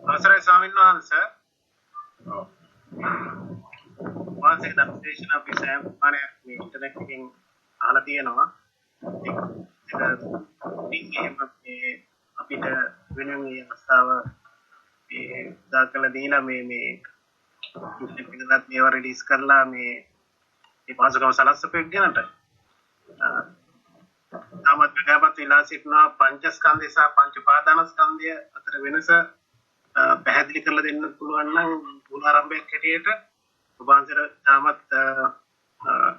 අවසරයි ස්වාමීන් වහන්සේ. වාසික ධර්මදේශන අපි සෑම පාරයක් මේ ඉන්ටර්නෙට් එකෙන් අහලා තියෙනවා. ඒක අපිට වෙන මේ අවස්ථාව මේ දාකලා දීලා මේ පිළිගන්නත් මේව රිලීස් කරලා මේ පාසුකම සලස්සපෙක් ගැනට තාමත් ප්‍රකාශපත් විලා සිටිනා පංචස්කන්ධය සහ පංච උපාදානස්කන්ධය අතර වෙනස පැහැදිලි කරලා දෙන්න පුළුවන් නම් මුල් ආරම්භයක් හැටියට ඔබ වහන්සේට තාමත්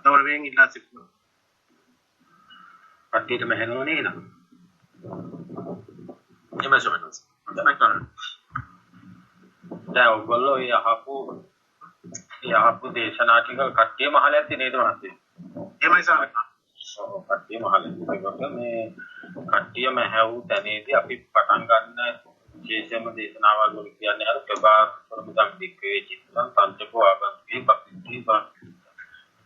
ගෞරවයෙන් ඉල්ලා සිටිනවා. කට්ටියටම හෙනව නේද? දැන් ඔයගොල්ලෝ යහපු දේශනා ටික කට්ටියම අහලා ඇති නේද මහත්තයෝ? එහෙමයි ස්වාමීන් වහන්සේ. ඔව් කට්ටියම අහලා ඉතින් මේ කට්ටියම හැවු තැනේදී අපි පටන් ගන්න විශේෂම දේශනාවල් වල කියන්නේ අර ප්‍රබාස්වරමුදම් දික්කේ චිත්තං පංචකෝ ආගන්තුකේ පක්ඛිතී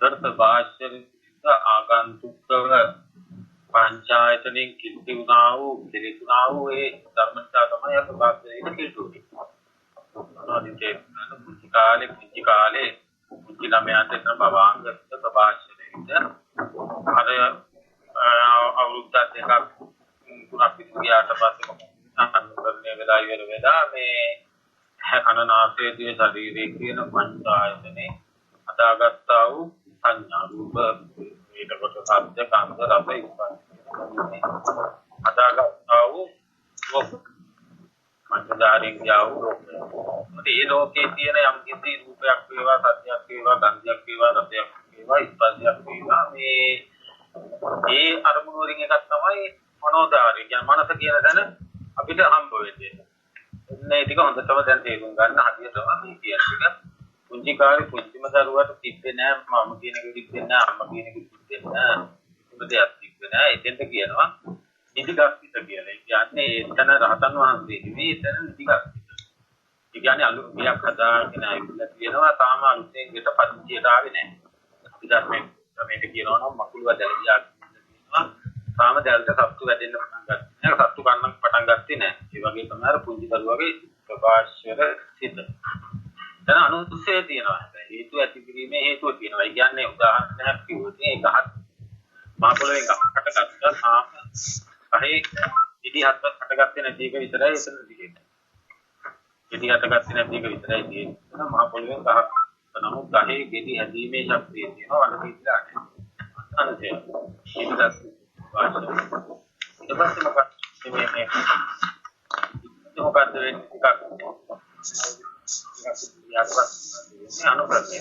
දර්ථ භාෂ්‍යරිත ආගන්තුකව පංචායතනෙන් කිලි වුණා වූ දෙලිතුණා වූ ඒ ධර්මතා තමයි අප වාස්තවයේ කිලුටි. ආදිතේ පුංචි කාලේ පුංචි ළමයාට එන භවාංගස්ත ප්‍රභාෂ්‍යරිත අර අවුරුද්ද දෙකක් තුනක් විතර පස්සේ අනුකරණය වෙලා ඉවර වෙලා මේ අනනාසයේ දිය ශරීරයේ කියන පංචායතනේ අදාගත්තා වූ සංඥා රූප ඊටකොට සත්‍ය කාන්ත රස ඉස්පස්සේ අදාගත්තා වූ මනසාරින් යාව මේ ලෝකයේ තියෙන යම් කිසි රූපයක් වේවා සත්‍යයක් වේවා ගන්ධයක් වේවා රසයක් වේවා ස්පර්ශයක් වේවා මේ ඒ අරමුණු වලින් එකක් තමයි මනෝදාරිය. කියන්නේ මනස කියන තැන අපිට හම්බ වෙන්නේ. මේ ටික හොඳටම දැන් තේරුම් ගන්න හදියටම මේ කියන්නේ පුංචි කාලේ පුංචිම දරුවාට තිබ්බේ නෑ මම කියන එක තිබ්බේ නෑ අම්මා කියන එක තිබ්බේ නෑ උපදයක් තිබ්බේ නෑ එතෙන්ට කියනවා නිදිගස්සිත කියලා. ඒ කියන්නේ එතන රහතන් වහන්සේ නෙවෙයි එතන නිදිගස්සිත. ඒ කියන්නේ අලුත්යක් හදාගෙන ආවිල්ලා තියෙනවා තාම අලුතෙන් ගෙට පරිචයට ආවේ නෑ. අපි ධර්මයෙන් මේක කියනවා නම් මකුළුව දැලියා කියනවා තාම දැල්ට සත්තු වැදෙන්න පටන් ගත්තා. නේද? සත්තු කන්න පටන් ගත්තේ නෑ. ඒ වගේ තමයි අර පුංචි දරුවාගේ ප්‍රකාශවල සිත. දැන් අනුසය තියෙනවා. හේතු ඇති කිරීමේ හේතුව තියෙනවා. ඒ කියන්නේ උදාහරණයක් කිව්වොත් ඒ ගහක් මහ පොළොවේ ගහකට ගත්තා තාම අහේ ඉදි හත්වත් හටගත්තේ නැති එක විතරයි එතන තියෙන්නේ. ඉදි හටගත්තේ නැති එක විතරයි තියෙන්නේ. මහ පොළොවේ ගහක් නමුත් ගහේ ගෙඩි හැදීමේ ශක්තිය තියෙනවා වල පිටලා නැහැ. අනුසය. ඒකත් වාස්තව. ඊට පස්සේ මොකක්ද වෙන්නේ ටිකක් අනුප්‍රත්‍ය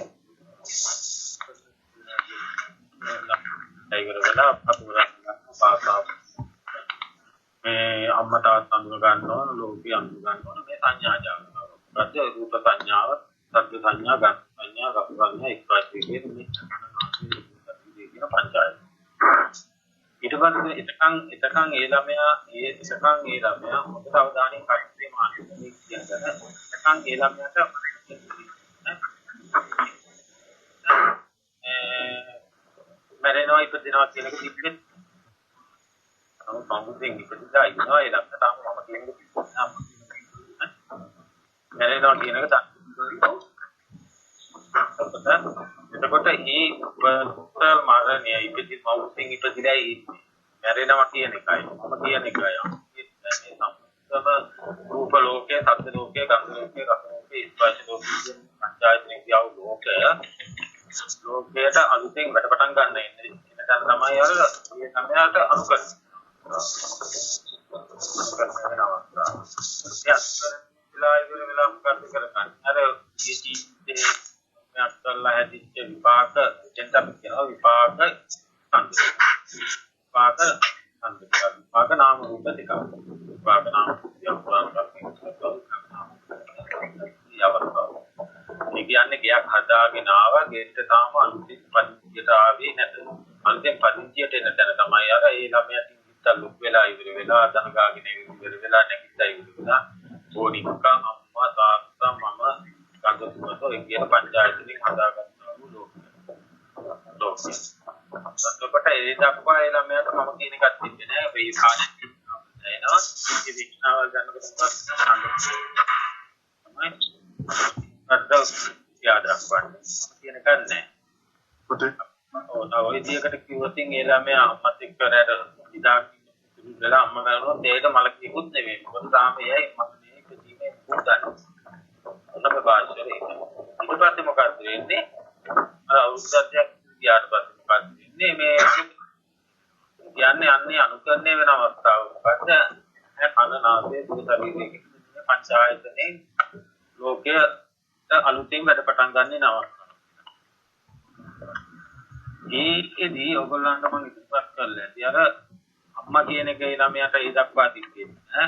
ඒකවල අපුරක් පාසා මේ අම්මා තාත්තා අඳුර ගන්න ඕන ලෝකේ අඳුර ගන්න ඕන මේ සංඥා ජාලය. ප්‍රත්‍ය රූප සංඥාව, සද්ද සංඥා, ගන්ධ සංඥා, රස සංඥා එක්වාසේ කියන මේ පංචායත. ඊට පස්සේ එතකන් ඒ ළමයා හොඳට අවධානයෙන් කට්ටිය මානසික කියන්නේ එතකන් ඒ ළමයාට මරණය ඉපදිනවා කියන එක තිබෙන්නේ. නමුත් සම්මුතියෙන් ඉපදිලා ඉන්නවා ඒ ළමයා තාම මම කියන එක තිබුණා. මරණය කියන එක එතකොට මේ මරණය ඉපදින මෞසින් ඉපදිලා මැරෙනවා කියන එකයි මම කියන එකයි මේ සම්පූර්ණ රූප ලෝකයේ සත්ත්ව ලෝකයේ ගන්ධ ලෝකයේ රස ලෝකයේ ස්පර්ශ ලෝකයේ පංචායතනෙ කියව ලෝකයට අලුතෙන් වැඩ පටන් ගන්න ඉන්නේ එතන තමයි අර මේ සමයට අනුකරණය වෙලා මොකක්ද කරගන්න අර ජීවිතේ අත්තරලා හැදිච්ච විපාක දෙන්න අපි කියනවා විපාක නාම රූප දෙක. විපාක නාම රූප ඒ කියන්නේ ගයක් හදාගෙන ආවා ගෙට තාම අලුතින් පදිංචියට ආවේ නැත. අලුතෙන් පදිංචියට එන තැන තමයි අර ඒ ළමයාට ඉස්සල් ලොක් වෙලා ඉවර වෙලා දන ගාගෙන ඉවර වෙලා නැගිටලා ඉවර වෙලා ඕනිකක් අම්මා තාත්තා මම ගන්ධ සුවඳ ඒ කියන පංචායතනෙන් හදාගන්නා වූ ලෝකය. එතකොට ඒ දක්වා ඒ ළමයාට මම කියන එකක් තිබ්බේ නෑ. මේ කාලේ එනවා. ඉති වික්ෂාවල් ගන්නකොට තමයි අදස් යාද දක්වන්නේ. කියන එකක් නෑ. ඔය විදියකට කිව්වොත් ඒ ළමයා අම්මත් එක්ක රැට ඉදා ඉඳලා අම්ම කරනොත් ඒක මලකියකුත් නෙවෙයි. මොකද තාම එයයි මම මේක ජීවිතේ පුරුද්දක්. ඔන්න ප්‍රභාෂරේ. ඊට පස්සේ මොකක්ද වෙන්නේ? අර අවුරුද්දක් ගියාට පස්සේ මොකක්ද වෙන්නේ? මේ යන්නේ අනුකරණය වෙන අවස්ථාව. මොකද කන නාසය දුර ශරීරයේ පංචායතනේ ලෝකයේ අලුතෙන් වැඩ පටන් ගන්න අවස්ථාව. ඒකෙදී ඔයගොල්ලන්ට මම ඉස්සරහ කරලා ඇති අර අම්මා කියන එක ළමයාට ඒ දක්වා තිබ්බේ ඈ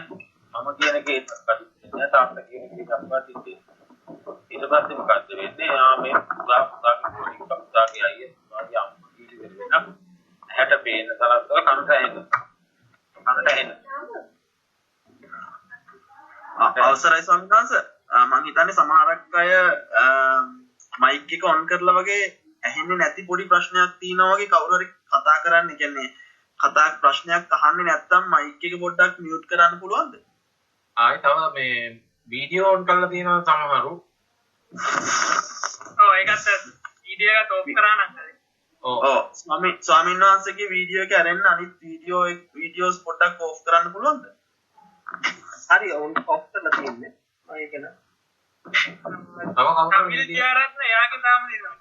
මම කියන එක ඒ දක්වා තිබ්බේ තාත්තා කියන එක ඒ දක්වා තිබ්බේ ඊට පස්සේ මොකද්ද වෙන්නේ මේ පුතාගේ අයියේ වාගේ අම්මා කීලි වෙන හැට පේන තරස්වල කනට ඇහෙන අවසරයි ස්වාමීන් වහන්සේ මම හිතන්නේ සමහරක් අය මයික් එක ඔන් කරලා වගේ ඇහෙන්නේ නැති පොඩි ප්‍රශ්නයක් තියෙනවා වගේ කවුරු හරි කතා කරන්නේ කියන්නේ කතා ප්‍රශ්නයක් අහන්නේ නැත්නම් මයික් එක පොඩ්ඩක් මියුට් කරන්න පුළුවන්ද? ආයි තව මේ වීඩියෝ ඔන් කරලා තියෙනවා සමහරු. ඔව් ඒකත් වීඩියෝ එකත් ඔෆ් කරා නම් හරි. ඔව් ස්වාමීන් වහන්සේගේ වීඩියෝ එක අරෙන්න අනිත් වීඩියෝස් පොඩ්ඩක් ඔෆ් කරන්න පුළුවන්ද? හරි ඔෆ් කරලා තියෙන්නේ. මම ඒක න. සමිල් ජයරත්න එයාගේ තාම දෙනවා.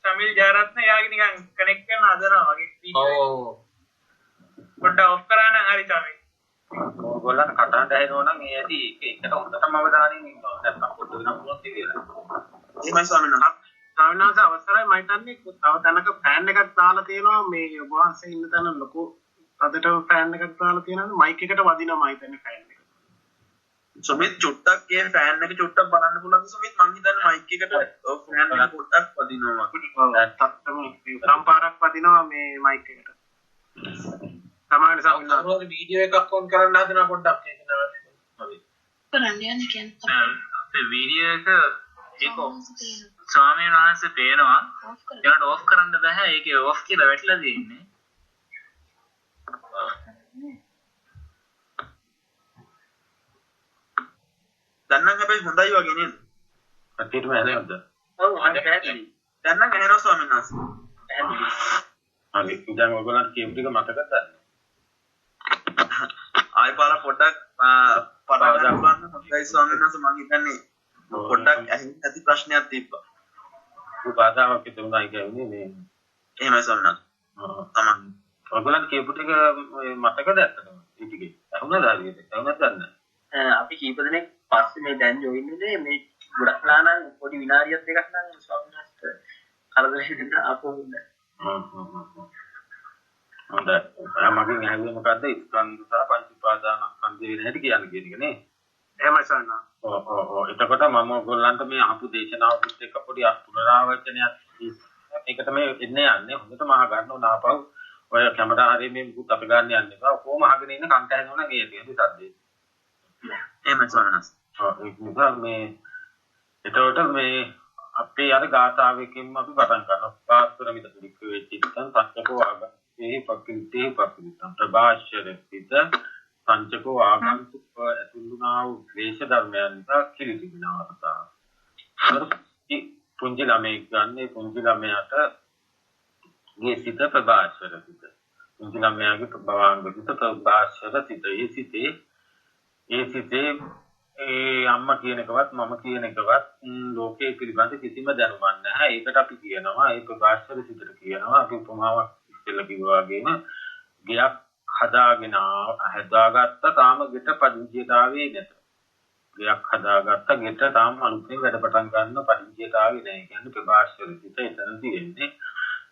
සමිල් ජයරත්න එයාගේ නිකන් කනෙක්ට් කරන්න හදනවා වගේ. ඔව්. පොඩ්ඩක් ඔෆ් කරා නම් හරි තමයි. ඕගොල්ලන් කටහඬ ඇහෙනවා නම් ඒ ඇති ඒකට හොඳටම අවධානයෙන් ඉන්නවා. නැත්නම් පොඩ්ඩක් වෙනම මොනවද කියලා. එහෙමයි ස්වාමීන් වහන්සේ. ස්වාමීන් වහන්සේ අවසරයි මම හිතන්නේ තව තැනක ෆෑන් එකක් දාලා තියෙනවා මේ ඔබ වහන්සේ ඉන්න තැන ලොකු අදට ෆෑන් එකක් දාලා තියෙනවා මයික් එකට වදිනවා මම හිතන්නේ ෆෑන් එක. සුමිත් චුට්ටක් ඒ ෆෑන් එක චුට්ටක් බලන්න පුළුවන්ද සුමිත් මං හිතන්නේ මයික් එකට ෆෑන් එක පොඩ්ඩක් වදිනවා. තත්තම සම්පාරක් වදිනවා මේ මයික් එකට. සමාන සම්පූර්ණ වීඩියෝ එකක් ඔන් කරන්න හදනවා පොඩ්ඩක් ඒක නෑ. හරි. කරන්න යන්නේ කියන්නේ ඒ වීඩියෝ එක ඒක ස්වාමීන් වහන්සේ පේනවා. ඒකට ඔෆ් කරන්න බෑ. ඒකේ ඔෆ් කියලා වැටලා තියෙන්නේ. දැන් නම් හැබැයි හොඳයි වගේ නේද? කටියටම ඇහෙනවද? ඔව් හරි පැහැදිලි. දැන් නම් ඇහෙනවා ස්වාමීන් වහන්සේ. පැහැදිලි. හරි. දැන් ඔයගොල්ලන්ට කියපු ටික මතකද ගන්න? ආයි පාර පොඩ්ඩක් පටන් ගන්න හොඳයි ස්වාමීන් වහන්සේ මං හිතන්නේ පොඩ්ඩක් ඇහෙන්නේ නැති ප්‍රශ්නයක් තිබ්බා. උපාදාවක් තිබුණා කියන්නේ මේ එහෙමයි ස්වාමීන් වහන්සේ. තමයි. ඔයගොල්ලන්ට කියපු ටික මතකද ඇත්තටම? ඒ ටිකේ. අහුණාද හරියට? අහුණාද ගන්න? අපි කීප දෙනෙක් පස්සේ මේ දැන් ජොයින් වෙන්නේ මේ ගොඩක් ලානම් පොඩි විනාඩියක් දෙකක් නම් ස්වාමීන් වහන්සේ කරදරයක් දෙන්න ආපහු ඉන්න. හොඳයි. මගෙන් ඇහුවේ මොකද්ද? ස්කන්ධ සහ පංච උපාදානස්කන්ධ වෙන හැටි කියන්නේ කියන එක නේ. එහෙමයි සන්නා. ඔව්. එතකොට මම ඔයගොල්ලන්ට මේ අහපු දේශනාවත් එක්ක පොඩි පුනරාවර්තනයක් ඒකට මේ එන්නේ යන්නේ. හොඳටම අහගන්න ඕන ආපහු. ඔය කැමරා හරිය මේ මුකුත් අපි ගන්න යන්න එපා. කොහොම අහගෙන ඉන්න කන්ට හැදෙනවා නම් ඒ තියෙන්නේ සද්දේ. එහෙමයි ස්වාමීන් වහන්සේ. ඔව් ඒක නිසා මේ එතකොට මේ අපේ අර ගාථාවකින්ම අපි පටන් ගන්නවා. පාස්තර විද පිළික වෙච්චිත්තං පංචකෝ ආගමේ පක්ඛිතේ පක්ඛිතං ප්‍රභාෂරසිත පංචකෝ ආගන්තුක ඇතුළුනා වූ ක්ලේශ ධර්මයන් නිසා කිලිතිබෙන අවස්ථාව. පුංචි ළමයෙක් ගන්න පුංචි ළමයාට මේ සිත ප්‍රභාෂරසිත. පුංචි ළමයාගේ ප්‍රභාංග සිත ප්‍රභාෂරසිත. ඒ සිතේ ඒ අම්මා කියන එකවත් මම කියන එකවත් ලෝකයේ පිළිබඳ කිසිම දැනුමක් නැහැ. ඒකට අපි කියනවා ඒ ප්‍රභාෂර සිතට කියනවා අපි උපමාවක් ඉස්සෙල්ලා කිව්වා වගේම ගයක් හදාගත්ත තාම ගෙට පදිංචියට ආවේ නැත. ගයක් හදාගත්ත ගෙට තාම අලුතෙන් වැඩ පටන් ගන්න පදිංචියට ආවේ නැහැ. කියන්නේ ප්‍රභාෂර සිත එතන තියෙන්නේ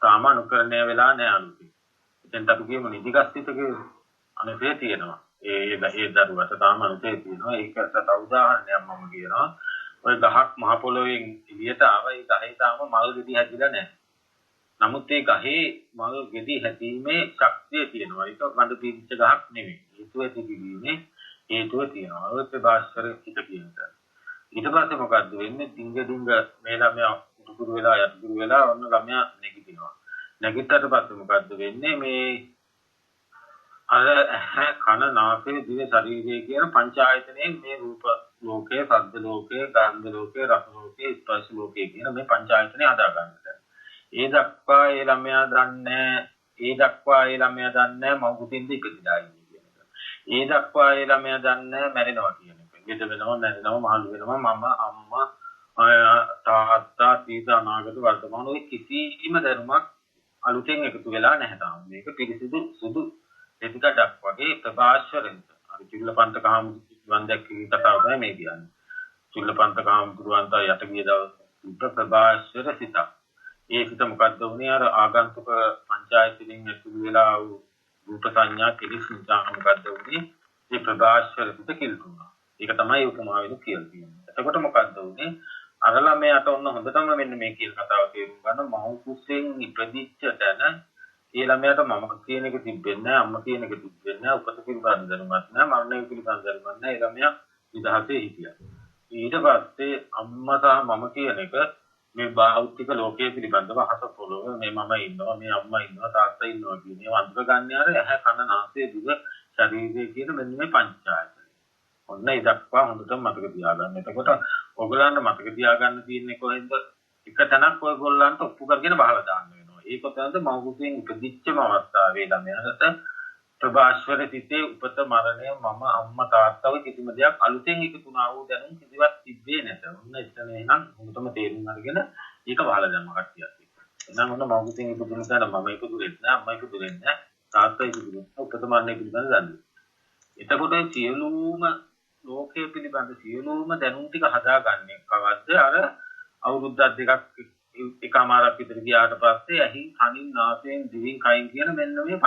තාම අනුකරණය වෙලා නැහැ අලුතෙන්. එතෙන්ට අපි කියමු නිදිගස්සිතගේ අනුසය තියෙනවා. ඒ දරුවට තාම අනුසය තියෙනවා. ඒකට තව උදාහරණයක් මම කියනවා. ඔය ගහක් මහ පොළොවෙන් එළියට ආවා. ඒ ගහේ තාම මල් ගෙඩි හැදිලා නැහැ. නමුත් ඒ ගහේ මල් ගෙඩි හැදීමේ ශක්තිය තියෙනවා. ඒක වඳ පිච්ච ගහක් නෙවෙයි. හේතුව තිබීමේ හේතුව තියෙනවා. ඔය ප්‍රභාෂර හිත කියනවා. ඊට පස්සේ මොකද්ද වෙන්නේ? ඩිංග මේ ළමයා උඩුකුරු වෙලා යටිකුරු වෙලා ඔන්න ළමයා නැගිටිනවා. නැගිට්ටට පස්සේ මොකද්ද වෙන්නේ මේ අර කන නාසය දිව ශරීරය කියන පංචායතනයේ මේ රූප ලෝකයේ ශබ්ද ලෝකයේ ගන්ධ ලෝකයේ රස ලෝකයේ ස්පර්ශ ලෝකයේ කියන මේ පංචායතනය හදා ගන්නට. ඒ දක්වා ඒ ළමයා දන්නේ මව් කුටින්ද ඉපදිලා ඉන්නේ කියන එක. ඒ දක්වා ඒ ළමයා දන්නේ මැරෙනවා කියන එක. ගෙද වෙනවා මැරෙනවා මහලු වෙනවා මම අම්මා තාත්තා සීත අනාගත වර්තමාන ඔය කිසිම ධර්මයක් අලුතෙන් එකතු වෙලා නැහැ තාම. මේක පිරිසිදු සුදු දෙතිකඩක් වගේ ප්‍රභාස්වරෙන්ද. අර චුල්ලපන්ත කාමුරුවන් දැක්කේ කතාව තමයි මේ කියන්නේ. චුල්ලපන්ත කාමුරුවන්ට යට ගිය දවස් ප්‍රභාස්වර සිත. ඒ සිත මොකද්ද වුනේ අර ආගන්තුක පංචායතනින් ඇතුළු වෙලා වූ රූප සංඥා කිලිස් නිසා මොකද්ද වුනේ? මේ ප්‍රභාස්වර සිත කිල්තුණා. ඒක තමයි උපමාවෙන් කියලා තියෙන්නේ. එතකොට මොකද්ද වුනේ? අර ළමයාට ඔන්න හොඳටම මෙන්න මේ කියන කතාව තේරුම් ගන්න මව් කුසෙන් ඉපදිච්ච තැන ඒ ළමයාට මම කියන එක තිබෙන්නේ නැහැ අම්මා කියන එක තිබෙන්නේ නැහැ උපත පිළිබඳ දැනුමක් නැහැ මරණය පිළිබඳ දැනුමක් නැහැ ඒ ළමයා නිදහසේ හිටියා. ඊට පස්සේ අම්මා සහ මම කියන එක මේ භෞතික ලෝකයේ පිළිබඳව අහස පොළොව මේ මම ඉන්නවා මේ අම්මා ඉන්නවා තාත්තා ඉන්නවා කියන ඒවා අඳුර ගන්න අර ඇහැ කන නාසය දිව ශරීරය කියන මෙන්න මේ පංචායතන. ඔන්න ඒ දක්වා හොඳටම මතක තියාගන්න. එතකොට ඔයගලන්ට මතක තියාගන්න තියෙන්නේ කොහෙන්ද? එක තැනක් ඔයගොල්ලන්ට ඔප්පු කරගෙන බහලා දාන්න වෙනවා. ඒක තමයි මව් කුසෙන් ඉපදිච්චම අවස්ථාවේ ළමයාට ප්‍රභාස්වර සිතේ උපත මරණය මම අම්මා තාත්තා වගේ කිසිම දෙයක් අලුතෙන් එකතුනා වූ දැනුම් කිසිවක් තිබ්බේ නැත. ඔන්න එතන එහෙනම් හොඳටම තේරුම් අරගෙන ඒක බහලා දැම්ම කට්ටියක් එක්ක. එහෙනම් ඔන්න මව් කුසෙන් ඉපදුන කාට මම ඉපදුනේ නැහැ අම්මා ඉපදුනේ නැහැ තාත්තා ඉපදුනේ උපත මරණය පිළිබඳ දන්නේ. එතකොට සියලුම ලෝකයේ පිළිබඳ සියලුම දැනුම් ටික හදාගන්නේ කවද්ද අර අවුරුද්දක් දෙකක් එකමාරක් විතර ගියාට පස්සේ ඇහි කනින් නාසයෙන් දිවෙන් කයින් කියන මෙන්න මේ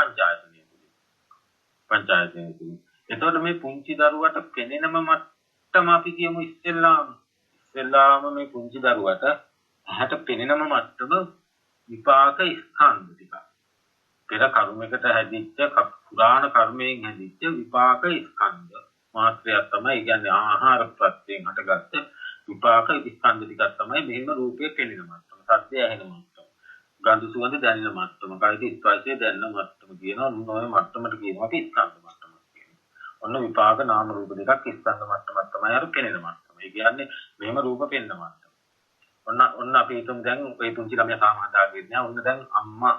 පංචායතනය තුලින්. එතකොට මේ පුංචි දරුවට පෙනෙනම මට්ටම අපි කියමු ඉස්සෙල්ලාම මේ පුංචි දරුවට ඇහැට පෙනෙනම මට්ටම විපාක ස්කන්ධ ටික. පෙර කර්මයකට හැදිච්ච පුරාණ කර්මයෙන් හැදිච්ච විපාක ස්කන්ධ මාත්‍රයක් තමයි කියන්නේ ආහාර ප්‍රත්‍යයෙන් හටගත්ත විපාක ස්කන්ධ ටිකක් තමයි මෙහෙම රූපයේ පෙනෙන මට්ටම. සද්දය ඇහෙන මට්ටම. ගන්ධ සුවඳ දැනෙන මට්ටම. කායික ස්පර්ශය දැනෙන මට්ටම කියනවා. ඔය මට්ටමට කියනවා අපි ස්කන්ධ මට්ටමක් කියනවා. ඔන්න විපාක නාම රූප දෙකක් ස්කන්ධ මට්ටමක් තමයි අර පෙනෙන මට්ටම. ඒ කියන්නේ මෙහෙම රූප පෙනෙන මට්ටම. ඔන්න අපි හිතමු දැන් ඔය පුංචි ළමයා තාම හදාගෙන නෑ. ඔන්න දැන් අම්මා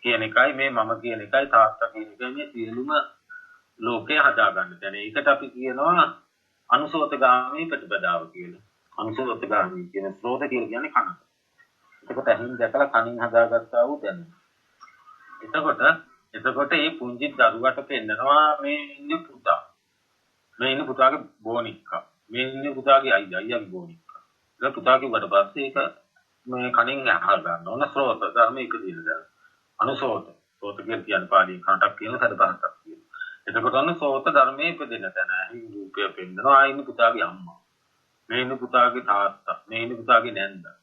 කියන එකයි මේ මම කියන එකයි තාත්තා කියන එකයි මේ සියලුම ලෝකේ හදාගන්න තැන. ඒකට අපි කියනවා අනුසෝතගාමී ප්‍රතිපදාව කියලා. අනුසෝතගාමී කියන ස්රෝත කියලා කියන්නේ කන. එතකොට ඇහින් දැකලා කනින් හදාගත්තා වූ දැනුම. එතකොට මේ පුංචි දරුවට පෙන්නනවා මේ ඉන්නේ පුතා. මේ ඉන්නේ පුතාගේ බෝනික්කා. මේ ඉන්නේ පුතාගේ අයියාගේ බෝනික්කා. ඒක පුතා කිව්වට පස්සේ ඒක මේ කනින් අහලා ගන්න ඕන ස්රෝත ධර්ම එක දිනදා. අනුසෝත. සෝත කියන්නේ පාලියෙන් කනටක් කියන සදපහක් කියන. එතකොට අන්න සෝත ධර්මයේ ඉපදෙන තැන රූපය පෙන්නනවා ආයින පුතාගේ අම්මා මේ ඉන්න පුතාගේ තාත්තා මේ ඉන්න පුතාගේ නැන්දා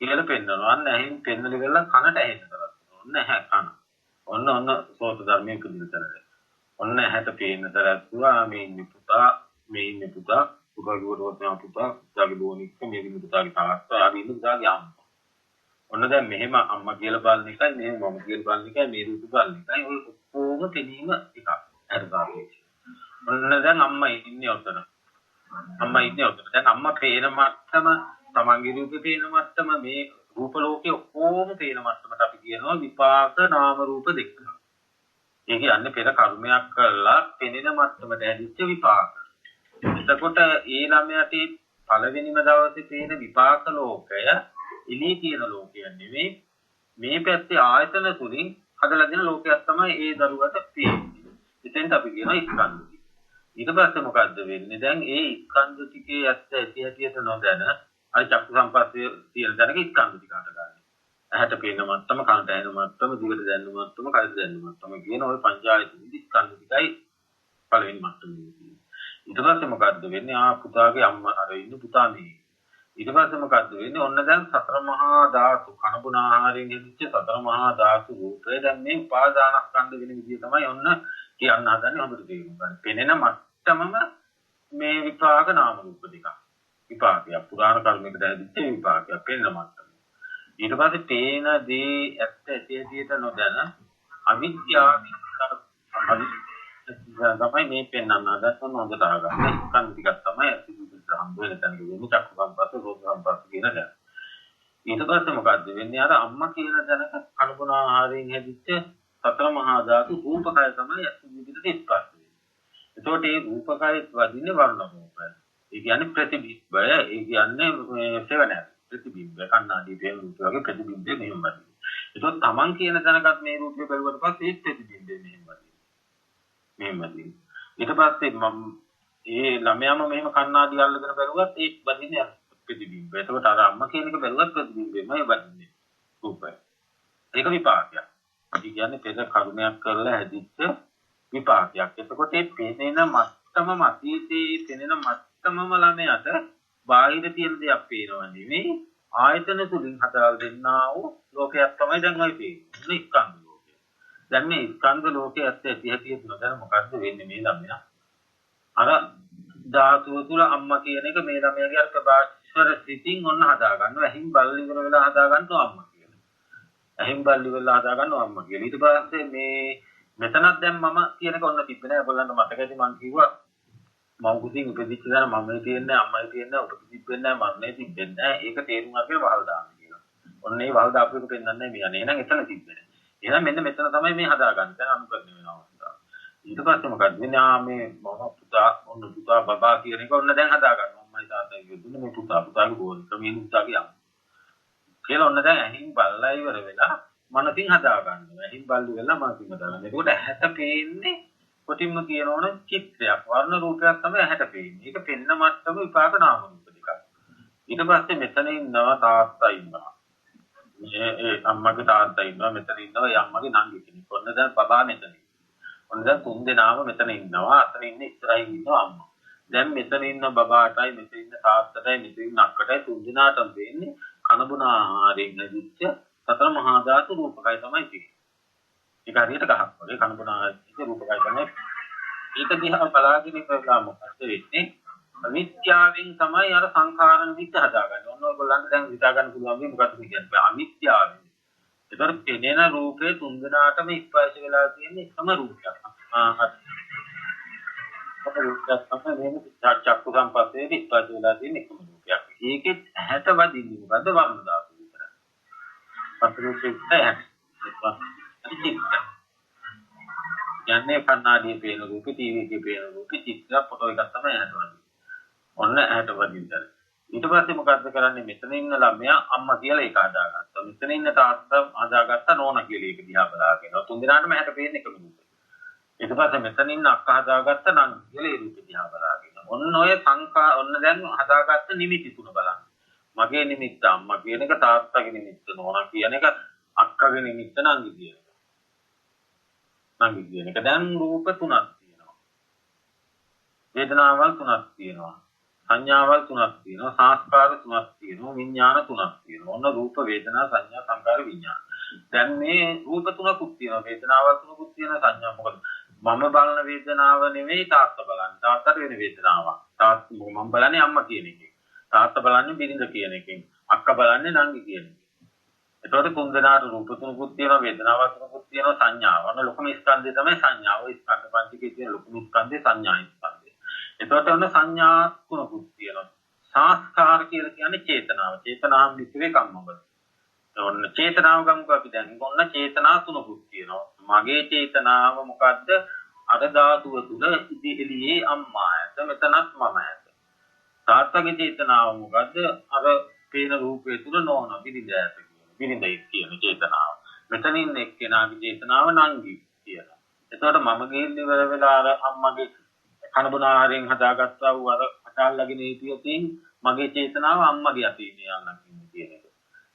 කියලා පෙන්නනවා අන්න ඇහෙන් පෙන්නල ඉවරලා කනට ඇහෙන්න කරා ඔන්න ඇහැ කන ඔන්න සෝත ධර්මයේ ඉපදෙන තැන ඔන්න ඇහැට පේන්න තරතුවා මේ ඉන්න පුතා පුතාගේ වරවත්නා පුතාගේ බෝනික්ක මේ ඉන්න පුතාගේ තාත්තා ආදී ඉන්න පුතාගේ අම්මා ඔන්න දැන් මෙහෙම අම්මා කියලා බලන එකයි මෙහෙම මම කියලා බලන එකයි මේ රූප බලන එකයි ඔය ඔක්කොම තේනීම එකක් ඔන්න දැන් අම්මා ඉන්නේ ඔතන. දැන් අම්මා පේන මට්ටම, තමන්ගේ රූපේ පේන මට්ටම, මේ රූප ලෝකේ ඔක්කොම පේන මට්ටමට අපි කියනවා විපාක නාම රූප දෙක. ඒ කියන්නේ පෙර කර්මයක් කරලා පෙනෙන මට්ටමට ඇදිච්ච විපාක. එතකොට ඒ ළමයාට පළවෙනිම දවසේ පේන විපාක ලෝකය ඉලී කියන ලෝකය නෙවෙයි. මේ පැත්තේ ආයතන තුලින් හදලා දෙන ලෝකයක් තමයි ඒ දරුවට පේන්නේ. එතෙන්ට අපි කියනවා ස්කන්ධ ටික. ඊට පස්සේ මොකද්ද වෙන්නේ? දැන් ඒ ස්කන්ධ ටිකේ ඇත්ත ඇතියට නොදැන අර චක්කු සම්පස්සේ තියෙන දැනක ස්කන්ධ ටික හටගන්නේ. ඇහැට පේන මට්ටම, කනට ඇහෙන මට්ටම, දිවට දැනෙන මට්ටම, කයට දැනෙන මට්ටම කියන ওই පංචායතනෙදි ස්කන්ධ ටිකයි පළවෙනි මට්ටමේ තියෙන්නේ. ඊට පස්සේ මොකද්ද වෙන්නේ? පුතාගේ අම්මා අර ඉන්න පුතා මේ. ඊට පස්සේ මොකද්ද වෙන්නේ? ඔන්න දැන් සතර මහා ධාතු කනබුන ආහාරයෙන් හෙදිච්ච සතර මහා ධාතු රූපය දැන් මේ උපාදානස්කන්ධ වෙන විදිය තමයි ඔන්න කියන්න හදන්නේ හොඳට තේරුම් ගන්න. පෙනෙන මට්ටමම මේ විපාක නාම රූප දෙක. විපාකයක් පුරාණ කර්මයකට ඇදිච්ච විපාකයක් පෙනෙන මට්ටම. ඊට පස්සේ පේන දේ ඇත්ත ඇතියට නොදැන අවිද්‍යාවෙන් තමයි මේ පෙන්වන්න හදන හොඳට අහගන්න. ස්කන්ධ ටිකක් තමයි අතිවිද හම්බ වෙන තැනක වෙන්නේ චක්කු සම්පස්ස රෝග සම්පස්ස කියන දේ. ඊට පස්සේ මොකද්ද වෙන්නේ? අර අම්මා කියන දැනක කනබුන ආහාරයෙන් හැදිච්ච සතර මහා ධාතු රූපකය තමයි අතිවිදට ස්පර්ශ වෙන්නේ. එතකොට මේ රූපකය වදින්නේ වර්ණ රූපය. ඒ කියන්නේ ප්‍රතිබිම්බය. ඒ කියන්නේ සෙවණය. ප්‍රතිබිම්බය කන්නාඩි පේන රූපය වගේ ප්‍රතිබිම්බය මෙහෙම වදිනවා. එතකොට තමන් කියන දැනකට මේ රූපය බැලුවට පස්සේ ඒ ප්‍රතිබිම්බය මෙහෙම වදිනවා. මෙහෙම වදිනවා. ඊට පස්සේ මම ඒ ළමයාම මෙහෙම කන්නාඩි අල්ලගෙන බැලුවත් ඒ වදින්නේ ප්‍රතිබිම්බය. එතකොට අර අම්මා කියන එක බැලුවත් ප්‍රතිබිම්බයමයි වදින්නේ රූපය. ඒක විපාකයක්. ඒ කියන්නේ පෙර කර්මයක් කරලා හැදිච්ච විපාකයක්. එතකොට මේ පෙනෙන මත්තම අතීතයේ පෙනෙන මත්තමම ළමයාට බාහිර තියෙන දෙයක් පේනව නෙවෙයි ආයතන තුලින් හදාල් දෙන්නා වූ ලෝකයක් තමයි දැන් ඔය පේන්නේ. ස්කන්ධ ලෝකය. දැන් මේ ස්කන්ධ ලෝකයේ ඇත්ත ඇති හැටි නොදැන මොකද්ද වෙන්නේ මේ ළමයා? අර ධාතුව තුල අම්මා කියන එක මේ ළමයාගේ අර ප්‍රභාස්වර සිතින් ඔන්න හදා ගන්නවා. ඇහින් බල්ලි ඉවර වෙලා හදා ගන්නවා අම්මා කියලා. ඇහින් බල්ලි වෙලා හදා ගන්නවා අම්මා කියලා. ඊට පස්සේ මේ මෙතනක් දැන් මම කියන එක ඔන්න තිබ්බේ නෑ. ඔයගොල්ලන්ට මතකයි මම කිව්වා මම කුසින් උපදිච්ච දා මමයි තියන්නේ අම්මයි තියන්නේ උපදිච්චෙන්නේ නෑ මන්නේ තිබෙන්නේ නෑ. ඒක තේරුම් අරගෙන වහල් දාන්න කියලා. ඔන්න ඒ වහල් දාපු එක පෙන්වන්නේ මේ යන්නේ. එහෙනම් එතන තිබ්බේ. එහෙනම් මෙන්න මෙතන තමයි මේ හදාගන්නේ. දැන් අනුකරණය වෙනවා. ඊට පස්සේ මොකද වෙන්නේ? මේ මම පුතා ඔන්න පුතා බබා කියන එක ඔන්න දැන් හදාගන්නවා. අම්මයි තාත්තයි කියුදුනේ මේ පුතාගේ ගෝල් ක්‍රමයෙන් පුතාගේ අම්මා. කියලා ඔන්න දැන් ඇහින් බල්ලා ඉවර වෙලා මනසින් හදාගන්නවා. ඇහින් බල්ලි වෙලා මනසින් හදාගන්නවා. ඒකට ඇහැට පේන්නේ කොටින්ම කියනවනේ චිත්‍රයක් වර්ණ රූපයක් තමයි ඇහැට පේන්නේ. ඒක පෙන්න මට්ටම විපාක නාම රූප දෙකක්. ඊට පස්සේ මෙතන ඉන්නවා තාත්තා ඉන්නවා. ඒ අම්මගේ තාත්තා ඉන්නවා. මෙතන ඉන්නවා ඒ අම්මගේ නංගි කෙනෙක්. ඔන්න දැන් බබා මෙතන. ඔන්න දැන් තුන් දෙනාම මෙතන ඉන්නවා. අතන ඉන්නේ ඉස්සරහින් ඉන්නවා අම්මා. දැන් මෙතන ඉන්න බබාටයි මෙතන ඉන්න තාත්තටයි මෙතන ඉන්න අක්කටයි තුන් දෙනාටම වෙන්නේ කනබුන ආහාරයෙන් ලැබිච්ච සතර මහා ධාතු රූපකයි තමයි තියෙන්නේ. ඒක හරියට ගහක් වගේ කනබුන ආහාරයේ රූපකයි තමයි. ඒක දිහා බලාගෙන ඉඳලා මොකද වෙන්නේ? අවිද්‍යාවෙන් තමයි අර සංඛාර නිමිත්ත හදාගන්නේ. ඔන්න ඔයගොල්ලන්ට දැන් හිතා ගන්න පුළුවන් මේ මොකක්ද කියන්නේ? අවිද්‍යාවෙන්. ඒතර පෙනෙන රූපේ තුන් දෙනාටම ස්පර්ශ වෙලා තියෙන එකම රූපයක්. චක්කු සම්පස්සේ ස්පර්ශ වෙලා තියෙන එකම රූපයක්. ඒකෙත් ඇහැට වදින්නේ මොකද්ද? වර්ණ ධාතු විතරයි. පතරෝකෙත් ඇහැ. යන්නේ කන්නාඩියේ පේන රූපේ, ටීවී එකේ පේන රූපේ, චිත්‍ර ෆොටෝ එකක් තමයි ඇහැට වදින්නේ. ඔන්න ඇහැට වදින්න. ඊට පස්සේ මොකද්ද කරන්නේ? මෙතන ඉන්න ළමයා අම්මා කියලා ඒක හදාගත්තා. මෙතන ඉන්න තාත්තා හදාගත්තා නෝනා කියලා ඒක දිහා බලාගෙන. තුන් දෙනාටම ඇහැට පේන්නේ එකම රූපේ. ඊට පස්සේ මෙතන ඉන්න අක්කා හදාගත්ත නම් කියලා ඒ රූපේ දිහා බලාගෙන. ඔන්න ඔය සංකා ඔන්න දැන් හදාගත්ත නිමිති තුන බලන්න. මගේ නිමිත්ත අම්මා කියන එක, තාත්තගේ නිමිත්ත නෝනා කියන එක, අක්කගේ නිමිත්ත නංගි කියන එක. නංගි කියන එක දැන් රූප තුනක් තියෙනවා. වේදනාවල් තුනක් තියෙනවා. සංඥාවල් තුනක් තියෙනවා. සංස්කාර තුනක් තියෙනවා. විඥාන තුනක් තියෙනවා. ඔන්න රූප, වේදනා, සංඥා, සංකාර, විඥාන. දැන් මේ රූප තුනකුත් තියෙනවා. වේදනාවල් තුනකුත් තියෙනවා. සංඥා මොකද? මම බලන වේදනාව නෙවෙයි තාත්තා බලන්නේ. තාත්තට වෙන වේදනාවක්. මම බලන්නේ අම්මා කියන එකෙන්. තාත්තා බලන්නේ බිරිඳ කියන එකෙන්. අක්කා බලන්නේ නංගි කියන එකෙන්. එතකොට තුන් දෙනාට රූප තුනකුත් තියෙනවා, වේදනාවක් තුනකුත් තියෙනවා, සංඥාව. ඔන්න ලොකුම ස්කන්ධය තමයි සංඥාව. ස්කන්ධ පංචකයේ තියෙන ලොකුම ස්කන්ධය සංඥා ස්කන්ධය. එතකොට ඔන්න සංඥා තුනකුත් තියෙනවා. සංස්කාර කියලා කියන්නේ චේතනාව. චේතනාම් විතරේ කම්මවල. ඔන්න චේතනාව ගමුක අපි දැන්. ඔන්න චේතනා තුනකුත් තියෙනවා. මගේ චේතනාව මොකද්ද? අර ධාතුව තුල ඉදිරියේ අම්මා ඇත. මෙතනත් මම ඇත. තාත්තගේ චේතනාව මොකද්ද? අර පේන රූපේ තුල නෝනා බිරිඳ ඇත. බිරිඳයි කියන චේතනාව. මෙතන ඉන්න එක්කෙනාගේ චේතනාව නංගි කියලා. එතකොට මම ගිහින් ඉවර වෙලා අර අම්මගේ කනබුන ආහාරයෙන් හදාගත්තා වූ අර අටල්ලාගෙන හිටියොතින් මගේ චේතනාව අම්මගේ අතේ යන්න කියන එක.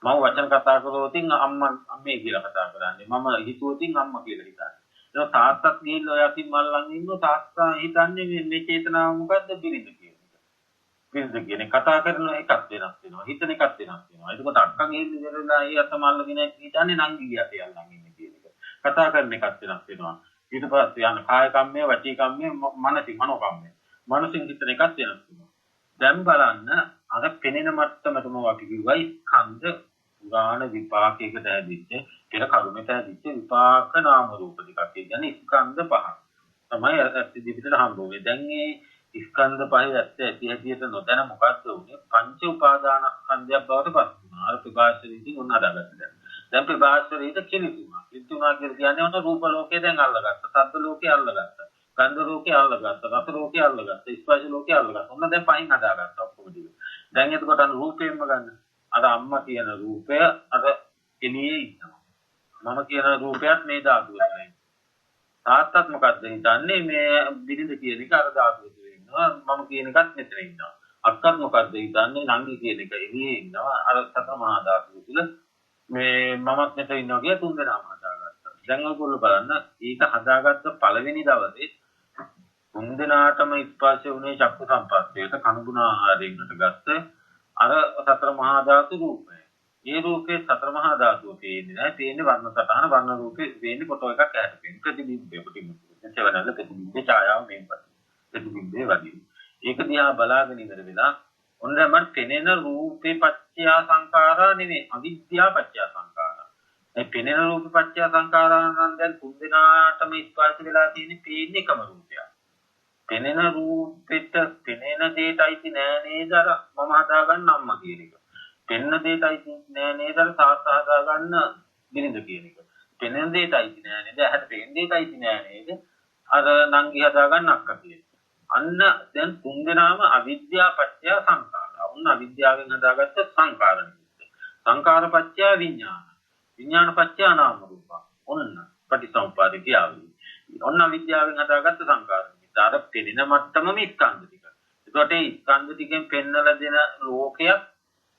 මම වචන කතා කරොතින් අම්මා අම්මේ කියලා කතා කරන්නේ. මම හිතුවොතින් අම්මා කියලා හිතන්නේ. ඒක තාත්තත් ගිහින් ඔය අතින් මල්ලන් ඉන්නෝ තාත්තා හිතන්නේ මේ චේතනාව මොකද්ද? බිරිඳ කියන එක. බිරිඳ කියන කතා කරන එකක් වෙනස් වෙනවා. හිතන එකක් වෙනස් වෙනවා. එතකොට අක්කා ගිහින් ඉවරලා ඒ අත මල්ලගෙන හිතන්නේ නංගි අතේ යල්ලන් ඉන්නේ කියන එක. කතා කරන එකක් වෙනස් වෙනවා. ඊට පස්සේ යන කාය කම්මය, වචී කම්මය, මනෝ කම්මය. මනසින් හිතන එකක් වෙනස් වෙනවා. දැන් බලන්න අර පෙනෙන මට්ටමටම අපි කිව්වයි ස්කන්ධ පුරාණ විපාකයකට හැදිච්ච පෙර කර්මයට හැදිච්ච විපාක නාම රූප දෙකක්. ඒ කියන්නේ ස්කන්ධ පහ. තමයි ඇත්ත දිවිතට හම්බ වෙන්නේ. දැන් මේ ස්කන්ධ පහේ ඇත්ත ඇති හැටියට නොදැන මොකද්ද උනේ? පංච උපාදානස්කන්ධයක් බවට පත් වුණා. අර ප්‍රකාශයෙන් උන් හදාගත්තා. දැන් ප්‍රකාශයෙන් කිලිතුමා. කිලිතුමා කියන්නේ ඔන්න රූප ලෝකේ දැන් අල්ලගත්තා. ශබ්ද ලෝකේ අල්ලගත්තා. ගන්ධ ලෝකේ අල්ලගත්තා. රස ලෝකේ අල්ලගත්තා. ස්පර්ශ ලෝකේ අල්ලගත්තා. ඔන්න දැන් පහින් හදාගත්තා ඔක්කොම ටික. දැන් එතකොට අර රූපයෙන්ම ගන්න. අර අම්මා කියන රූපය අර එළියේ ඉන්නවා. මම කියන රූපයත් මේ ධාතුව තුළ ඉන්නවා. තාත්තත් මොකද්ද හිතන්නේ මේ බිරිඳ කියන එක අර ධාතුව තුළ ඉන්නවා. මම කියන එකත් මෙතන ඉන්නවා. අක්කත් මොකද්ද හිතන්නේ නංගි කියන එක එළියේ ඉන්නවා. අර සතර මහා ධාතුව තුළ මේ මමත් මෙතන ඉන්නවා කියලා තුන් දෙනාම හදාගත්තා. දැන් ඔයගොල්ලෝ බලන්න ඒක හදාගත්ත පළවෙනි දවසේ තුන් දෙනාටම ස්පර්ශ වුණේ චක්කු සම්පස්සයට කනුගුණ ආහාරයෙන් ගත්ත අර සතර මහා ධාතු රූපය. ඒ රූපේ සතර මහා ධාතුව පේන්නේ නැහැ. පේන්නේ වර්ණ සතහන වර්ණ රූපේ පේන්නේ ෆොටෝ එකක් ඇහැට පේන්නේ. ප්‍රතිබිම්බේ ප්‍රතිබිම්බේ. සෙවනල්ල ප්‍රතිබිම්බේ ඡායාව මේපත්. ප්‍රතිබිම්බේ වදී. ඒක දිහා බලාගෙන ඉඳලා වෙලා ඔන්න මට පෙනෙන රූපේ පත්‍ය සංඛාරා නෙමෙයි අවිද්‍යා පත්‍ය සංඛාරා. මේ පෙනෙන රූපේ පත්‍ය සංඛාරා නම් දැන් තුන් දෙනාටම ස්පර්ශ වෙලා තියෙන්නේ පේන්නේ එකම රූපයක්. පෙනෙන රූපෙට පෙනෙන දෙයටයි නෑ නේද අර මම හදාගන්න අම්මා කියන එක. පෙනෙන දෙයටයි නෑ නේද අර තාත්තා හදාගන්න බිරිඳ කියන එක. පෙනෙන දෙයටයි නෑ නේද ඇහැට පෙනෙන දෙයටයි නෑ නේද අර නංගි හදාගන්න අක්කා කියන එක. අන්න දැන් තුන් දෙනාම අවිද්‍යා පත්‍ය සංඛාරා. ඔන්න අවිද්‍යාවෙන් හදාගත්ත සංඛාර නිමිත්ත. සංඛාර පත්‍ය විඥාන. විඥාන පත්‍ය නාම රූප. ඔන්න පටිසම්පාදේ කියාවි. ඔන්න අවිද්‍යාවෙන් හදාගත්ත සංඛාර අර පෙනෙන මට්ටමම ස්කන්ධ ටික. එතකොට මේ ස්කන්ධ ටිකෙන් පෙන්නලා දෙන ලෝකයක්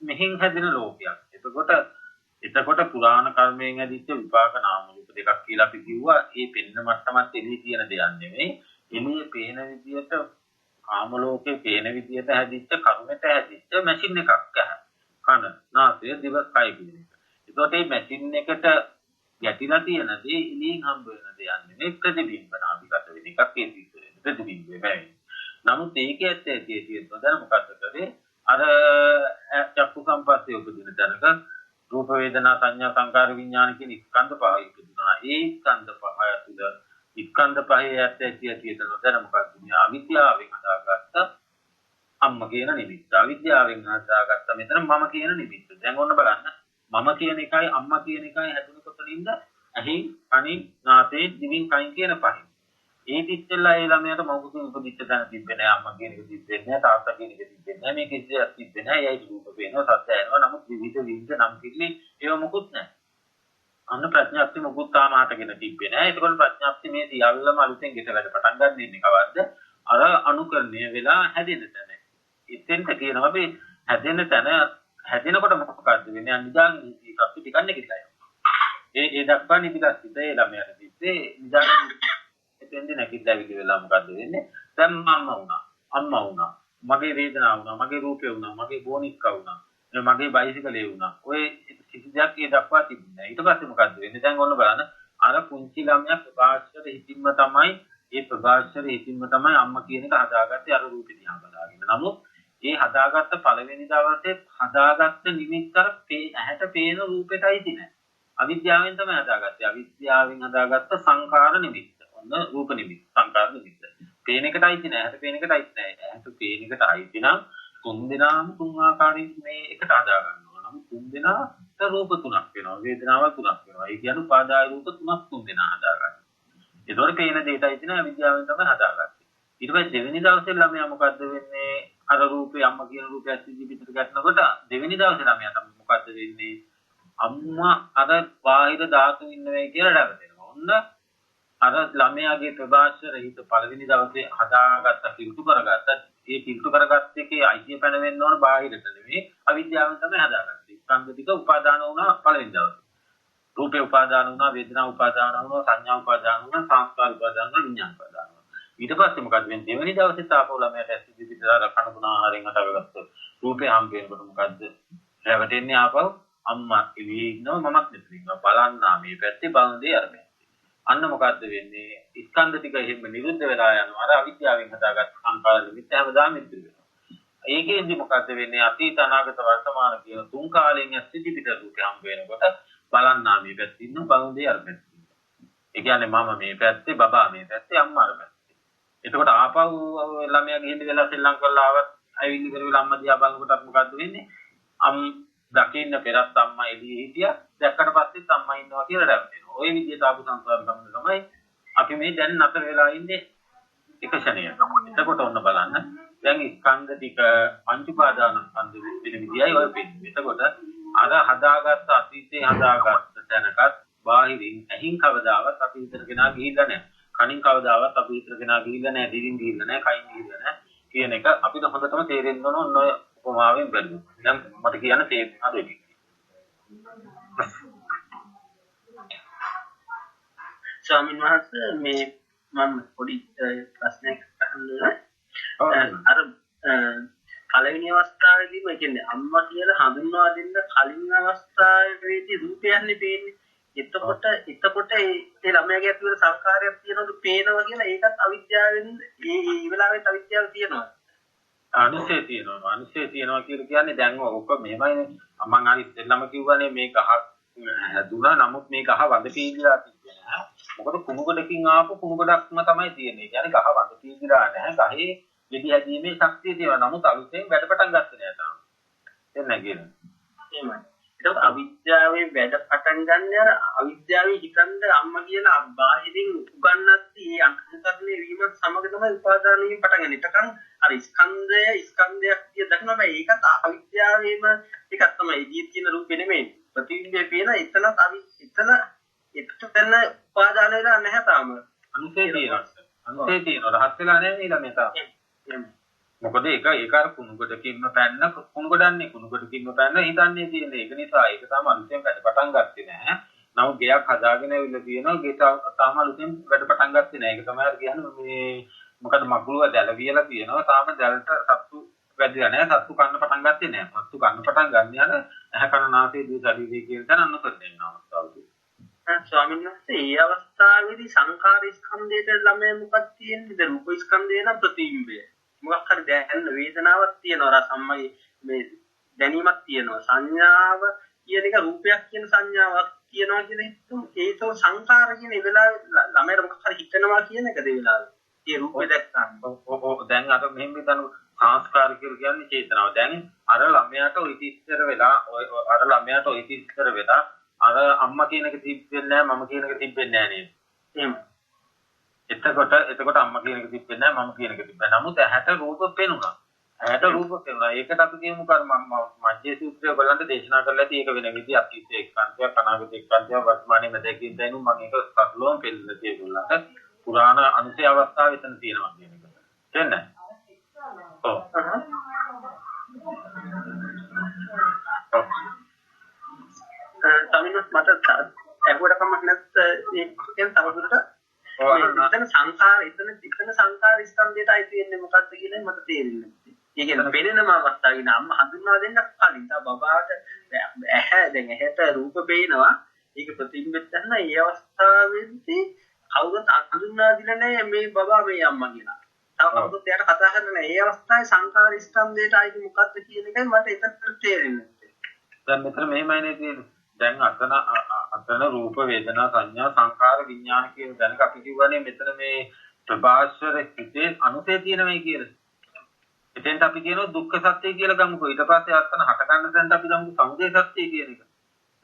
මෙහින් හැදෙන ලෝකයක්. එතකොට පුරාණ කර්මයෙන් හැදිච්ච විපාක නාම රූප දෙකක් කියලා අපි කිව්වා. මේ පෙනෙන මට්ටමත් එළියේ තියෙන දෙයක් නෙමෙයි. එළියේ පේන විදියට කාම ලෝකේ පේන විදියට හැදිච්ච කර්මයට හැදිච්ච මැෂින් එකක් කන නාසය දිව කය කියන එක. එතකොට මේ මැෂින් එකට ගැටිලා තියෙන දේ එළියෙන් හම්බ වෙන දෙයක් නෙමෙයි ප්‍රතිබිම්බනාභිගත වෙන එකක් ඒ ප්‍රතිබිම්බේ වෙයි. නමුත් ඒකේ ඇත්තේ තියෙනවා මොකද්ද කරේ? අර චක්කු සම්පස්සේ උපදින තැනක රූප වේදනා සංඥා සංකාර විඥාන කියන ස්කන්ධ පහයි උපදිනවා. ඒ ස්කන්ධ පහය තුළ ස්කන්ධ පහේ ඇත්තේ තියෙනවා. දැන් මොකද්ද? මේ අවිද්‍යාවෙන් හදාගත්ත අම්ම කියන නිමිත්ත. අවිද්‍යාවෙන් හදාගත්ත මෙතන මම කියන නිමිත්ත. දැන් ඔන්න බලන්න. මම කියන එකයි අම්මා කියන එකයි හැදුණු කොතනින්ද? ඇහි, කනින්, නාසයෙන්, දිවෙන්, කයින් කියන පහෙන්. ඒ ඉස්සෙල්ලා ඒ ළමයාට මොකුත් උපදිච්ච තැන තිබ්බේ නැහැ. අම්මා කියන එක තිබ්බේ නැහැ. තාත්තා කියන එක තිබ්බේ නැහැ. මේක ඉස්සෙල්ලා තිබ්බේ නැහැ. ඒයි රූප පේනවා, සත්‍ය එනවා. නමුත් විවිධ නම් කිලි ඒව මොකුත් නැහැ. අන්න ප්‍රඥාප්ති මොකුත් තාම හටගෙන තිබ්බේ නැහැ. ඒකවල ප්‍රඥාප්ති මේ සියල්ලම අලුතෙන් ගෙටලට පටන් ගන්න ඉන්නේ කවද්ද? අර අනුකරණය වෙලා හැදෙන තැන. ඉතින්ට කියනවා අපි හැදෙන තැන හැදෙනකොට මොකක්ද වෙන්නේ? නිදාගෙන අපි ටිකක් නැගිටලා ඒ දක්වා නිදිගත් සිත ඒ ළමයාට තිබ්බේ නිදාගෙන එතෙන්දී නැගිටලා විදි වෙලා මොකද්ද වෙන්නේ? දැන් අම්මා වුණා. මගේ වේදනාව වුණා. මගේ රූපේ වුණා. මගේ බෝනික්කා වුණා. මගේ බයිසිකලේ වුණා. ඔය කිසි දෙයක් ඒ දක්වා තිබුණේ නැහැ. ඊට පස්සේ මොකද්ද වෙන්නේ? දැන් ඔන්න බලන්න. අර පුංචි ළමයා ප්‍රකාශයට හිතින්ම තමයි අම්මා කියන එක හදාගත්තේ අර රූපේ දිහා බලාගෙන. නමුත් ඒ හදාගත්ත පළවෙනි දවසේ හදාගත්ත නිමිත්ත අර ඇහැට පේන රූපෙටයි තියෙන්නේ. අවිද්‍යාවෙන් තමයි හදාගත්තේ. අවිද්‍යාවෙන් හදාගත්ත සංකාර නිමිත්ත. ඔන්න රූප නිමිත්ත, සංකාර නිමිත්ත. පේන එකටයි තියෙන්නේ. ඇහැට පේන එකටයි තියෙන්නේ. ඇහැට පේන එකටයි තියෙනවා. තුන් දෙනාම තුන් ආකාරයෙන් මේ එකට හදා ගන්නවා. නම් තුන් දෙනාට රූප තුනක් වෙනවා. වේදනාව තුනක් වෙනවා. ඒ කියන්නේ උපාදාය රූප තුනක් තුන් දෙනා හදා ගන්නවා. ඒතකොට පේන දෙයටයි තියෙන අවිද්‍යාවෙන් තමයි හදාගත්තේ. ඊට පස්සේ දෙවෙනි දවසේ ළමයා මොකද්ද වෙන්නේ? අර රූපේ අම්මා කියන රූපය ඇස්සිදි පිටට ගන්නකොට දෙවෙනි දවසේ ළමයා තමයි මොකද්ද වෙන්නේ? අම්මා අර බාහිර ධාතු ඉන්නවා කියලා රැවටෙනවා. ඔන්න අර ළමයාගේ ප්‍රභාෂර හිත පළවෙනි දවසේ හදාගත්ත කිල්තු කරගත්ත ඒ කිල්තු කරගත්ත එකේ අයිතිය පැන වෙන්න ඕන බාහිරට නෙවෙයි අවිද්‍යාවෙන් තමයි හදාගත්තේ. ස්කන්ධ ටික උපාදාන වුණා පළවෙනි දවසේ. රූපේ උපාදාන වුණා, වේදනා උපාදාන වුණා, සංඥා උපාදාන වුණා, සංස්කාර උපාදාන වුණා, විඥාන උපාදාන වුණා. ඊට පස්සේ මොකද වෙන්නේ? දෙවෙනි දවසේ තාපෝ ළමයාට ඇස්සිදි පිටට කන ගුණ ආහාරයෙන් හදාගත්ත රූපේ හම්බ වෙනකොට මොකද්ද? රැවටෙන්නේ ආපහු අම්මා එළියේ ඉන්නවා මමත් මෙතන ඉන්නවා. බලන්නා මේ පැත්තේ බලන දේ අර පැත්තේ. අන්න මොකද්ද වෙන්නේ? ස්කන්ධ ටික එහෙම නිරුද්ධ වෙලා යනවා. අර අවිද්‍යාවෙන් හදාගත්ත සංකාර නිමිත්ත හැමදාම ඉදිරි වෙනවා. ඒකෙන්දි මොකද වෙන්නේ අතීත අනාගත වර්තමාන කියන තුන් කාලයෙන් ඇස්සිදි පිට රූපේ හම්බ වෙනකොට බලන්නා මේ පැත්තේ ඉන්න බලුන්දේ අර පැත්තේ. ඒ කියන්නේ මම මේ පැත්තේ බබා මේ පැත්තේ අම්මා අර පැත්තේ. එතකොට ආපහු ළමයා ගිහින් වෙලා ශ්‍රී ලංකාවට ආවත් ඇවිල්ලි කරවිලා අම්මා දිහා බලනකොටත් මොකද්ද වෙන්නේ? දකින්න පෙරත් අම්මා එළියේ හිටියා දැක්කට පස්සෙත් අම්මා ඉන්නවා කියලා දැක්වෙනවා. ওই විදිහට ආපු සංසාර ගමන තමයි අපි මේ දැන් නතර වෙලා ඉන්නේ එක ක්ෂණයක. එතකොට ඔන්න බලන්න දැන් ස්කන්ධ ටික පංච උපාදාන ස්කන්ධ වෙන විදියයි ඔය පෙන්නේ. එතකොට අර හදාගත්ත අතීතේ හදාගත්ත තැනකත් බාහිරින් ඇහින් කවදාවත් අපි හිතට ගෙනා ගිහිල්ලා නැහැ. කනින් කවදාවත් අපි හිතට ගෙනා ගිහිල්ලා නැහැ. දිවින් ගිහිල්ලා නැහැ. කයින් ගිහිල්ලා නැහැ. කියන එක අපිට හොඳටම තේරෙන්න ඕන ඔන්න ඔය උපමාවෙන් බැලුවොත්. දැන් මට කියන්න තේරෙනවද ඒක? ස්වාමීන් වහන්සේ මේ මම පොඩි ප්‍රශ්නයක් අහන්න අර පළවෙනි අවස්ථාවේදී මම කියන්නේ අම්මා කියලා හඳුන්වා දෙන්න කලින් අවස්ථාවේදී රූපයන්නේ පේන්නේ. එතකොට ඒ ළමයාගේ ඇතුළේ සංකාරයක් තියෙනවද පේනවා කියලා ඒකත් අවිද්‍යාවෙන් ඒ වෙලාවෙත් අවිද්‍යාව තියෙනවා. අනුසය තියෙනවා කියලා කියන්නේ දැන් ඔක මෙහෙමයි මම අර ඉස්සෙල්ලම කිව්වනේ මේ ගහ හැදුනා නමුත් මේ ගහ වඳ පීගිලා තිබෙන්නේ නැහැ. මොකද කුණුගොඩකින් ආපු කුණුගොඩක්ම තමයි තියෙන්නේ. කියන්නේ ගහ වඳ පීගිලා නැහැ. ගහේ විදි හැදීමේ ශක්තිය තියෙනවා. නමුත් අලුතෙන් වැඩ පටන් ගත්තේ නැහැ තාම. එන්නේ කියන්නේ. එහෙමයි. ඒක අවිද්‍යාවේ වැඩ පටන් ගන්න අර අවිද්‍යාවේ හිතන්න අම්මා කියලා බාහිරින් උගන්නද්දී ඒ අංකකරණය වීම සමග තමයි උපාදාන වීම පටන් ගන්න. එතකන් අර ස්කන්ධයක් කිය දක්නවා බෑ. ඒකත් අවිද්‍යාවේම එකක් තමයි. ඉදිරිය තියෙන රූපෙ නෙමෙයි. ප්‍රතිබිම්බේ පේන එතන උපාදාන වෙලා නැහැ තාම. අනුසය තියෙනවා. රහත් වෙලා නැහැ නේද මේ තාම. මොකද ඒක අර කුණුගොඩකින්ම පැන්න කුණුගොඩකින්ම පැන්න හිතන්නේ තියෙන්නේ. ඒක නිසා ඒක තාම අලුතෙන් වැඩ පටන් ගත්තේ නැහැ. නමුත් ගෙයක් හදාගෙන ඇවිල්ලා තියෙනවා. ගෙට තාම අලුතෙන් වැඩ පටන් ගත්තේ නැහැ. ඒක තමයි අර කියන්නේ මේ මොකද මගුලුව දැල වියලා තියෙනවා. තාම දැලට සත්තු වැඩිලා නැහැ. සත්තු කන්න පටන් ගත්තේ නැහැ. සත්තු කන්න පටන් ගන්න යන ඇහැ කන නාසය දිව ශරීරය කියන තැන අනුකරණය වෙන අවස්ථාවදී. ස්වාමීන් වහන්සේ මේ අවස්ථාවේදී සංඛාර ස්කන්ධයට ළමයා මොකක්ද තියෙන්නේ? රූප ස්කන්ධය නම් ප්‍රතිබිම්බය. මොකක් හරි දැනෙන වේදනාවක් තියෙනවා රසම්මයි මේ දැනීමක් තියෙනවා සංඥාව කියන එක රූපයක් කියන සංඥාවක් කියනවා කියලා හිතුම් ඒක සංකාර කියන ඒ වෙලාවේ ළමයට මොකක් හරි හිතනවා කියන එකද ඒ වෙලාවේ ඒ රූපය දැක්කම ඔව් දැන් අර මෙහෙම හිතන සංස්කාර කියලා කියන්නේ චේතනාව දැන් අර ළමයාට ඔය ඉතිස්සර වෙලා අර අම්මා කියන එක තිබෙන්නේ නැහැ මම කියන එක තිබෙන්නේ නැහැ නේද එහෙම එතකොට අම්මා කියන එක තිබෙන්නේ නැහැ මම කියන එක තිබෙන්නේ. නමුත් ඇහැට රූප පේනුණා. ඒකට අපි කියමු කර්ම මජ්ජේ සූත්‍රය බලන්න දේශනා කරලා ඇති ඒක වෙන විදිහ අතීත එක්කාන්තයක් අනාගත එක්කාන්තයක් වර්තමානයේ මැදකින් දැනු මම ඒක සතුලෝම් පෙන්නලා තියෙනවා. පුරාණ අනුසය අවස්ථාව එතන තියෙනවා කියන එක. තේන්නේ? ඔව්. තමිනුත් මට ඇහුවට කමක් නැත් ඒකෙන් තවදුරට එතන සංඛාර ස්කන්ධයට අයිති වෙන්නේ මොකක්ද කියලා මට තේරෙන්නේ නැහැ. ඒ කියන්නේ පෙනෙනම අවස්ථාවේ නම් හඳුන්වා දෙන්න කලින් තා බබාට ඇහැට රූප පේනවා. ඒක ප්‍රතිබිම්බෙත් ගන්න ඒ අවස්ථාවේදී කවුරුත් හඳුන්වා දිලා නැහැ මේ බබා මේ අම්මා කියලා. තව කවුරුත් එයාට කතා කරන්නේ නැහැ. ඒ අවස්ථාවේ සංඛාර ස්කන්ධයට අයිති මොකක්ද කියන එකයි මට එතන තේරෙන්නේ. දැන් මෙතන මෙහෙමයි තියෙන්නේ. දැන් අතන රූප වේදනා සංඥා සංකාර විඥාන කියන දැනක අපි කියවනේ මෙතන මේ ප්‍රභාස්වර හිතේ අනුසය තියෙනවයි කියලා. එතෙන්ට අපි කියනවා දුක්ඛ සත්‍ය කියලා ගමුකෝ. ඊට පස්සේ අතන හට ගන්න තැනට අපි ගමු සමුදය සත්‍ය කියන එක.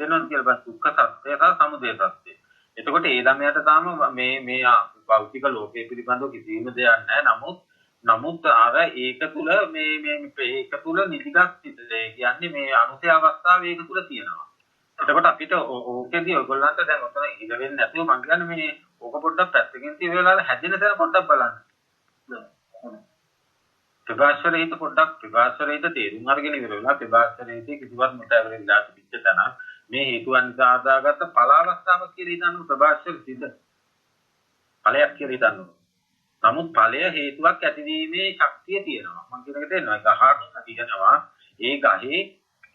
තේරෙනවද කියලා බස් දුක්ඛ සත්‍ය සහ සමුදය සත්‍ය. එතකොට ඒ ළමයාට තාම මේ භෞතික ලෝකයේ පිළිබඳව කිසිම දෙයක් නැහැ. නමුත් අර ඒක තුල ඒක තුල නිදිගත් සිටේ කියන්නේ මේ අනුසය අවස්ථාව ඒක තුල තියෙනවා. එතකොට අපිට ඕකෙදී ඔයගොල්ලන්ට දැන් ඔතන ඉඳ වෙන්නේ නැතුව මම කියන්නේ මේ ඕක පොඩ්ඩක් පැත්තකින් තියලා හැදෙන තැන පොඩ්ඩක් බලන්න. ප්‍රභාස්වරහිත තේරුම් අරගෙන ඉවර වෙලා ප්‍රභාස්වරහිත කිසිවත් මුටාවරෙන්ලා තිබිච්ච තැන මේ හේතුන් නිසා ආදාගත්ත ඵල අවස්ථාවක් කියලා හිතන්න ප්‍රභාස්වරහිත ඵලයක් කියලා හිතන්න. නමුත් ඵලය හේතුවක් ඇතිවීමේ ශක්තිය තියෙනවා. මම කියන එක තේරෙනවා. ගහක් තියෙනවා. ඒ ගහේ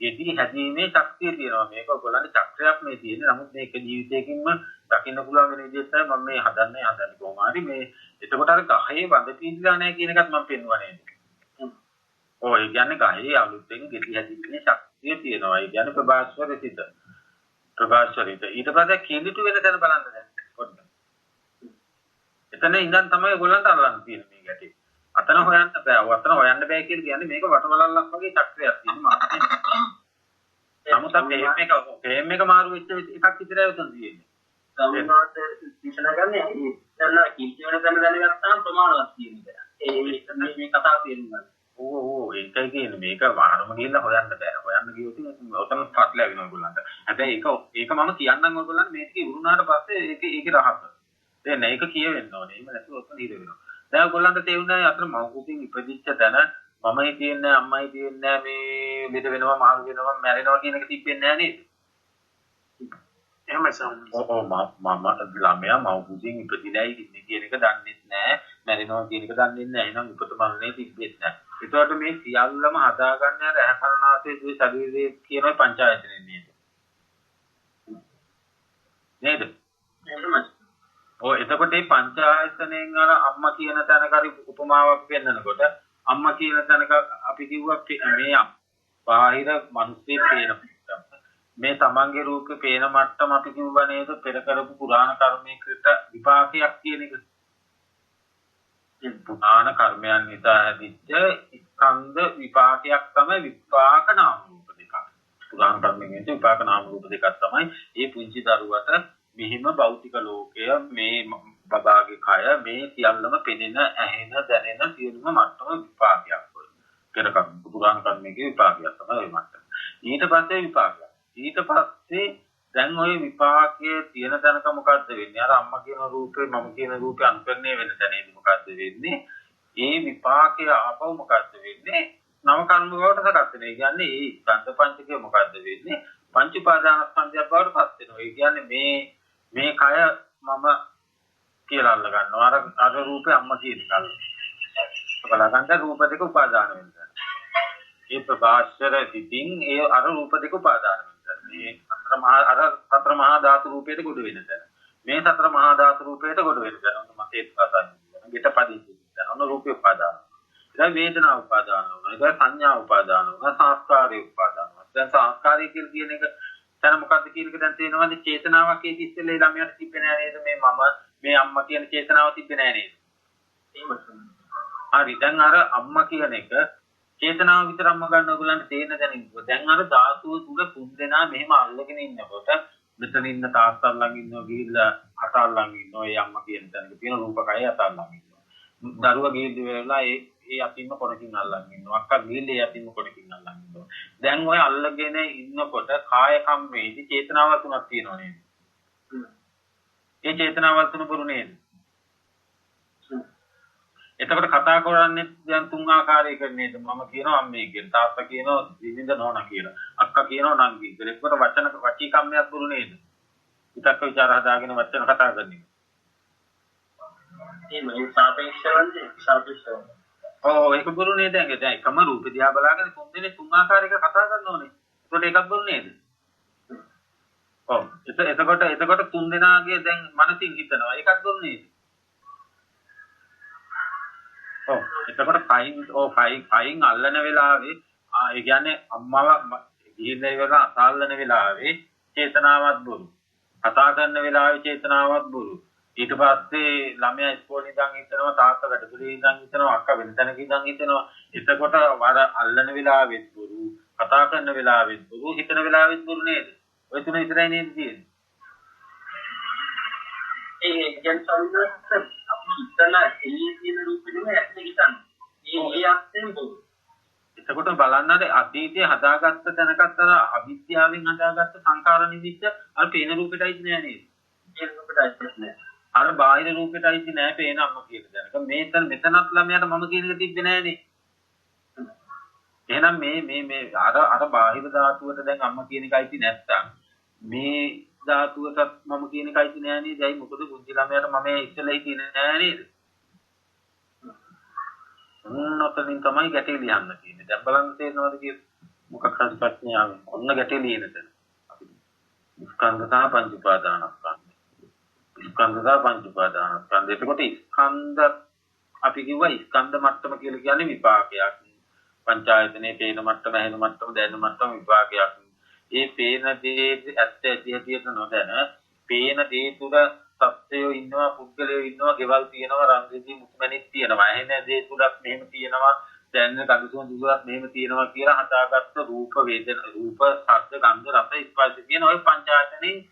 යෙදී හැදීමේ ශක්තිය තියෙනවා. මේක ඔයගොල්ලන්ට චක්‍රයක් මේ තියෙන්නේ. නමුත් මේක ජීවිතයකින්ම දකින්න පුළුවන් වෙන විදිහට තමයි මම මේ හදන්නේ කොහොම හරි මේ එතකොට අර ගහේ වඳ පීඩලා නැහැ කියන එකත් මම පෙන්වුවා නේද? ඔය කියන්නේ ගහේ අලුතෙන් ගෙඩි හැදින්නේ ශක්තිය තියෙනවා. ඒ කියන්නේ ප්‍රභාස්වරිත. ප්‍රභාස්වරිත. ඊට පස්සේ කිලිටු වෙන තැන බලන්න දැන්. පොඩ්ඩක්. එතන ඉඳන් තමයි ඔයගොල්ලන්ට අල්ලන්න තියෙන්නේ මේ ගැටේ. අතන හොයන්න බෑ. අතන හොයන්න බෑ කියලා කියන්නේ මේක වටවලල්ලක් වගේ චක්‍රයක් තියෙනවා. නමුත් ෆ්‍රේම් එක මාරු වෙච්ච එකක් විතරයි උතන තියෙන්නේ. සමහරවිට විශ්ලේෂණ කරන්නේ ඉතින් කිලිටු වෙන තැන දැනගත්තාම ප්‍රමාණවත් තියෙනවා. මේ කතාව තේරුම් ඒකයි කියන්නේ මේක වාරම ගිහිල්ලා හොයන්න බෑ. හොයන්න ගියොත් ඔතන පටල වෙනවා ඔයගොල්ලන්ට. හැබැයි ඒක මම කියන්නම් ඔයගොල්ලන්ට මේ ටික ඉවරුනාට පස්සේ ඒකේ රහස. දැන් ඒක කියවෙන්න ඕනේ. එහෙම නැතුව ඔතන හිර වෙනවා. දැන් ඔයගොල්ලන්ට තේරුණා අතන මව්කුසින් ඉපදිච්ච තැන මමයි තියන්නේ අම්මයි තියන්නේ මේ මෙද වෙනවා මහලු වෙනවා මැරෙනවා කියන එක තිබෙන්නේ නැහැ නේද? එහෙමයි සම්. මම ළමයා මව්කුසින් ඉපදිලායි ඉන්නේ කියන එක දන්නේ නැහැ. මැරෙනවා කියන එක දන්නේ නැහැ. එහෙනම් උපත මරණය තිබෙන්නේ නැහැ. ඒකට මේ සියල්ලම හදාගන්න යන රහකරණාසේ දුවේ ශරීරයේ කියන පංචායතනෙ නේද? නේද? එතකොට මේ පංචායතනෙන් අර අම්මා කියන තැනක හරි උපමාවක් පෙන්නනකොට අම්මා කියන තැනක අපි කිව්වා මේ බාහිර මිනිස්සේ පේන මේ තමන්ගේ රූපේ පේන මට්ටම අපි කිව්වා නේද පෙර කරපු පුරාණ කර්මයකට විපාකයක් කියන එක. පුරාණ කර්මයන් නිසා හැදිච්ච ස්කන්ධ විපාකයක් තමයි විපාක නාම රූප දෙක. පුරාණ කර්මයෙන් විපාක නාම රූප දෙකක් තමයි මේ පුංචි දරුවට මෙහිම භෞතික ලෝකය මේ බබාගේ කය මේ සියල්ලම පෙනෙන ඇහෙන දැනෙන සියලුම මට්ටම විපාකයක් වල. පෙර කර්ම පුරාණ කර්මයේ විපාකයක් තමයි මට්ටම. ඊට පස්සේ විපාකයක්. ඊට පස්සේ දැන් ওই විපාකයේ තියෙන තැනක මොකද්ද වෙන්නේ? අර අම්මා කියන රූපේ මම කියන රූපේ අනුකරණය වෙන තැනේදී මොකද්ද වෙන්නේ? ඒ විපාකය ආපහු මොකද්ද වෙන්නේ? නව කර්ම වලට සකස් වෙනවා. ඒ කියන්නේ ඒ ස්කන්ධ පංචකය මොකද්ද වෙන්නේ? පංච උපාදානස්කන්ධය බවට පත් වෙනවා. ඒ කියන්නේ මේ කය මම කියලා අල්ල ගන්නවා. අර රූපේ අම්මා කියන එක. බලගන්න රූප දෙක උපාදාන වෙනවා. ඒ ප්‍රභාස්වර සිතින් ඒ අර රූප දෙක උපාදාන වෙනවා. මේ සතර මහා ධාතු රූපයට ගොඩ වෙන තැන. මේ සතර මහා ධාතු රූපයට ගොඩ වෙන තැන. ඔන්න මතේ කතා කරනවා. ගෙට පදින්න තැන. ඔන්න රූපේ උපාදාන. ඊට වේදනා උපාදාන වෙනවා. ඊට සංඥා උපාදාන වෙනවා. සංස්කාරය උපාදාන වෙනවා. දැන් සංස්කාරය කියලා කියන එක දැන් මොකද්ද කියන එක දැන් තේරෙනවද? චේතනාවක් ඒක ඉස්සෙල්ලා ළමයාට තිබ්බේ නෑ නේද? මේ මම මේ අම්මා කියන චේතනාව තිබ්බේ නෑ නේද? හරි. දැන් අර අම්මා කියන එක චේතනාව විතරක්ම ගන්න ඔයගොල්ලන්ට තේරෙන දැනෙන්නේ. දැන් අර ධාතුව තුල තුන් දෙනා මෙහෙම අල්ලගෙන ඉන්නකොට මෙතන ඉන්න තාත්තා ළඟ ඉන්නවා ගිහිල්ලා අතල් ළඟ ඉන්නවා. ඒ අම්මා කියන තැනක තියෙන රූපකය අතල් ළඟ ඉන්නවා. දරුවා ගිහිල්ලා වෙලා ඒ අතින්ම කොටකින් අල්ලන් ඉන්නවා. අක්කා ගිහිල්ලා ඒ අතින්ම කොටකින් අල්ලන් ඉන්නවා. දැන් ඔය අල්ලගෙන ඉන්නකොට කාය කම්මේදී චේතනාව තුනක් තියෙනවා නේද? ඒ චේතනාව තුන පුරු නේද? එතකොට කතා කරන්නේ දැන් තුන් ආකාරයකට නේද? මම කියනවා අම්මේ කියලා, තාත්තා කියනවා දිනින්ද නෝනා කියලා, අක්කා කියනවා නංගි කියලා. ඒකට වචී කම්මයක් පුරු නේද? විතක්ක ਵਿਚාර හදාගෙන වචන කතා කරන්නේ. මේ සාපේක්ෂව. ඒක පුරු නේද? දැන් එකම රූප දිහා බලාගෙන තුන් දෙනේ තුන් ආකාරයකට කතා කරනෝනේ. ඒකට එකක් පුරු නේද? එතකොට තුන් දෙනාගේ දැන් මනසින් හිතනවා. ඒකත් පුරු නේද? එතකොට පයින් අල්ලන වෙලාවේ ඒ කියන්නේ අම්මව ගිහිල්ලා ඉවරලා අතාල්ලන වෙලාවේ චේතනාවත් බොරු. කතා කරන වෙලාවේ චේතනාවත් බොරු. ඊට පස්සේ ළමයා ඉස්කෝලේ ඉඳන් හිතනවා තාත්තා වැඩපොලේ ඉඳන් හිතනවා අක්කා වෙන තැනක ඉඳන් හිතනවා. එතකොට වර අල්ලන වෙලාවෙත් බොරු, කතා කරන වෙලාවෙත් බොරු, හිතන වෙලාවෙත් බොරු නේද? ඔය තුන විතරයි නේද තියෙන්නේ? ඒ කියන්නේ ඉතන එළියේ තියෙන රූපෙම ඇත්තට හිතන්නේ. ඒ අර්ථයෙන් බොරු. එතකොට බලන්න අතීතයේ හදාගත්ත තැනකත් අර අවිද්‍යාවෙන් හදාගත්ත සංකාර නිදිච්ච අර පේන රූපෙටයි නෑ නේද? ඒ රූපෙටයි නෑ. අර බාහිර රූපෙටයි නෑ පේන අම්ම කියන තැනක. මෙතනත් ළමයාට මම කියන එක තිබ්බේ නෑනේ. එහෙනම් මේ අර බාහිර ධාතුවට දැන් අම්ම කියන එකයි නැත්තම් මේ ධාතුවටත් මම කියන එකයි නෑ නේද? ඒයි මොකද පුංචි ළමයාට මම ඉස්සෙල්ලා හිටියේ නෑ නේද? ඔන්නතනින් තමයි ගැටේ ලියන්න තියෙන්නේ. දැන් බලන්න තේරෙනවද කියලා? මොකක් හරි ප්‍රශ්නයක්. ඔන්න ගැටේ ලියන තැන. ස්කන්ධ සහ පංච උපාදානස්කන්ධ. ස්කන්ධ සහ පංච උපාදානස්කන්ධ. එතකොට ස්කන්ධ අපි කිව්වා ස්කන්ධ මට්ටම කියලා කියන්නේ විපාකයක්. පංචායතනයේ පේන මට්ටම ඇහෙන මට්ටම දැනෙන මට්ටම විභාගයක්. ඒ පේන දේ ඇත්ත ඇති හැටියට නොදැන පේන දේ තුල සත්‍යය ඉන්නවා පුද්ගලයෝ ඉන්නවා ගෙවල් තියෙනවා රංගදී මුතුමැණික් තියෙනවා ඇහෙන දේ තුලත් මෙහෙම තියෙනවා දැනෙන ගඳසුවඳ දුරත් මෙහෙම තියෙනවා කියලා හදාගත්ත රූප වේදන රූප ශබ්ද ගන්ධ රස ස්පර්ශ කියන ওই පංචායතනෙන්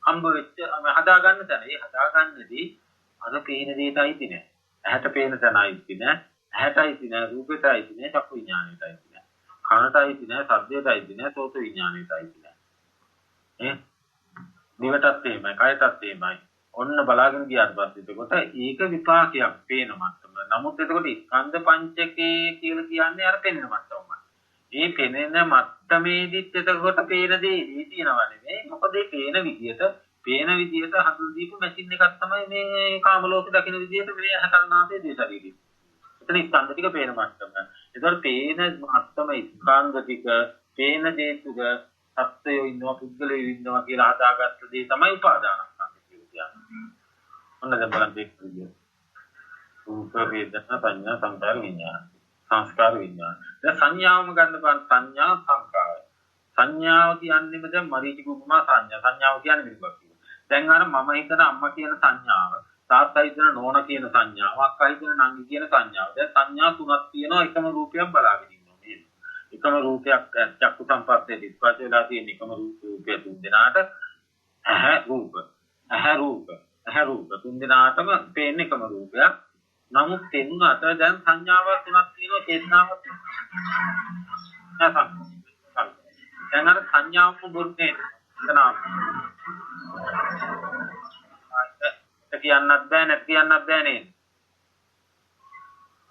හම්බ වෙච්ච හදාගන්න තැන. ඒ හදාගන්නදී අර පේන දෙයටයි නෑ. ඇහැට පේන තැනයි නෑ. ඇහැටයි නෑ රූපෙටයි නෑ චක්කු විඥානෙටයි නෑ. කනටයි නෑ ශබ්දයටයි නෑ සෝත විඥානෙටයි නෑ. දිවටත් එහෙමයි කයටත් එහෙමයි. ඔන්න බලාගෙන ගියාට පස්සේ එතකොට ඒක විපාකයක් පේන මට්ටම. නමුත් එතකොට ස්කන්ධ පංචකේ කියලා කියන්නේ අර පෙනෙන මට්ටම. මේ පෙනෙන මට්ටමේදීත් එතකොට පේන දේ තියෙනවා නෙමෙයි. මොකද ඒ පේන විදියට හඳුන් දීපු මැෂින් එකක් තමයි මේ කාම ලෝකෙ දකින විදියට මේ හතරනාසේ දේශරීරි. එතන ස්කන්ධ ටික පේන මට්ටම. ඒතකොට පේන මට්ටම ස්කන්ධ ටික පේන දේ තුක සත්‍යය ඉන්නවා පුද්ගලයෝ ඉන්නවා කියලා හදාගත්ත දේ තමයි උපාදානස්කන්ධ කියලා කියන්නේ. ඔන්න දැන් බලන්න දෙක විදියට. රූප වේදනා සංඥා සංකාර විඥාන. සංස්කාර විඥාන. දැන් සංඥාවම ගන්න බලන්න සංඥා සංකාර. සංඥාව කියන්නේම දැන් මරීචි කුකුමා සංඥා. සංඥාව කියන්නේ මේකක් කියලා. දැන් අර මම හිතන අම්මා කියන සංඥාව, තාත්තා හිතන නෝනා කියන සංඥාව, අක්කා හිතන නංගි කියන සංඥාව. දැන් සංඥා තුනක් තියෙනවා එකම රූපයක් බලාගෙන ඉන්නවා නේද? එකම රූපයක් චක්කු සම්පස්සේ දිස්පත් වෙලා තියෙන එකම රූපය තුන් දෙනාට ඇහැ රූප තුන් දෙනාටම පේන එකම රූපයක්. නමුත් තෙන්න අතර දැන් සංඥාවක් තුනක් තියෙනවා චේතනාවක් තියෙනවා. දැන් අර සංඥාවම දුන්නේ එතනම. ඒක කියන්නත් බෑ නැත් කියන්නත් බෑ නේද?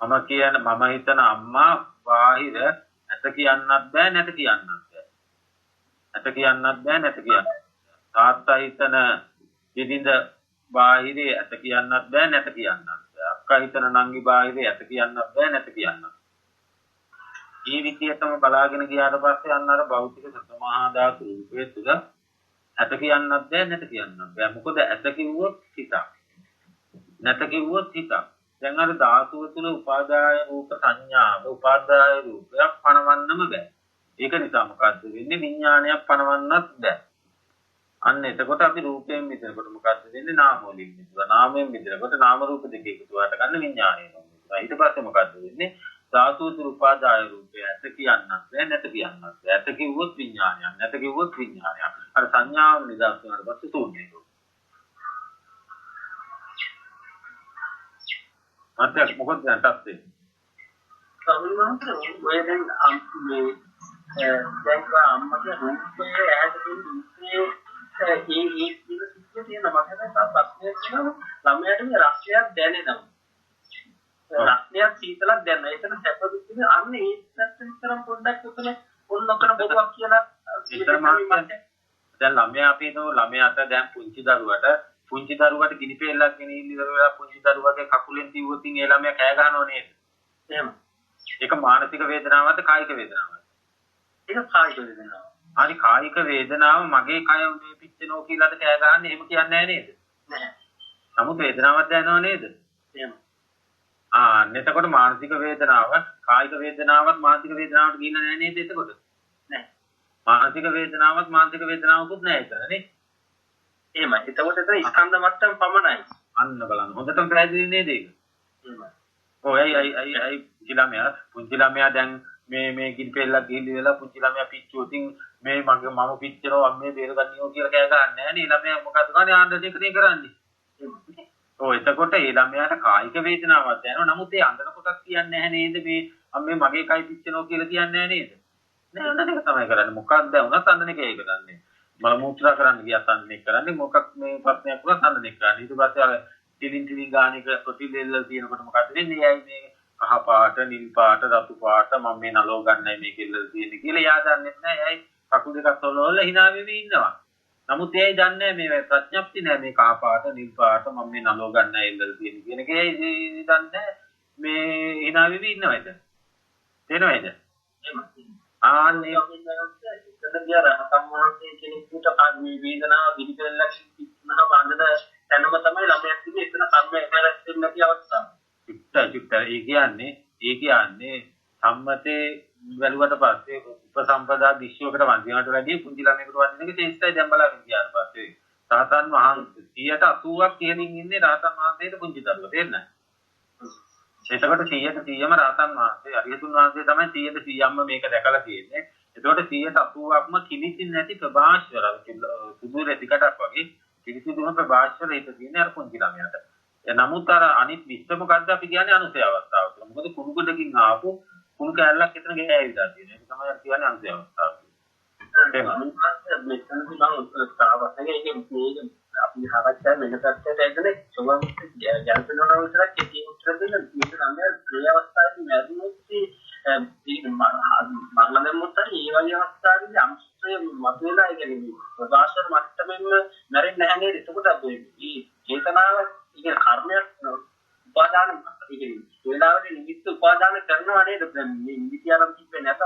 මම හිතන අම්මා බාහිර ඇත කියන්නත් බෑ නැත කියන්නත් බෑ. ඇත කියන්නත් බෑ නැත කියන්නත්. තාත්තා හිතන දිදින්ද බාහිරේ ඇත කියන්නත් බෑ නැත කියන්නත්. අක්කා හිතන නංගි බාහිරේ ඇත කියන්නත් බෑ නැත කියන්නත්. මේ විදියටම බලාගෙන ගියාට පස්සේ අන්න අර භෞතික සතමහා ධාතු රූපයේ තුල ඇත කියන්නත් බෑ නැත කියන්නත් බෑ. මොකද ඇත කිව්වොත් හිතක්. නැත කිව්වොත් හිතක්. දැන් අර ධාතුව තුල උපාදාය රූප සංඥාව උපාදාය රූපයක් පණවන්නම බෑ. ඒක නිසා මොකද්ද වෙන්නේ? විඥානයක් පණවන්නත් බෑ. අන්න එතකොට අපි රූපයෙන් මිදෙනකොට මොකද්ද වෙන්නේ? නාම වලින් මිදුවා. නාමයෙන් මිදෙනකොට නාම රූප දෙක එකතු වෙලා ගන්න විඥානය වෙනවා. ඊට පස්සේ මොකද්ද වෙන්නේ? ධාතු තුල උපාදාය රූපය ඇත කියන්නත් බෑ නැත කියන්නත් බෑ. ඇත කිව්වොත් විඥානයක් නැත කිව්වොත් විඥානයක්. අර සංඥාව නිදාස් වුණාට පස්සේ ශූන්‍යයි. අත්‍යත් මොකද දැන් තත්ත්වය? සමුනන්ත ඔය දැන් මේ දැන් අම්මගේ රූපයේ ඇහැට රූපයේ ඒ සිද්ධිය තියෙනවා. මම හිතන්නේ ප්‍රශ්නයක් තියෙනවා ළමයාට මේ රසයක් දැනෙනවා. රසයක් සීතලක් දැනෙනවා. ඒකන සැප දුන්නේ අන්න ඒ පැත්තෙන් විතරක් පොඩ්ඩක් උතන ඔන්නකන බොරුවක් කියලා දැන් ළමයා අපි හිතමු ළමයාට දැන් පුංචි දරුවට ගිනි පෙල්ලක් ගෙනින්න ඉවරලා පුංචි දරුවගේ කකුලෙන් තියුවොත් ඒ ළමයා කෑ ගන්නව නේද? එහෙම. ඒක මානසික වේදනාවක්ද කායික වේදනාවක්ද? ඒක කායික වේදනාවක්. හරි කායික වේදනාව මගේ කය උනේ පිච්චෙනෝ කියලාද කෑ ගහන්නේ එහෙම කියන්නේ නැහැ නේද? නැහැ. නමුත් වේදනාවක් දැනෙනව නේද? එහෙම. එතකොට මානසික වේදනාව කායික වේදනාවක් මානසික වේදනාවට ගිහින් නැහැ නේද එතකොට? නැහැ. මානසික වේදනාවක් මානසික වේදනාවකුත් නැහැ එතන නේ. එහෙමයි. එතකොට එතන ස්කන්ධ මට්ටම පමණයි. අන්න බලන්න. හොඳටම පැහැදිලි නේද ඒක? එහෙමයි. ඔය පුංචි ළමයා දැන් මේ ගිනි පෙල්ලක් ගිහින් ඉවරලා පුංචි ළමයා පිච්චුවොතින් මේ මම පිච්චෙනවා අම්මේ බේරගන්නියෝ කියලා කෑ ගහන්නේ නැහැ නේ. ළමයා මොකද කරන්නේ? ආන්දරේ කරන්නේ. ඔය එතකොට ඒ ළමයාට කායික වේදනාවක් දැනෙනවා. නමුත් ඒ අන්දර කොටස් කියන්නේ නැහැ නේද? මේ අම්මේ මගේ කයි පිච්චෙනවා කියලා කියන්නේ නැහැ නේද? නෑ අන්න ඒක තමයි කරන්නේ. මොකක්ද වුණත් අන්නනේ කේ කරන්නේ. මල මුත්‍රා කරන්න ගියත් අන්නනේ කරන්නේ. මොකක් මේ ප්‍රශ්නයක් වුණත් අන්නනේ කරන්නේ. ඊට පස්සේ අර ටිලින් ගානික ප්‍රතිලෙල්ල තියෙනකොට මොකද වෙන්නේ? එයයි මේ කහ පාට, නිල් පාට, රතු පාට මම මේ නලෝ ගන්නයි මේ කෙල්ල තියෙන්නේ කියලා එයා දන්නේ නැහැ. එයයි කකුල් දෙකක් තොලවල hina වෙවි ඉන්නවා. නමුත් එයයි දන්නේ මේ ප්‍රඥප්ති නැහැ මේ කහ පාට, නිල් පාට මම මේ නලෝ ගන්නයි එල්ල තියෙන්නේ කියන එක එයයි දන්නේ මේ hina වෙවි ඉන්නවද? තේරෙනවද? ආන්නේ ඉතින් රහතන් වහන්සේ කෙනෙකුට මේ වේදනාව පිළිපෙළක් ඉන්නහම අඳන තැනම තමයි ළමයා ඉන්නේ. එතන කර්ම හැරෙන්නේ නැති අවස්ථාව. චුට්ට ඒ කියන්නේ සම්මතේ වැළුවට පස්සේ උපසම්පදා දිශ්‍යයකට වන්දිනවට වැඩිය පුංචි ළමයෙකුට වන්දින එක ශ්‍රේෂ්ඨයි දැන් බලාගෙන ගියාට පස්සේ. රහතන් වහන්සේ 180ක් කියලින් ඉන්නේ රහතන් වහන්සේට පුංචි දරුවා තේරෙන්නේ නැහැ. එතකොට 100%ම රහතන් වහන්සේ අරියතුන් වහන්සේ තමයි 100%ම මේක දැකලා තියෙන්නේ. එතකොට 180ක්ම කිලිසින් නැති ප්‍රභාෂ්වර සුදු රෙදිකටක් වගේ කිලිසිදුම ප්‍රභාෂ්වර හිත තියෙන අර පුංචි ළමයාට. නමුත් අර අනිත් විශ්ව මොකද්ද අපි කියන්නේ අනුසය අවස්ථාව කියලා. මොකද කුණු ගොඩකින් ආපු කුණු කැලලක් එතන ගෑවිලා තියෙනවා. ඒක තමයි අපි කියන්නේ අනුසය අවස්ථාව. මෙතනදී මම තාවසගේ මේක අපි හරච්චා වෙන පැත්තට ඇදලා සෝමම් ජනපදවල විතරක් කෙටි උත්තර දෙන්න මේක තමයි මේ අවස්ථාවේදී මැදුනොත් මංගලම් මුත්තර ඒ වගේ අවස්ථාවේදී අංශය මතුවලා ඒ කියන්නේ ප්‍රකාශන මට්ටමින්ම මැරෙන්නේ නැහැ නේද? එතකොට අපි මේ චේතනාව ඉතින් කර්මයක් උපාදාන ඒ කියන්නේ වේලාවේදී නිමිත්ත උපාදාන කරනවා නේද? මේ නිමිතියනම් කිව්වේ නැත.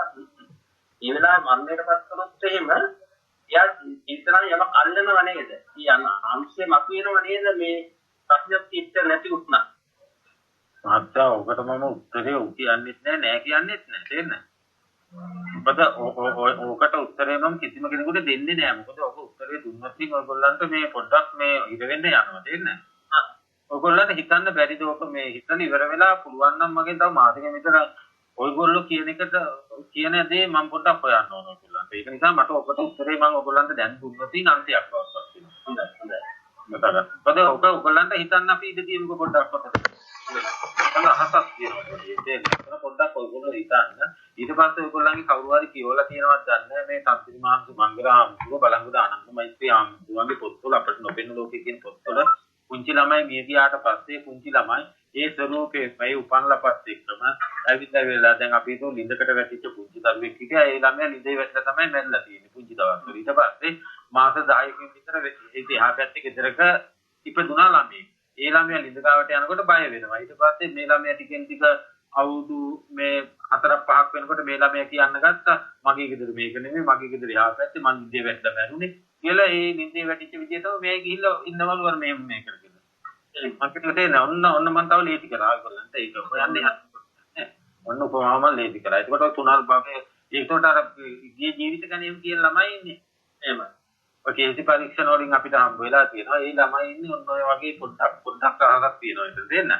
ඒ වෙලාවේ මරණයටපත් කරනොත් එහෙම එයා චේතනාව යමක් අල්ලනවා නේද? ඊයන අංශය මතුවෙනව නේද මේ ප්‍රඥප්තිය ඉච්ඡ නැති උත්නා. මාත්‍යා ඔකට මම උත්තරේ කියන්නෙත් නෑ කියන්නෙත් නෑ තේරෙන්නේ. මොකද ඔකට උත්තරේ මම කිසිම කෙනෙකුට දෙන්නේ නෑ. මොකද ඔක උත්තරේ දුන්නොත් ඉතින් ඔයගොල්ලන්ට මේ පොඩ්ඩක් මේ ඉර වෙන්න යනවා තේරෙන්නේ. ඔයගොල්ලන්ට හිතන්න බැරිද ඔක මේ හිතන ඉවර වෙලා පුළුවන් නම් මගෙන් තව මාසෙක විතර ඔයගොල්ලෝ කියන එකට කියන දේ මම පොඩ්ඩක් හොයන්න ඕන ඔයගොල්ලන්ට. ඒක නිසා මට ඔකට උත්තරේ මම ඔයගොල්ලන්ට දැන් දුන්නොත් ඉතින් අන්තියක් වස්වක් වෙනවා. හොඳයි. මොකද ඔක ඔයගොල්ලන්ට හිතන්න අපි ඉඳ තියෙමුක පොඩ්ඩක් පොතට. අහසක් තියෙනවා. ඒක පොඩ්ඩක් ඔයගොල්ලෝ හිතන්න. ඊට පස්සේ ඔයගොල්ලන්ගේ කවුරු හරි කියවලා තියෙනවද දන්නේ මේ තන්ත්‍රි මාංශ මංගලාම්තුරු බලංගුද ආනන්ද මෛත්‍රී ආම්තුරුගේ පොත්වල අපිට නොපෙනෙන ලෝකයේ කියන පොත්වල පුංචි ළමයි මිය ගියාට පස්සේ පුංචි ළමයි ඒ ස්වරූපේ මේ උපන්ලපත් එක්කම ඇවිල්ලා වෙලා දැන් අපි හිතුව ලිඳකට වැටිච්ච පුංචි දරුවෙක් හිටියා ඒ ළමයා ලිඳේ වැටලා තමයි මැරලා තියෙන්නේ පුංචි දවස්වල. ඊට පස්සේ මාස 10කින් විතර ඒක එහා පැත්තේ ගෙදරක ඉපදුනා ළමයෙක්. ඒ ළමයා ලිඳ ගාවට යනකොට බය වෙනවා. ඊට පස්සේ මේ ළමයා ටිකෙන් ටික අවුරුදු මේ 4-5ක් වෙනකොට මේ ළමයා කියන්න ගත්තා මගේ ගෙදර මේක නෙමෙයි මගේ ගෙදර එහා පැත්තේ මං ලිඳේ වැටලා මැරුණේ කියලා ඒ ලිඳේ වැටිච්ච විදිහටම මේ ගිහිල්ලා ඉන්නවලු වර මේ කරගෙන. මම කිව්වේ ඔන්න මම තව ලේසි කරා ඒගොල්ලන්ට ඒක හොයන්නේ ඔන්න කොහොමම ලේසි කරා. ඒකට තුනල් භාගයේ ඒකට අර ගිය ජීවිත ගැනීම කියන ළමයි ඉන්නේ. එහෙමයි. ඔය කේසි පරීක්ෂණ වලින් අපිට හම්බ වෙලා තියෙනවා. ඒ ළමයි ඉන්නේ ඔන්න ඔය වගේ පොඩ්ඩක් අහකට තියෙනවා ඒක දෙන්න.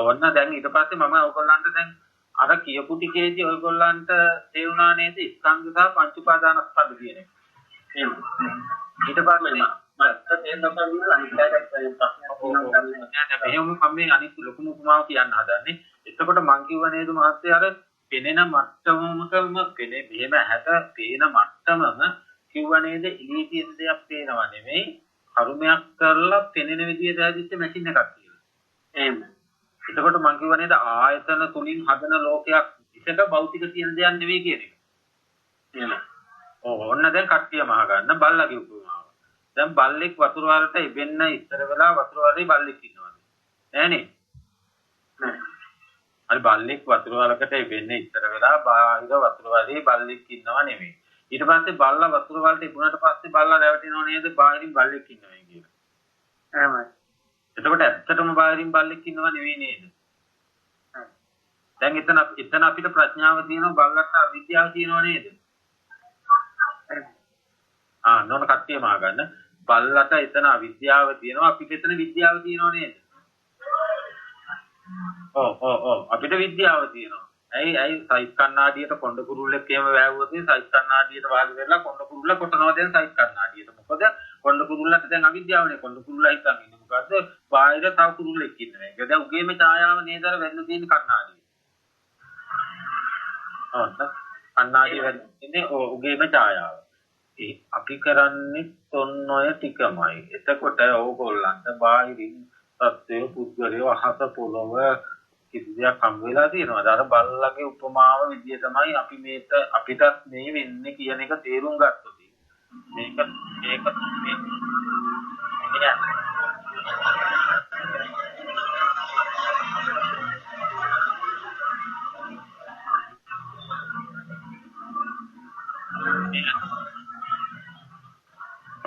ඔන්න දැන් ඊට පස්සේ මම ඔයගොල්ලන්ට දැන් අර කියපු ටිකේදී ඔයගොල්ලන්ට තේරුණා නේද ස්කන්ධ සහ පංච උපාදානස්කන්ධ කියන එක. එහෙම. ඊට පස්සේ මම මේ අනිත් ලොකුම උපමාව කියන්න හදන්නේ. එතකොට මං කිව්ව නේද මහත්තයා අර පෙනෙන මට්ටමකම පෙනේ මෙහෙම හැට පේන මට්ටමම කිව්ව නේද ඉලී තියෙන දෙයක් පේනවා නෙමෙයි කර්මයක් කරලා පෙනෙන විදියට හැදිච්ච මැෂින් එකක් කියලා. එහෙම. එතකොට මං කිව්ව නේද ආයතන තුලින් හදන ලෝකයක් ඉතක භෞතික තියෙන දෙයක් නෙවෙයි කියන එක. එහෙම. ඔන්න දැන් කට්ටිය මහ ගන්න බල්ලගේ උපමාව. දැන් බල්ලෙක් වතුර වලට ඉබෙන්න ඉස්සර වෙලා වතුර වලේ බල්ලෙක් ඉන්නවද? නෑනේ. නෑ. හරි බල්ලෙක් වතුර වලකට ඉබෙන්න ඉස්සර වෙලා බාහිර වතුර වලේ බල්ලෙක් ඉන්නව නෙමෙයි. ඊට පස්සේ බල්ලා වතුර වලට ඉබුණාට පස්සේ බල්ලා රැවටෙනව නේද බාහිරින් බල්ලෙක් ඉන්නවයි කියලා. එහෙමයි. එතකොට ඇත්තටම බාහිරින් බල්ලෙක් ඉන්නව නෙවෙයි නේද? දැන් එතන අපිට ප්‍රඥාව තියෙනවා බල්ලට අවිද්‍යාව තියෙනව නේද? නෝන කට්ටිය මා ගන්න බල්ලට එතන අවිද්‍යාව තියෙනවා අපිට එතන විද්‍යාව තියෙනව නේද? ඔව් අපිට විද්‍යාව තියෙනවා. ඇයි සයිස් කණ්ණාඩියට කොණ්ඩ කුරුල්ලෙක් එහෙම වැහුවොත් සයිස් කණ්ණාඩියට වාඩි වෙලා කොණ්ඩ කුරුල්ල කොටනවා දැන් සයිස් කණ්ණාඩියට. මොකද කොණ්ඩ කුරුල්ලට දැන් අවිද්‍යාවනේ කොණ්ඩ කුරුල්ලා හිතන් ඉන්නේ මොකද්ද? බාහිර තව කුරුල්ලෙක් ඉන්නවා. ඒක දැන් උගේම ඡායාව නේද අර වෙන්න තියෙන කණ්ණාඩිය. කණ්ණාඩිය වෙන්නේ උගේම ඡායාව. අපි කරන්නේ ඔන්න ඔය ටිකමයි. එතකොට ඕගොල්ලන්ට බාහිරින් සත්‍යය පුද්ගලය අහස පොළව කිසි දෙයක් හම් වෙලා තියෙනවද? අර බල්ලගේ උපමාව විදිය තමයි අපි මේක අපිටත් මේ වෙන්නේ කියන එක තේරුම් ගත්තොත් මේක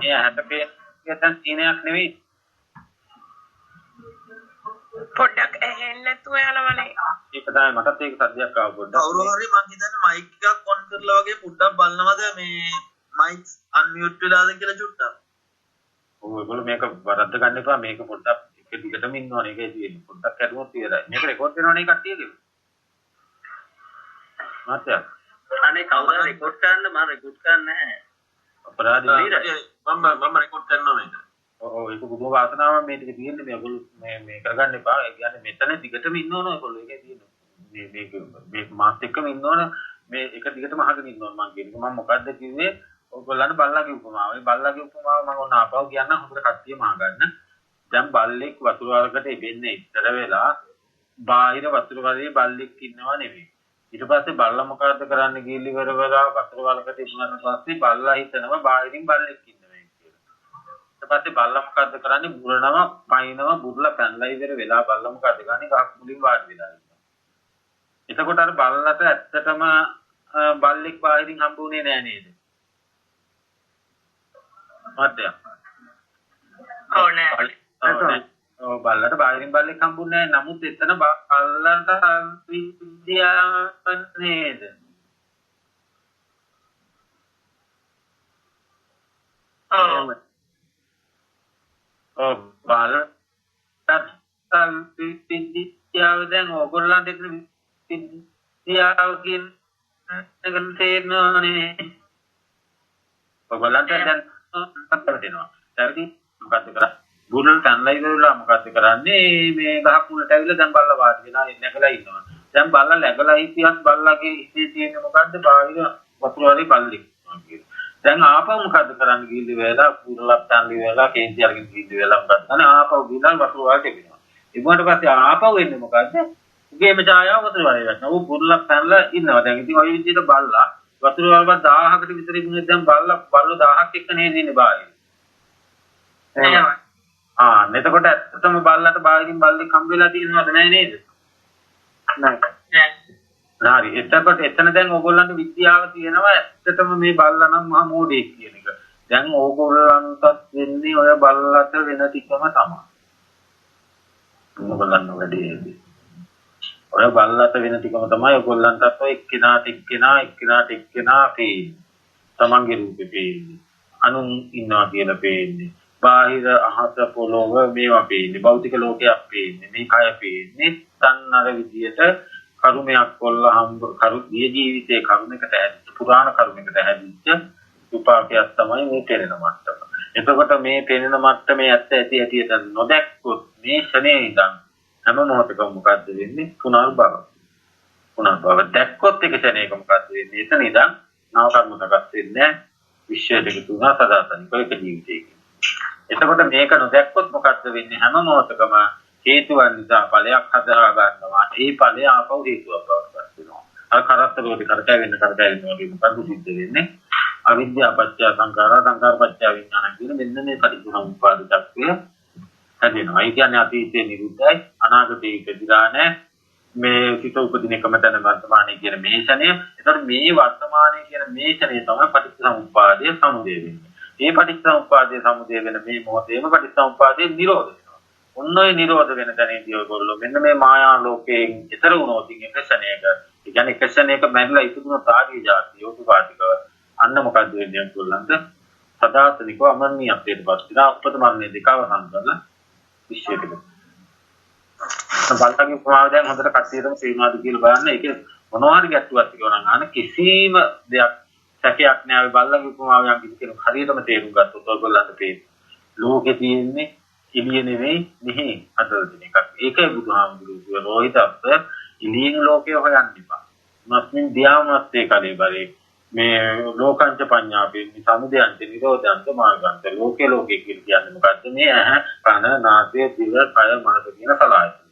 හැටපේ යතන් සීනයක් නෙවෙයි පොඩ්ඩක් හෙල්ලතු ඔයාලවනේ. ඒක තමයි මටත් ඒක සද්දයක් ආව පොඩ්ඩක්. කවුරු හරි මං හිතන්නේ මයික් එකක් ඔන් කරලා වගේ පොඩ්ඩක් බලනවද මේ මයික් අන්මියුට් වෙලාද කියලා චුට්ටක්. ඔයගොල්ලෝ මේක වරද්ද ගන්න එපා. මේක පොඩ්ඩක් එක දිගටම ඉන්න ඕනේ. ඒකේ තියෙන්නේ පොඩ්ඩක් කැඩුවොත් ඉවරයි. මේක රෙකෝඩ් වෙනවනේ කට්ටියගේ. මාත්‍යා. අනේ කවුරුහරි රෙකෝඩ් කරන්න මම රෙකෝඩ් කරන්නේ නැහැ. අපරාධී මම රෙකෝඩ් කරනවා මේක. ඔව් ඒක බුදුම වාසනාව මේ ටික තියෙන්නේ මේගොල්ලෝ මේ කරගන්න එපා. ඒ කියන්නේ මෙතන දිගටම ඉන්න ඕන ඔයගොල්ලෝ. ඒකේ තියෙන්නේ මේ මාත් එක්කම ඉන්න ඕන. මේ එක දිගටම අහගෙන ඉන්න ඕන මං කියන්නේ. මම මොකද්ද කිව්වේ? ඔයගොල්ලන්ට බල්ලාගේ උපමාව. මේ බල්ලාගේ උපමාව මම ඔන්න ආපහු කියන්න හොඳට කට්ටියම අහගන්න. දැන් බල්ලෙක් වතුර වලකට එබෙන්නේ ඉතර වෙලා බාහිර වතුර වලේ බල්ලෙක් ඉන්නවා නෙවෙයි. ඊට පස්සේ බල්ලා මොකද්ද කරන්න ගිහිලි ඉවර වෙලා වතුර වලකට ඉන්නාට පස්සේ බල්ලා හිතනවා බාහිරින් බල්ලෙක් ඉන්නවා කියලා. ඊට පස්සේ බල්ලා මොකද්ද කරන්නේ? බුරනවා, පයින්නවා, බුරලා පැනලා ඉවර වෙලා බල්ලා මොකද්ද කරන්නේ? ගහක් මුලින් වාඩි වෙලා ඉන්නවා. එතකොට අර බල්ලට ඇත්තටම බල්ලෙක් බාහිරින් හම්බුනේ නෑ නේද? මාත්‍යා. ඔව් නෑ. ඔව් බල්ලට බාහිරින් බල්ලෙක් හම්බුනේ නැහැ. නමුත් එතන බල්ලන්ට විද්‍යාව නේද? ඔව් බල්ලන්ට විද්‍යාව දැන් ඕගොල්ලන්ට විද්‍යාව කියන එක තේරෙනවනේ. ඔයගොල්ලන්ට දැන් අත්දැක දෙනවා. හරිද? මොකද්ද කරන්නේ? බුරුල් තන්ලයි ඉවරලා මොකද්ද කරන්නේ? මේ ගහක් මුලට ඇවිල්ලා දැන් බල්ලා වාඩි වෙලා නැගලා ඉන්නවා. දැන් බල්ලා läගලා හිටියත් බල්ලාගේ හිතේ තියෙන මොකද්ද? බාහිර වතුර වලේ බල්ලෙක් කියලා. දැන් ආපහු මොකද්ද කරන්න ගිහිල්ලි වෙලා බුරුලක් තන්ලි වෙලා කේන්ති අරගෙන ගිහිල්ලි වෙලා මොකද්ද කරන්නේ? ආපහු ගිහලා වතුර වලට එනවා. ඊට පස්සේ ආපහු එන්නේ මොකද්ද? උගේම ඡායාව වතුර වලේ වැටෙනවා. ඌ බුරුලක් තන්ලා ඉන්නවා. දැන් ඉතින් ওই විදිහට බල්ලා වතුර වල 1000කට විතර ඉන්නේ. දැන් බල්ලෝ 1000ක් එක්ක නේද ඉන්නේ බාහිර. එහෙමයි. එතකොට ඇත්තටම බල්ලට බාහිරින් බල්ලෙක් හම්බ වෙලා තියෙනවද නැහැ නේද? නැහැ. හරි. එතකොට එතන දැන් ඕගොල්ලන්ට විද්‍යාව තියෙනවා ඇත්තටම මේ බල්ලා නම් මහා මෝඩෙක් කියන එක. දැන් ඕගොල්ලන්ටත් වෙන්නේ ඔය බල්ලට වෙන ටිකම තමයි. ඕගොල්ලන් වැඩේදී. ඔය බල්ලට වෙන ටිකම තමයි ඕගොල්ලන්ටත් ඔය එක්කෙනාට එක්කෙනා පේන්නේ. තමන්ගේ රූපේ පේන්නේ. අනුන් ඉන්නවා කියලා පේන්නේ. බාහිර අහස පොළොව මේවා පේන්නේ. භෞතික ලෝකයක් පේන්නේ. මේ කය පේන්නේ. තන්නර විදියට කර්මයක් කොල්ල හම්බ කරුණිය ජීවිතේ කර්මයකට ඇදිච්ච පුරාණ කර්මයකට ඇදිච්ච විපාකයක් තමයි මේ පෙනෙන මට්ටම. එතකොට මේ පෙනෙන මට්ටමේ ඇත්ත ඇති ඇටියට නොදැක්කොත් මේ ශනේ ඉඳන් හැම මොහොතකම මොකද්ද වෙන්නේ? පුනර්භව. පුනර්භව දැක්කොත් එක ශනේක මොකද්ද වෙන්නේ? එතන ඉඳන් නව කර්ම සකස් වෙන්නේ විශ්වයට තුන සදාතනික එක ජීවිතයකින්. එතකොට මේක නොදැක්කොත් මොකද්ද වෙන්නේ? හැම මොහොතකම හේතුන් නිසා ඵලයක් හදා ගන්නවා. ඒ ඵලය ආපහු හේතුවක් බවට පත් වෙනවා. අර කරත්තලෝටි කරකැවෙන්න වගේ මොකද්ද සිද්ධ වෙන්නේ? අවිද්‍යාව පත්‍ය සංඛාරා සංඛාර පත්‍ය විඥාන කියන මෙන්න මේ පටිච්චසමුප්පාද චක්‍රය හැදෙනවා. ඒ කියන්නේ අතීතේ නිරුද්ධයි අනාගතේ ඉපදිලා නැහැ. මේ සිත උපදින එකම තැන වර්තමානයේ කියන මේ ෂණය. ඒතකොට මේ වර්තමානයේ කියන මේ ෂණය තමයි පටිච්චසමුප්පාදයේ සමුදය වෙන්නේ. මේ පටිච්චසමුප්පාදයේ සමුදය වෙන මේ මොහොතේම පටිච්චසමුප්පාදයේ නිරෝධ වෙනවා. ඔන්න ඔය නිරෝධ වෙන තැනදී ඔයගොල්ලෝ මෙන්න මේ මායා ලෝකයෙන් ඈතර වුණොත් එක ෂණයක, ඒ කියන්නේ එක ෂණයක මැරිලා ඉතුරුන තාදී જાතිය උපපාතිකව අන්න මොකද්ද වෙන්නේ ඔයගොල්ලන්ට? සදාතනිකව අමරණීයත්වයට පත් වෙනවා. උපත මරණය දෙක අවසන් කරලා විශ්වයට. බලතගේ උපමාව දැන් හොඳට කට්ටියටම තේරුණාද කියලා බලන්න. ඒක මොනවා හරි ගැටුවක් තියෙනවා නම් අහන්න කිසිම දෙයක් සැකයක් නෑ. ඔය බල්ලගේ උපමාවයක් කියන හරියටම තේරුම් ගත්තොත් ඔයගොල්ලන්ට පේනවා. ලෝකේ තියෙන්නේ ඉලිය නෙවෙයි මෙහි අදල් දෙන එකක්. ඒකයි බුදුහාමුදුරුවෝ රෝහිතත් ඉලියෙන් ලෝකය හොයන්න එපා. මස්මින් ධ්‍යානස්තේ කලෙබරේ මේ ලෝකංච පඤ්ඤාපේ සමුදයන්ත නිරෝධයන්ත මාර්ගන්ත ලෝකේ කියන්නේ මොකද්ද? මේ ඇහ කන නාසය දිව කය මනස කියන සලආයතන.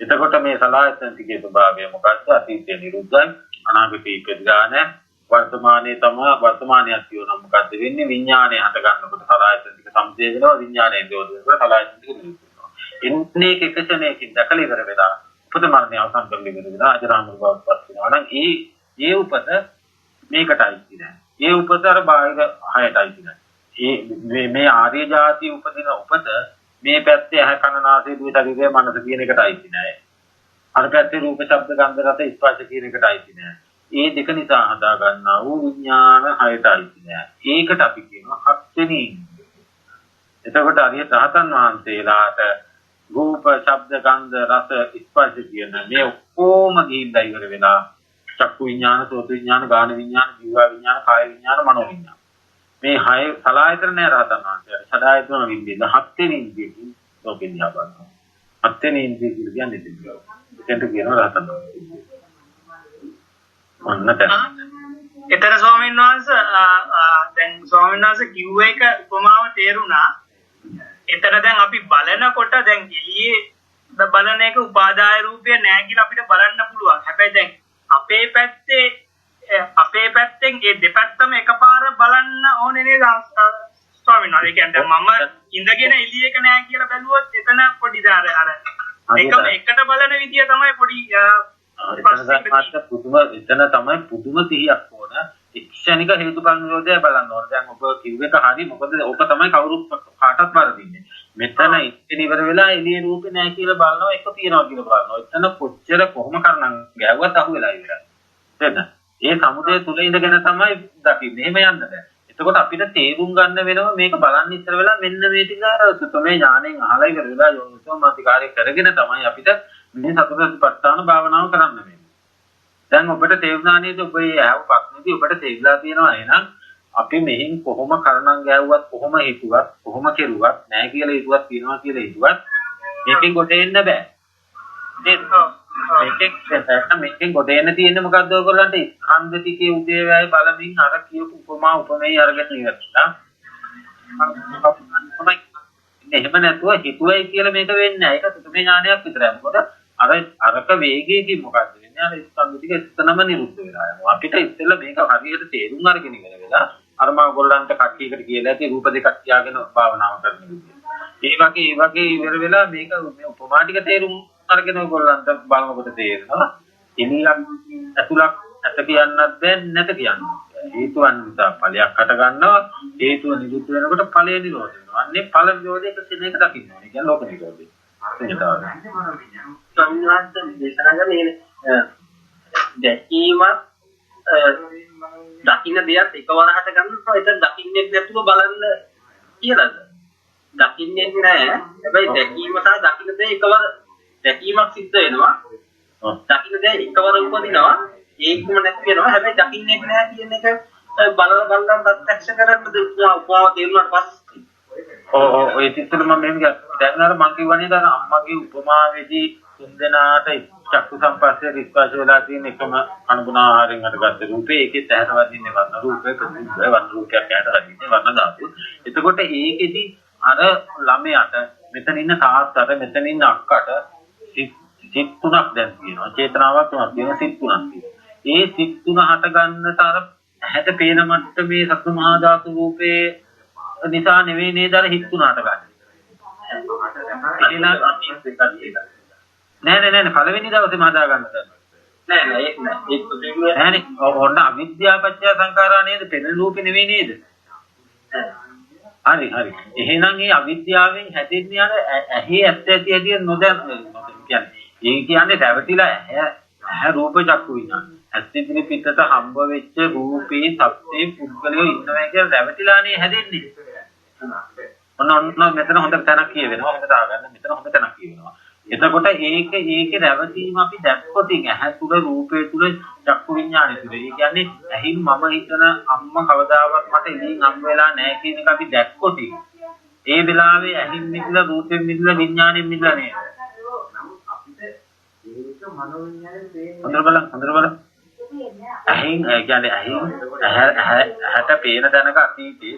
එතකොට මේ සලආයතන ටිකේ ස්වභාවය මොකද්ද? අතීතේ නිරුද්ධයි අනාගතේ ඉපදලා නැහැ. වර්තමානයේ කියනවා මොකද්ද වෙන්නේ? විඥානය හට ගන්නකොට සලආයතන ටික සම්පූර්ණ වෙනවා. විඥානයේ නිරෝධ වෙනවා. සලආයතන ටික නිරුද්ධ වෙනවා. එන්නේ එකසනේකින් දැකලා ඉවර වෙලා උපත මරණය අවසන් කරලා ඉවර වෙලා අජරාමර බවටපත් වෙනවා. නම් ඒ උපත මේකටයි නෑ. ඒ උපත අර බාහිර හයටයි නෑ. මේ ආර්ය જાති උපදින උපත මේ පැත්තේ ඇහ කන නාසය දිව ශරීරය මනස කියන එකටයි නෑ. අර පැත්තේ රූප ශබ්ද ගන්ධ රස ස්පර්ශ කියන එකට අයිති නෑ. ඒ දෙක නිසා හදා ගන්නා වූ විඥාන හයට අයිති නෑ. ඒකට අපි කියනවා හත්වෙනි ඉන්ද්‍රිය. එතකොට අරියත් රහතන් වහන්සේලාට රූප ශබ්ද ගන්ධ රස ස්පර්ශ කියන මේ ඔක්කොම ගිහිල්ලා ඉවර වෙලා චක්කු විඥාන සෝත විඥාන ගාන විඥාන ජීව විඥාන කාය විඥාන මනෝ විඥාන මේ හය සලආයතන නෑ රහතන් වහන්සේලාට සදායතන විඳින්න හත්වෙනි ඉන්ද්‍රියකින් ලෝකෙ දිහා බලනවා. හත්වෙනි ඉන්ද්‍රිය කියන්නේ දෙවියෝ. එතෙන්ට කියනවා රහතන් වහන්සේ. එතන ස්වාමීන් වහන්සේ දැන් ස්වාමීන් වහන්සේ කිව්ව එක උපමාව තේරුණා. එතන දැන් අපි බලනකොට දැන් එළියේ බලන එක උපාදාය රූපය නෑ කියලා අපිට බලන්න පුළුවන්. හැබැයි දැන් අපේ පැත්තෙන් ඒ දෙපැත්තම එකපාර බලන්න ඕනේ නේද ස්වාමීන් වහන්සේ? ඒ කියන්නේ මම ඉඳගෙන එළියක නෑ කියලා බැලුවොත් එතන පොඩි අර එකම එකට බලන විදිය තමයි පොඩි එතන තමයි පුදුම සිහියක් ඕන. ක්ෂණික හේතුඵල නිරෝධය බලන්න ඕන. දැන් ඔබ කිව්ව එක හරි. මොකද ඔක තමයි කවුරුත් කාටවත් වරදින්නේ. මෙතන ඉතින් ඉවර වෙලා එළියේ රූපේ නැහැ කියලා බලනවා එක තියනවා කියලා බලනවා. එතන කොච්චර කොහොම කරනම් ගැව්වත් අහු වෙලා ඉවරයි. නේද? ඒ සමුදය තුල ඉඳගෙන තමයි දකින්නේ. එහෙම යන්න බෑ. එතකොට අපිට තේරුම් ගන්න වෙනවා මේක බලන්න ඉස්සර වෙලා මෙන්න මේ ටික සුතමේ ඥාණයෙන් අහලා ඉවර වෙලා යෝනිසෝ මාතිකාරය කරගෙන තමයි අපිට මේ සතරපට්ඨාන භාවනාව කරන්න වෙන්නේ. දැන් ඔබට තේරුණා නේද ඔබ ඒ ආව ප්‍රශ්නේදී ඔබට තේරිලා තියෙනවා එහෙනම් අපි මෙහින් කොහොම කරණම් ගෑවුවත් කොහොම හිතුවත් කොහොම කෙරුවත් නැහැ කියලා හිතුවත් තියනවා කියලා හිතුවත් මේකෙන් කොට එන්න බෑ නේද? මේකෙන් කොට එන්න තියෙන්නේ මොකද්ද ඔයගොල්ලන්ට? ස්කන්ධ ටිකේ උදේවැය බලමින් අර කියපු උපමා උපමේය අරගෙන ඉවරලා එහෙම නැතුව හිතුවයි කියලා මේක වෙන්නේ නැහැ. ඒක සුතමේ ඥානයක් විතරයි. මොකද අරක වේගයකින් මොකද්ද වෙන්නේ? අර ස්කන්ධ ටික එතනම නිරුද්ධ වෙලා යනවා. අපිට ඉතින්ලා මේක හරියට තේරුම් අරගෙන ඉවර වෙලා අර මා ඔයගොල්ලන්ට කට්ටියකට කියලා ඇති රූප දෙකක් තියාගෙන භාවනාව කරන විදිය. ඒ වගේ ඉවර වෙලා මේක මේ උපමා ටික තේරුම් අරගෙන ඔයගොල්ලන්ට බලනකොට තේරෙනවා. එනිලක් ඇතුලක් ඇත කියන්නත් බෑ නැත කියන්නත් බෑ. හේතුන් නිසා ඵලයක් හට ගන්නවා. හේතුව නිරුද්ධ වෙනකොට ඵලය නිරෝධ වෙනවා. අන්නේ ඵල නිරෝධය එක සිනේක දකින්න ඕනේ. කියන්නේ ලෝක නිරෝධය. දැකීම දකින්න දෙයක් එකවරකට ගන්නවා. ඒක දකින්නේ නැතුව බලන්න කියලාද? දකින්නේ නැහැ. හැබැයි දැකීම සහ දකින්න දේ එකවර දැකීමක් සිද්ධ වෙනවා. දකින්න දේ එකවර උපදිනවා. ඒකම නැති වෙනවා. හැබැයි දකින්නේ නැහැ කියන එක බලලා ප්‍රත්‍යක්ෂ කරන්නද උපමාව තේරුණාට පස්සේ. ඔය චිත්තල මම මෙහෙම දැන් අර මං කියවනේ දැන් අම්මගේ උපමාවේදී තුන්දෙනාට චක්කු සම්පස්සේ විස්වාස වෙලා තියෙන එකම අනුගුණ ආහාරයෙන් හටගත්ත රූපේ ඒකෙත් ඇහැට වදින්නේ වර්ණ රූපයක වර්ණ රූපයක් ඇහැට වදින්නේ වර්ණ ධාතු. එතකොට ඒකෙදි අර ළමයාට මෙතන ඉන්න තාත්තට මෙතන ඉන්න අක්කට සිත් තුනක් දැන් තියෙනවා. චේතනාවක් තුනක් තියෙනවා. සිත් තුනක් තියෙනවා. ඒ සිත් තුන හට ගන්නට අර ඇහැට පේන මට්ටමේ සතු මහා ධාතු රූපේ නිසා නෙවෙයි නේද අර හිත් තුනට ගන්න. නෑ පළවෙනි දවසේ මහදා ගන්නද? නෑ ඒක නෑ. ඔන්න අවිද්‍යාව පත්‍ය සංඛාරා නේද? පෙනෙන රූපේ නෙවෙයි නේද? හරි. එහෙනම් මේ අවිද්‍යාවෙන් හැදෙන්නේ අර ඇහි ඇත්ත ඇති හැටි නොදැන කියන්නේ. ඒ කියන්නේ රැවටිලා ඇහැ රූප චක්කු විඥාන. ඇස්තිදිරි පිටත හම්බ වෙච්ච රූපේ සත්‍යේ පුද්ගලයෝ ඉන්නවා කියලා රැවටිලානේ හැදෙන්නේ. ඔන්න මෙතන හොඳ තැනක් කියවෙනවා. හොඳට ආගන්න මෙතන හොඳ තැනක් කියවෙනවා. එතකොට ඒකේ රැවටීම අපි දැක්කොත් ඇහැ තුල රූපේ තුල චක්කු විඥානය තුල. ඒ කියන්නේ ඇහින් මම හිතන අම්මා කවදාවත් මට එළින් හම් වෙලා නැහැ කියන එක අපි දැක්කොත් ඒ වෙලාවේ ඇහින් මිදලා රූපෙන් මිදලා විඥාණයෙන් මිදලා නේද? හොඳට බලන්න. ඇහින් කියන්නේ ඇහැට පේන තැනක අතීතේ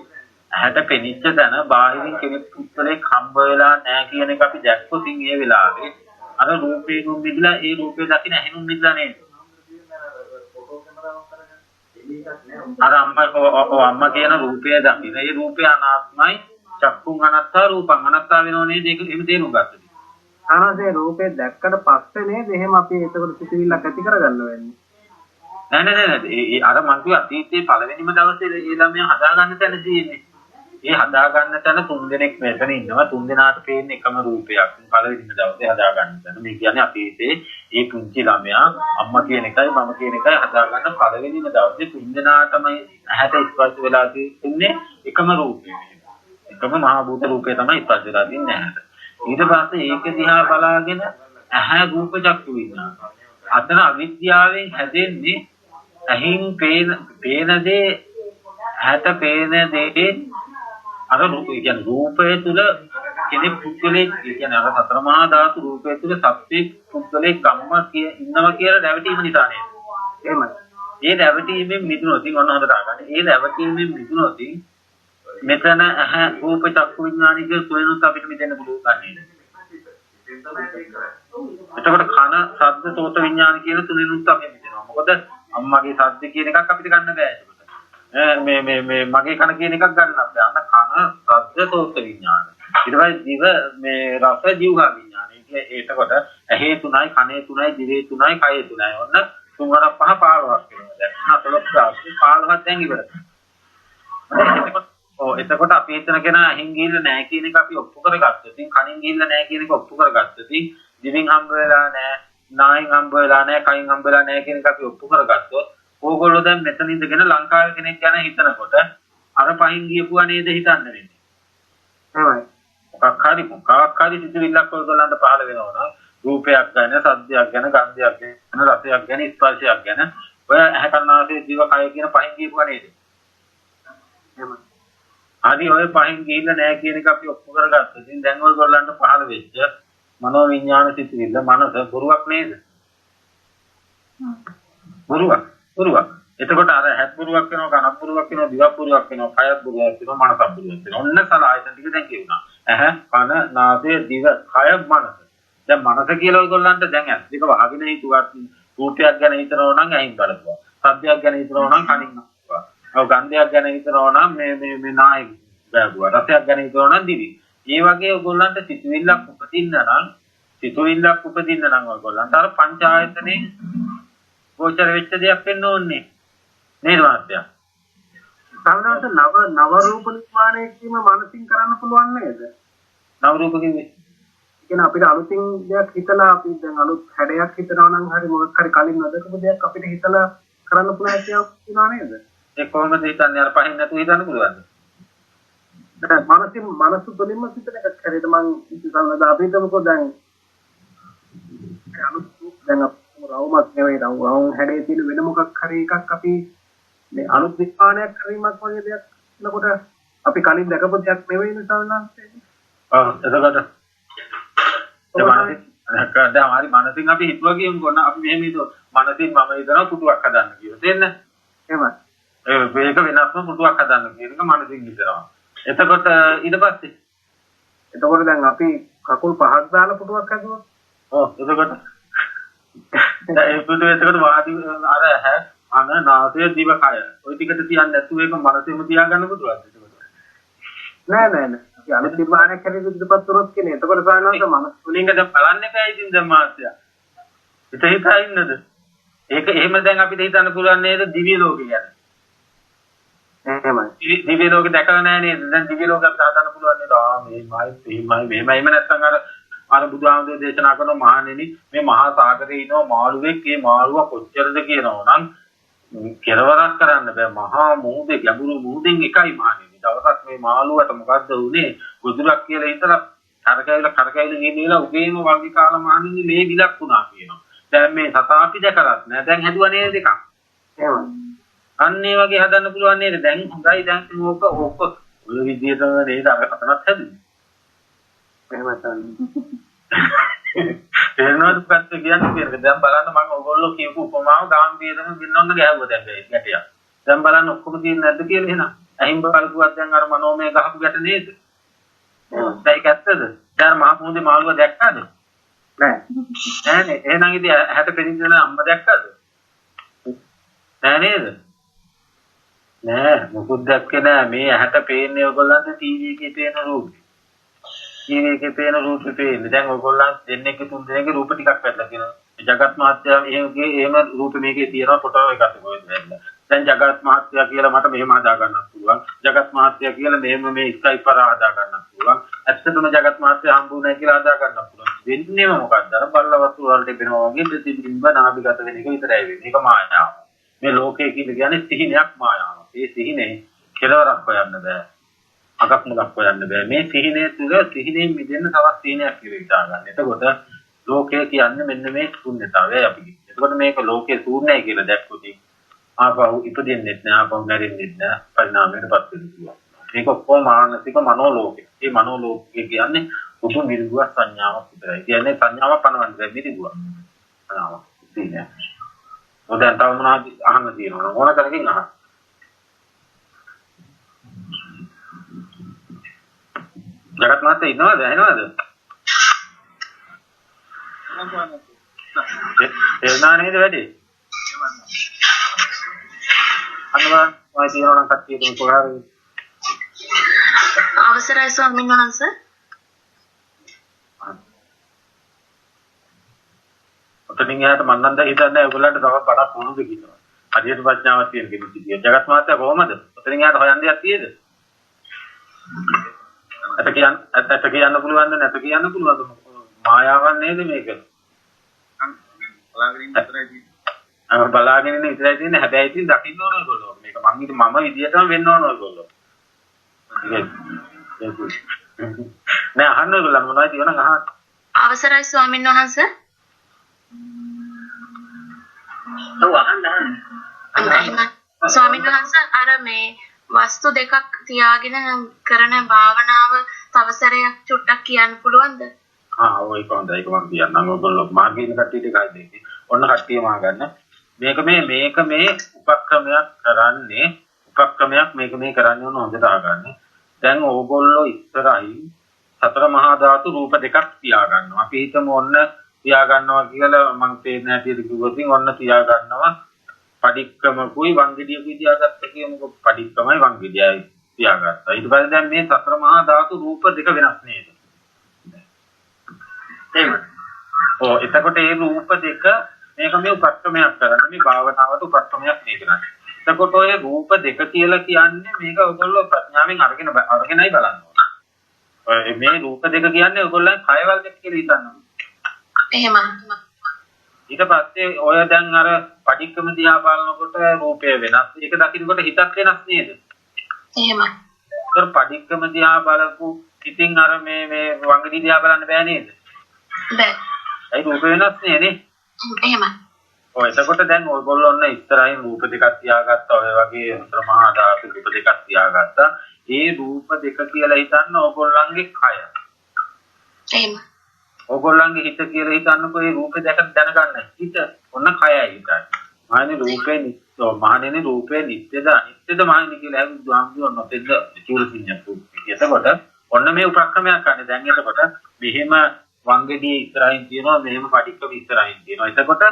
ඇහැට පෙනිච්ච තැන බාහිරින් කෙනෙක් පුත්‍රයෙක් හම්බ වෙලා නැහැ කියන එක අපි දැක්කොත් ඒ වෙලාවේ අර රූපේ නුම් මිදලා ඒ රූපේ දකින්න ඇහිනුම් මිදලා නේද? අර අම්මා කියන රූපය දකින්න ඒ රූපය අනාත්මයි චක්කුං අනත්තා රූපං අනත්තා වෙනව නේද? ඒක එහෙම තේරුම් ගත්තද? ආනසේ රූපේ දැක්කට පස්සේ නේද එහෙම අපි ඒකට සිතිවිල්ලක් ඇති කරගන්න වෙන්නේ. නෑ. ඒ අර මං කිව්වා අතීතයේ පළවෙනිම දවසේ ඒ ළමයා හදාගන්න තැන තියෙන්නේ. ඒ හදා ගන්න තැන තුන් දෙනෙක් මෙතන ඉන්නවා. තුන් දෙනාට පේන්නේ එකම රූපයක්. පළවෙනිම දවසේ හදා ගන්න තැන. මේ කියන්නේ අතීතේ ඒ පුංචි ළමයා අම්මා කියන එකයි මම කියන එකයි හදා ගන්න පළවෙනිම දවසේ තුන් දෙනාටම ඇහැට ස්පර්ශ වෙලා තින්නේ එකම රූපය. එකම මහා භූත රූපය තමයි ස්පර්ශ වෙලා තින්නේ ඇහැට. ඊට පස්සේ ඒක දිහා බලාගෙන ඇහැ රූප චක්කු විඤ්ඤාණ. අතන අවිද්‍යාවෙන් හැදෙන්නේ ඇහින් පේන දේ ඇහැට පේන දේ අර කියන්නේ රූපය තුල කෙනෙක් පුද්ගලෙක් කියන්නේ අර සතර මහා ධාතු රූපය තුල සත්‍යයක් පුද්ගලෙක් ගම්ම ඉන්නවා කියලා දැවටීම නිසා නේද? එහෙමයි. ඒ දැවටීමෙන් මිදුනොත් ඔන්න හොඳට අහගන්න. ඒ දැවටීමෙන් මිදුනොත් මෙතන ඇහැ රූප චක්කු විඥානික සොයනොත් අපිට මිදෙන්න පුළුවන් නේද? එතකොට කන ශබ්ද සෝත විඥාන කියන තුනෙනුත් අපි මිදෙනවා. මොකද අම්මගේ ශබ්ද කියන එකක් අපිට ගන්න බෑ එතකොට. මේ මගේ කන කියන එකක් ගන්න බෑ. අන්න කන ශබ්ද සෝත විඥාන. ඊට පස්සේ දිව මේ රස ජීවහා විඥාන. ඒකකොට ඇහි තුනයි කනේ තුනයි දිවේ තුනයි කයේ තුනයි. ඔන්න 3 4 5 15ක් වෙනවා. දැන් 15ක් දැන් ඉවරයි. එතකොට අපි හිතන කෙනා ඇහින් ගිහිල්ලා නැහැ කියන එක අපි ඔප්පු කරගත්තොත්, ඉතින් කනින් ගිහිල්ලා නැහැ කියන එක ඔප්පු කරගත්තොත්, ඉතින් දිවෙන් හම්බ වෙලා නැහැ, නායෙන් හම්බ වෙලා නැහැ, කයින් හම්බ වෙලා නැහැ කියන එක අපි ඔප්පු කරගත්තොත්, ඕගොල්ලෝ දැන් මෙතන ඉඳගෙන ලංකාවේ කෙනෙක් ගැන හිතනකොට අර පහින් ගියපුවා නේද හිතන්න වෙන්නේ. එහෙමයි. මොකක් හරි සිතුවිල්ලක් ඔයගොල්ලන්ට පහළ වෙනවා නම් රූපයක් ගැන, සද්දයක් ගැන, ගන්ධයක් ගැන, රසයක් ගැන, ස්පර්ශයක් ගැන ඔය ඇහැ කනාසය දිව කය කියන පහින් ගියපුවා නේද? එහෙමයි. ආදි ඔය පහින් ගිහිල්ලා නැහැ කියන එක අපි ඔප්පු කරගත්තා. ඉතින් දැන් ඔයගොල්ලන්ට පහළ වෙච්ච මනෝ විඥාන සිතුවිල්ල මනස බොරුවක් නේද? බොරුවක්. එතකොට අර හැත් බොරුවක් වෙනවා, කනක් බොරුවක් වෙනවා, දිවක් බොරුවක් වෙනවා, කයත් බොරුවක් වෙනවා, මනසක් බොරුවක් වෙනවා. ඔන්න සලආයතන ටික දැන් කියුණා. ඇහැ, කන, නාසය, දිව, කය, මනස. දැන් මනස කියලා ඔයගොල්ලන්ට දැන් ඇස් දෙක වහගෙන හිතුවත් රූපයක් ගැන හිතනවා නම් ඇහින් බලපුවා. සද්දයක් ගැන හිතනවා නම් කනින් බලපුවා. ඔව් ගන්ධයක් ගැන හිතනවා නම් මේ නායෙන් බැලුවා. රසයක් ගැන හිතනවා නම් දිවි. මේ වගේ ඔයගොල්ලන්ට සිතුවිල්ලක් උපදින්න නම් ඔයගොල්ලන්ට අර පංච ආයතනේ ගෝචර වෙච්ච දෙයක් වෙන්න ඕනේ. නේද මාත්‍යා? සාමාන්‍යයෙන් නව රූප නිර්මාණය කීම මානසින් කරන්න පුළුවන් නේද? නව රූප කිව්වේ. කියන්නේ අපිට අලුතින් දෙයක් හිතලා අපි දැන් අලුත් හැඩයක් හිතනවා නම් හරි මොකක් හරි කලින් නොදකපු දෙයක් අපිට හිතලා කරන්න පුළුවන් කියලා කියනවා නේද? ඒ කොහොමද හිතන්නේ අර පහින් නැතුව හිතන්න පුළුවන්ද? දැන් මනස තුළින්ම හිතන එකක් හරියට මම ඉතින් අපිට මොකද දැන් රවුමක් නෙවෙයි රවුම් හැඩේ තියෙන වෙන මොකක් හරි එකක් අපි මේ අලුත් නිර්මාණයක් කිරීමක් වගේ දෙයක් නකොට අපි කලින් දැකපු දෙයක් නෙවෙයි නේද සාමාන්‍යයෙන්. එතකොට දැන් හරි මනසින් අපි හිතුවා කියමුකෝ අපි මෙහෙම හිතුවා මනසින් මම හිතනවා පුටුවක් හදන්න කියලා. තේරෙන්නේ? එහෙමයි. ඒක වෙනස්ම පුටුවක් හදන්න කියන එක මනසින් හිතනවා. එතකොට ඊට පස්සේ දැන් අපි කකුල් පහක් දාලා පුටුවක් හදුවා. එතකොට ඒ පුටුව එතකොට වාදි අර ඇහැ අන නාසය දිව කය. ওই ටිකට තියන්නේ නැතුව ඒක මනසෙම තියාගන්න පුළුවන්ද එතකොට? නෑ. අපි අලුත් නිර්මාණයක් කරගෙන ඉදපත් කරොත් කියන්නේ. එතකොට සාමාන්‍යයෙන් මනස තුලින් දැන් බලන්නේ කයි ඉතින් දැන් මාත්‍යා. හිතා ඉන්නද? ඒක එහෙම දැන් අපිට හිතන්න පුළුවන් නේද දිව්‍ය ලෝකේ ගැන? එහෙමයි. දිව්‍ය ලෝකේ දැකලා නැහැ නේද? දැන් දිව්‍ය ලෝක අපිට හදන්න පුළුවන් නේද? මෙහෙමයි නැත්නම් අර බුදුහාමුදුරේ දේශනා කරන මහණෙනි මේ මහා සාගරේ ඉනවා මාළුවෙක්. මේ මාළුවා කොච්චරද කියනවා නම් කෙලවරක් කරන්න බෑ. මහා මුහුදේ ගැඹුරු මුහුදෙන් එකයි මහණෙනි. දවසක් මේ මාළුවට මොකද්ද වුනේ? ගොදුරක් කියලා හිතලා කරකැවිලා ගිහින් උගේම වගේ කාලා මහණෙනි මේ විලක් වුණා කියනවා. දැන් මේ සතා අපි දැකලත් නෑ. දැන් හැදුවා නේද එකක්? එහෙමයි. අන්න ඒ වගේ හදන්න පුළුවන් නේද? දැන් හොඳයි දැන් ඕක ඔය විදිහට නේද අර කතනත් හැදුනේ. එහෙම තමයි. එනවාද පැත්ත කියන්නේ කියලා. දැන් බලන්න මම ඔයගොල්ලෝ කියපු උපමාව ගාම්භීරම ගින්නොන්න ගෑවුවා දැන් ගැටියක්. දැන් බලන්න ඔක්කොම තියෙන්නේ නැද්ද කියලා එහෙනම්. අහිං බලපුවත් දැන් අර මනෝමය ගහපු ගැට නේද? ඒක ඇත්තද? දැන් මහ මුහුදේ මාළුවා දැක්කද? නෑ. එහෙනම් ඉතින් ඇහැට පෙනෙන අම්ම දැක්කද? නෑ නේද? නෑ මොකුත් දැක්කේ නෑ. මේ ඇහැට පේන්නේ ඔයගොල්ලන්ට ටීවී එකේ පේන රූපේ. ටීවී එකේ පේන රූපේ පේන්නේ. දැන් ඔයගොල්ලන් දෙන්නෙක් තුන් දෙනෙක්ගේ රූප ටිකක් වැටලා කියනවා. ජගත් මහත්තයා එහෙම රූප මේකේ තියෙනවා ෆොටෝ එකක් කොහෙද දැක්ලා. දැන් ජගත් මහත්තයා කියලා මට මෙහෙම හදා ගන්නත් පුළුවන්. ජගත් මහත්තයා කියලා මෙහෙම මේ Skype කරා හදා ගන්නත් පුළුවන්. ඇත්තටම ජගත් මහත්තයා හම්බුනේ කියලා හදා ගන්නත් පුළුවන්. වෙන්නේම මොකක්ද? අර බල්ලවතු වලට වෙනවා වගේ ප්‍රතිබිම්බ නාභිගත වෙන එක විතරයි වෙන්නේ. ඒක මායාව. මේ ලෝකයේ කියන්නේ සිහිනයක් මායාවක්. ඒ සිහිනේ කෙලවරක් හොයන්න බෑ. අගක් මුලක් හොයන්න බෑ. මේ සිහිනේ තුල සිහිනේ මිදෙන්න තවත් සිහිනයක් කියලා හිතා ගන්න. එතකොට ලෝකය කියන්නේ මෙන්න මේ ශූන්‍යතාවයයි අපි කියන්නේ. එතකොට මේක ලෝකයේ ශූන්‍යයි කියලා දැක්කොත් ආපහු ඉපදෙන්නේ නැහැ, ආපහු මැරෙන්නේ නැහැ, පරිණාමයටපත් වෙනවා. මේක කොහොම මානසික මනෝලෝකය. මේ මනෝලෝකය කියන්නේ උපු මිරිගුව සංඥාවක් විතරයි. කියන්නේ සංඥාවක් පනවන්න බැහැ මිරිගුව. සංඥාවක් තියෙනවා. ඔතන තව මොනවද අහන්න තියෙනවා? ඕන කරකින් අහන්න. ජගත් මහත්තයා ඉන්නවද? ඇහෙනවද? එන්නා නේද වැඩි? අන්නවන් වයි තියෙනවා නම් කට්ටිය දෙන්න කොහරි. අවසරයි ස්වාමීන් වහන්සේ. ඔතනින් එහාට මම නම් දැන් හිතන්නේ ඔයගොල්ලන්ට තව බඩක් වුණුද කියලා. හරියට ප්‍රඥාවක් තියෙන කෙනෙක් ඉතියි. ජගත් මහත්තයා කොහමද? ඔතනින් එහාට හොයන්න දෙයක් තියෙද? ඇත කියන්න පුළුවන්ද නැත කියන්න පුළුවන්ද? මායාවක් නේද මේක? බලාගෙන ඉන්න විතරයි තියෙන්නේ. හැබැයි ඉතින් දකින්න ඕන ඔයගොල්ලෝ. මේක මම විදියටම වෙන්න ඕන ඔයගොල්ලෝ. නෑ අහන්න ඔයගොල්ලෝ මොනවද කියනනම් අහන්න. අවසරයි ස්වාමීන් වහන්සේ. ඔව් අහන්න. ස්වාමීන් වහන්සේ අර මේ වස්තු දෙකක් තියාගෙන කරන භාවනාව තවසරයක් චුට්ටක් කියන්න පුළුවන්ද? ඔය කොහොමද ඒක මම කියන්නම්. ඔයගොල්ලෝ මාර්ගයෙන් කට්ටියට එකයි දෙන්නේ. ඔන්න කට්ටිය මා ගන්න. මේක මේ උපක්‍රමයක් මේක මේ කරන්නේ ඕන හොඳට අහගන්න. දැන් ඕගොල්ලෝ ඉස්සරහින් සතර මහා ධාතු රූප දෙකක් තියා ගන්නවා. අපි හිතමු ඔන්න තියා ගන්නවා කියලා මම තේරෙන හැටියට කිව්වොත් ඔන්න තියා ගන්නවා. පඩික්කමකුයි වංගෙඩියකුයි තියාගත්ත කියමුකෝ. පඩික්කමයි වංගෙඩියයි තියාගත්තා. ඊට පස්සේ දැන් මේ සතර මහා ධාතු රූප දෙක වෙනස් නේද? එහෙමයි. එතකොට මේ රූප දෙක මේක මේ උපක්‍රමයක් කරන්නේ මේ භාවනාවට උපක්‍රමයක් මේ කරන්නේ. එතකොට ඔය රූප දෙක කියලා කියන්නේ මේක ඔයගොල්ලෝ ප්‍රඥාවෙන් අරගෙනයි බලන්න ඕනේ. මේ රූප දෙක කියන්නේ ඔයගොල්ලන් කයවල දෙක කියලා හිතන්න. එහෙමයි. ඊට පස්සේ ඔය දැන් අර පඩික්කම දිහා බලනකොට රූපය වෙනස්. ඒක දකින්නකොට හිතක් වෙනස් නේද? එහෙමයි. ඒතර පඩික්කම දිහා බලපු ඉතින් අර මේ වංගඩි දිහා බලන්න බෑ නේද? බෑ. ඒ රූප වෙනස් නේ. එහෙමයි. එතකොට දැන් ඔයගොල්ලෝ ඔන්න ඉස්සරහින් රූප දෙකක් තියාගත්තා. ඔය වගේ අතර මහා ධාතු රූප දෙකක් තියාගත්තා. ඒ රූප දෙක කියලා හිතන්න ඕගොල්ලන්ගේ කය. එහෙමයි. ඕගොල්ලන්ගේ හිත කියලා හිතන්නකෝ ඒ රූපේ දැක දැනගන්න. හිත ඔන්න කයයි හිතයි. මහණෙනි රූපේ නිත්‍යද අනිත්‍යද මහණෙනි කියලා බුදුහාමුදුරුවෝ නොතෙද්ද චූලසිඤ්ඤ සූත්‍රය. එතකොට ඔන්න මේ උපක්‍රමයක් ගන්න. දැන් එතකොට මෙහෙම වංගෙඩිය ඉස්සරහින් තියෙනවා මෙහෙම පඩික්කම ඉස්සරහින් තියෙනවා. එතකොට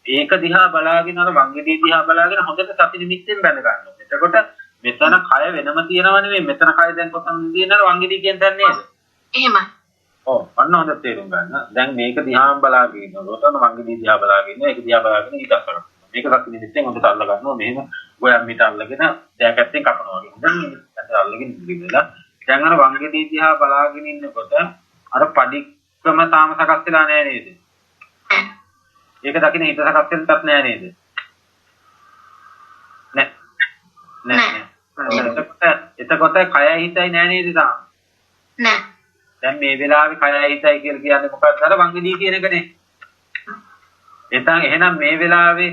ඒක දිහා බලාගෙන අර වංගෙඩිය දිහා බලාගෙන හොඳට සති නිමිත්තෙන් බැඳ ගන්නවා. එතකොට මෙතන කය වෙනම තියෙනව නෙමෙයි. මෙතන කය දැන් කොතනද තියෙනවද වංගෙඩිය කියන තැන නේද? එහෙමයි. අන්න හොඳ තේරුම් ගන්න. දැන් මේක දිහාම බලාගෙන ඉන්නකොට ඔන්න වංගෙඩිය දිහා බලාගෙන ඉන්න ඒක දිහා බලාගෙන ඊට කරනවා. මේක සති නිමිත්තෙන් හොඳට අල්ල ගන්නවා. මෙහෙම ගොයම් මිට අල්ලගෙන දැකැත්තෙන් කපනවා වගේ. හොඳට අල්ලගෙන ඉඳලා දැන් අර වංගෙඩිය දිහා බලාගෙන ඉන්නකොට අර පඩික්කම තාම සකස් වෙලා නැහැ නේද? ඒක දකින්න හිත සකස් වෙන්නත් නෑ නේද? නෑ. එතකොට කයයි හිතයි නෑ නේද තාම? නෑ. දැන් මේ වෙලාවේ කයයි හිතයි කියලා කියන්නේ මොකක්ද? අර වංගෙඩිය කියන එකනේ. එහෙනම් මේ වෙලාවේ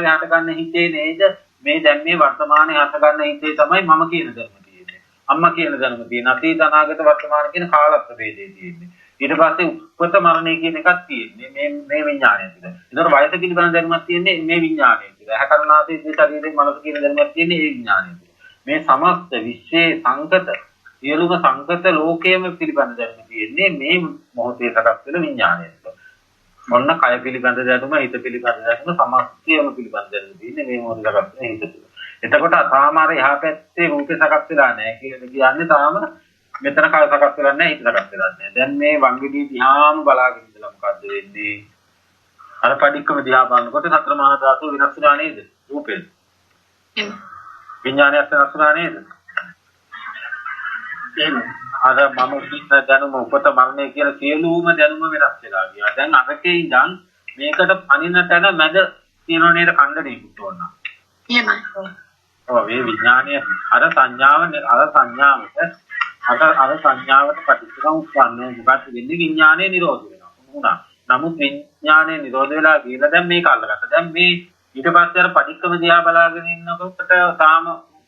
හට ගන්න හිතේ නේද? මේ දැන් මේ වර්තමානයේ හට ගන්න හිතේ තමයි මම කියන ධර්ම තියෙන්නේ. අම්මා කියන ධර්ම තියෙන්නේ. අතීත අනාගත වර්තමාන කියන කාල ප්‍රභේදේ තියෙන්නේ. ඊට පස්සේ උපත මරණය කියන එකක් තියෙන්නේ මේ විඥානය තුළ. ඒතර වයස පිළිබඳ දැනුමක් තියෙන්නේ මේ විඥානය තුළ. ඇහැකරනාසයේ ශරීරයේ මනස කියන දැනුමක් තියෙන්නේ මේ විඥානය තුළ. මේ සමස්ත විශ්වයේ සංකත සියලුම සංකත ලෝකයේම පිළිබඳ දැනුම තියෙන්නේ මේ මොහොතේ සකස් වෙන විඥානය තුළ. මොන්න කය පිළිබඳ දැනුම, හිත පිළිබඳ දැනුම, සමස්තයම පිළිබඳ දැනුම තියෙන්නේ මේ මොහොතේ සකස් වෙන හිත තුළ. එතකොට තාම අර එහා පැත්තේ රූපේ සකස් වෙලා නැහැ කියන්නේ තාම මෙතන කය සකස් වෙලා නැහැ, හිත සකස් වෙලා නැහැ. දැන් මේ වංගෙඩිය දිහාම බලාගෙන ඉඳලා මොකද්ද වෙන්නේ? අර පඩික්කම දිහා බලනකොට සතර මහා ධාතු වෙනස් වෙනා නේද? රූපේ. විඥානයත් වෙනස් වුණා නේද? අර මම කිව්ව දැනුම උපත මරණය කියන සියලුම දැනුම වෙනස් වෙලා ගියා. දැන් අරකේ ඉඳන් මේකට අනින තැන මැද තියෙන නේද කණ්ඩණේ පුතෝන්න. එහෙමයි. ඔව් මේ විඥානය අර සංඥාවට ප්‍රතිසංස්කරණය මොකක්ද වෙන්නේ විඥානය නිරෝධ වෙනවා. නමුත් විඥානය නිරෝධ වෙලා ගිහලා දැන් මේක අල්ලගත්තා. දැන් මේ ඊට පස්සේ අර පටික්කම දිහා බලාගෙන ඉන්නකොට තාම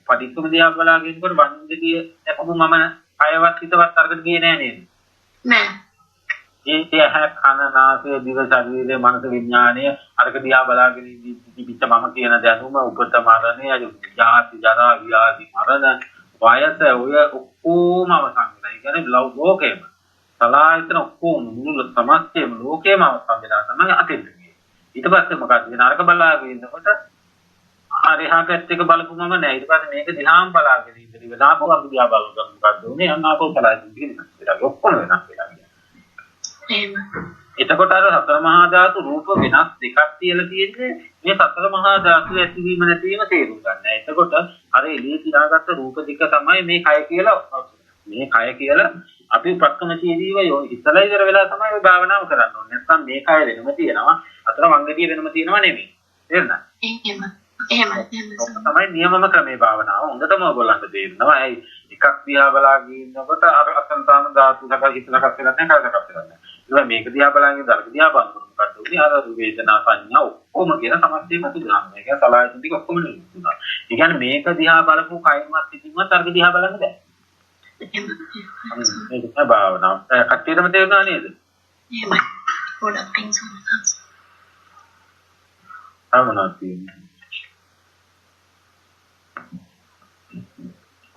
පටික්කම දිහා බලාගෙන ඉන්නකොට වන්දතිය දැකපු මම අයවත් හිතවත් අරකට ගියේ නෑ නේද? නෑ. ඒ කන නාසය දිව ශරීරයේ මනස විඥානය අරක දිහා බලාගෙන ඉඳිච්ච මම කියන දැනුම උපත මරණය ජාති ජරා ව්‍යාධි මරණ වයස ඔය ඔක්කොම අවසන් වෙනවා. ඒ කියන්නේ ලෝකේම සලායතන ඔක්කොම මුළු සමස්තයම ලෝකේම අවසන් වෙනවා තමයි අතෙන්ට ගියේ. ඊට පස්සේ මොකද වෙන අරක බලාගෙන ඉන්නකොට හරිහා පැත්තක බලපුවම නෑ. ඊට පස්සේ මේක දිහාම බලාගෙන ඉඳි වෙලාවක අපි දිහා බලනකොට මොකද උනේ? අන්නාකෝ සලායතන දිහා වෙනවා. ඔක්කොම වෙනස් වෙනවා. එතකොට අර සතර මහා ධාතු රූප වෙනස් දෙකක් තියලා තියෙන්නේ මේ සතර මහා ධාතු ඇතිවීම නැතිවීම තේරුම් ගන්න. එතකොට අර එළියේ තියාගත්ත රූප දෙක තමයි මේ කය කියලා මේ කය කියලා අපි ප්‍රක්‍මචීදීව ඉස්සලා ඉවර වෙලා තමයි ඔය භාවනාව කරන්න ඕනේ. නැත්නම් මේ කය වෙනම තියෙනවා අතර වංගතිය වෙනම තියෙනවා නෙමෙයි. තේරුණා? එහෙමයි. තමයි නියමම ක්‍රමේ භාවනාව. හොඳටම ඔයගොල්ලන්ට තේරෙනවා. ඇයි එකක් දිහා බලාගෙන ඉන්නකොට අර අසංතාන ධාතු සකස් හිතලකත් වෙනන්නේ කයකත් වෙනන්නේ. ඒක මේක දිහා බලාගෙන දරක දිහා බලනකොට මොකද උනේ? අර වේදනා සංඥා ඔක්කොම කියන සමස්තයම තුනක්. මේක සලආයතන ටික ඔක්කොම නෙමෙයි. ඒ කියන්නේ මේක දිහා බලපු කයමත් හිතින්වත් අරක දිහා බලන්න බෑ. ඒක තමයි භාවනාව. කට්ටියටම තේරුණා නේද? එහෙමයි. ගොඩක් පිං සම්මත. ආමනාති.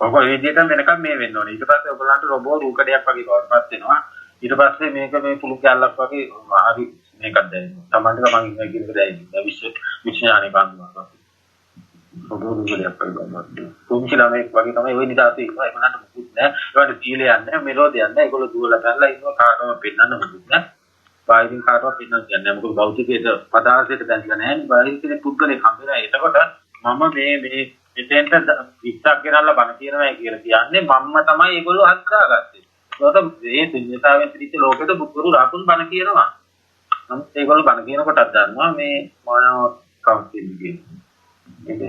ඔබ ඒ විදිහට වෙනකම් මේ වෙන්න ඕනේ. ඊට පස්සේ ඔයගලන්ට රොබෝ රූකඩයක් වගේ බවටපත් වෙනවා. ඊට පස්සේ මේක මේ පුළු කැල්ලක් වගේ හරි මේකක් දැනෙනවා. Tamanට තමන් ඉන්නේ කියන එක දැනෙනවා. විශ්ඥානේ බඳුනවා. රොබෝ රූකඩයක් වගේ බවටපත්. තුන්චිලා මේක වගේ තමයි ওই නිදාසේ ඉන්නවා. ඒකනට මුකුත් නැහැ. ඒකට සීලයක් නැහැ, මෙලෝදියක් නැහැ. ඒගොල්ලෝ දුවලා පැනලා ඉන්නවා කාටවත් පෙන්නන්න මුකුත් නැහැ. බාහිරින් කාටවත් පෙන්නන්න දෙන්නේ නැහැ. මොකද භෞතිකයේ පදාර්ථයට බැඳලා නැහැ. බාහිරින් කෙනෙක් පුද්ගලෙක් හම්බෙලා. එතකොට මම මේ එතෙන්ට 20ක් ගෙනල්ලා බණ කියනවා කියලා කියන්නේ මම්ම තමයි ඒගොල්ලෝ හදාගත්තේ. ඒකට මේ ශුන්‍යතාවයෙන් පිටිච්ච ලෝකෙට බුදුරු රාතුන් බණ කියනවා. නමුත් ඒගොල්ලෝ බණ කියන කොටත් දන්නවා මේ මානව කවුන්සිල් කියන්නේ. ඒක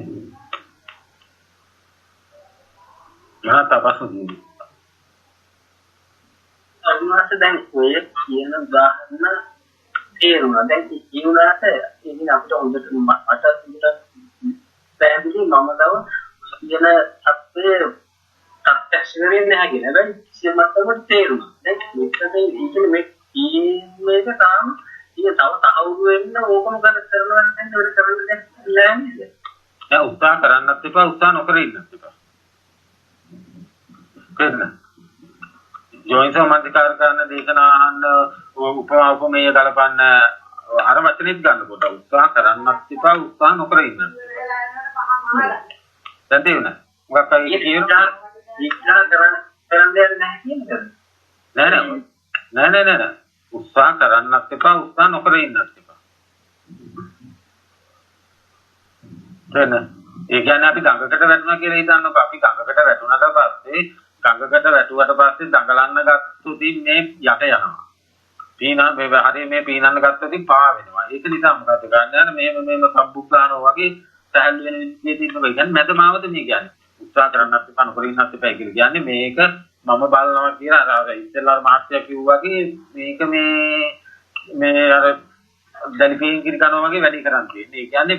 තපස්සුදී. අනිවාර්ය දැන් ඔය කියන උදාහරණ තේරුණා. දැන් ඒ උනාට ඉතින් අපිට හොඳට මට පැහැදිලි මම දව කියන සත්‍යය ප්‍රත්‍යක්ෂ වෙන්නේ නැහැ කියන හැබැයි කිසිම මට්ටමකට තේරුණා. දැන් මෙතන මේ මේක තාම ඉතින් තව තහවුරු වෙන්න ඕකම කරනවා නම් ඒක කරන්න දෙයක් නෑ. දැන් උත්සාහ කරන්නත් එපා උත්සාහ නොකර ඉන්නත් එපා. තේරුණා? යෝනිසෝ මනසිකාර කරන දේශනා අහන්න උපමා උපමේය ගලපන්න අර වචනේත් ගන්න කොට උත්සාහ කරන්නත් එපා උත්සාහ නොකර ඉන්නත් එපා. දැන් තේරුණා? මොකක් හරි කියනවා ඉක්ලා කරන්න දෙයක් නැහැ කියන්නේ. නෑ. උත්සාහ කරන්නත් එපා උත්සාහ නොකර ඉන්නත් එපා. දැන් ඒ කියන්නේ අපි ගඟකට වැටුණා කියලා හිතන්නකො අපි ගඟකට වැටුණාට පස්සේ ගඟකට වැටුවට පස්සේ දඟලන්න ගත්තොතින් මේ යට යනවා. පීනන මේ හරිය මේ පීනන්න ගත්තොතින් පා වෙනවා. ඒක නිසා මොකද ගන්න මේම සම්බුද්ධානෝ වගේ සහැල්ලු වෙන විදිහට ඉන්නවා. ඒ කියන්නේ මැදමාවද මේ කියන්නේ. උත්සාහ කරන්නත් එපා නොකර ඉන්නත් එපා කියලා කියන්නේ මේක මම බලනවා කියලා අර ඉස්සෙල්ලා මහත්ය කිව්වා වගේ මේක මේ අර දැලිපින් කිරි කරනවා වගේ වැඩි කරන් තියෙන්නේ. ඒ කියන්නේ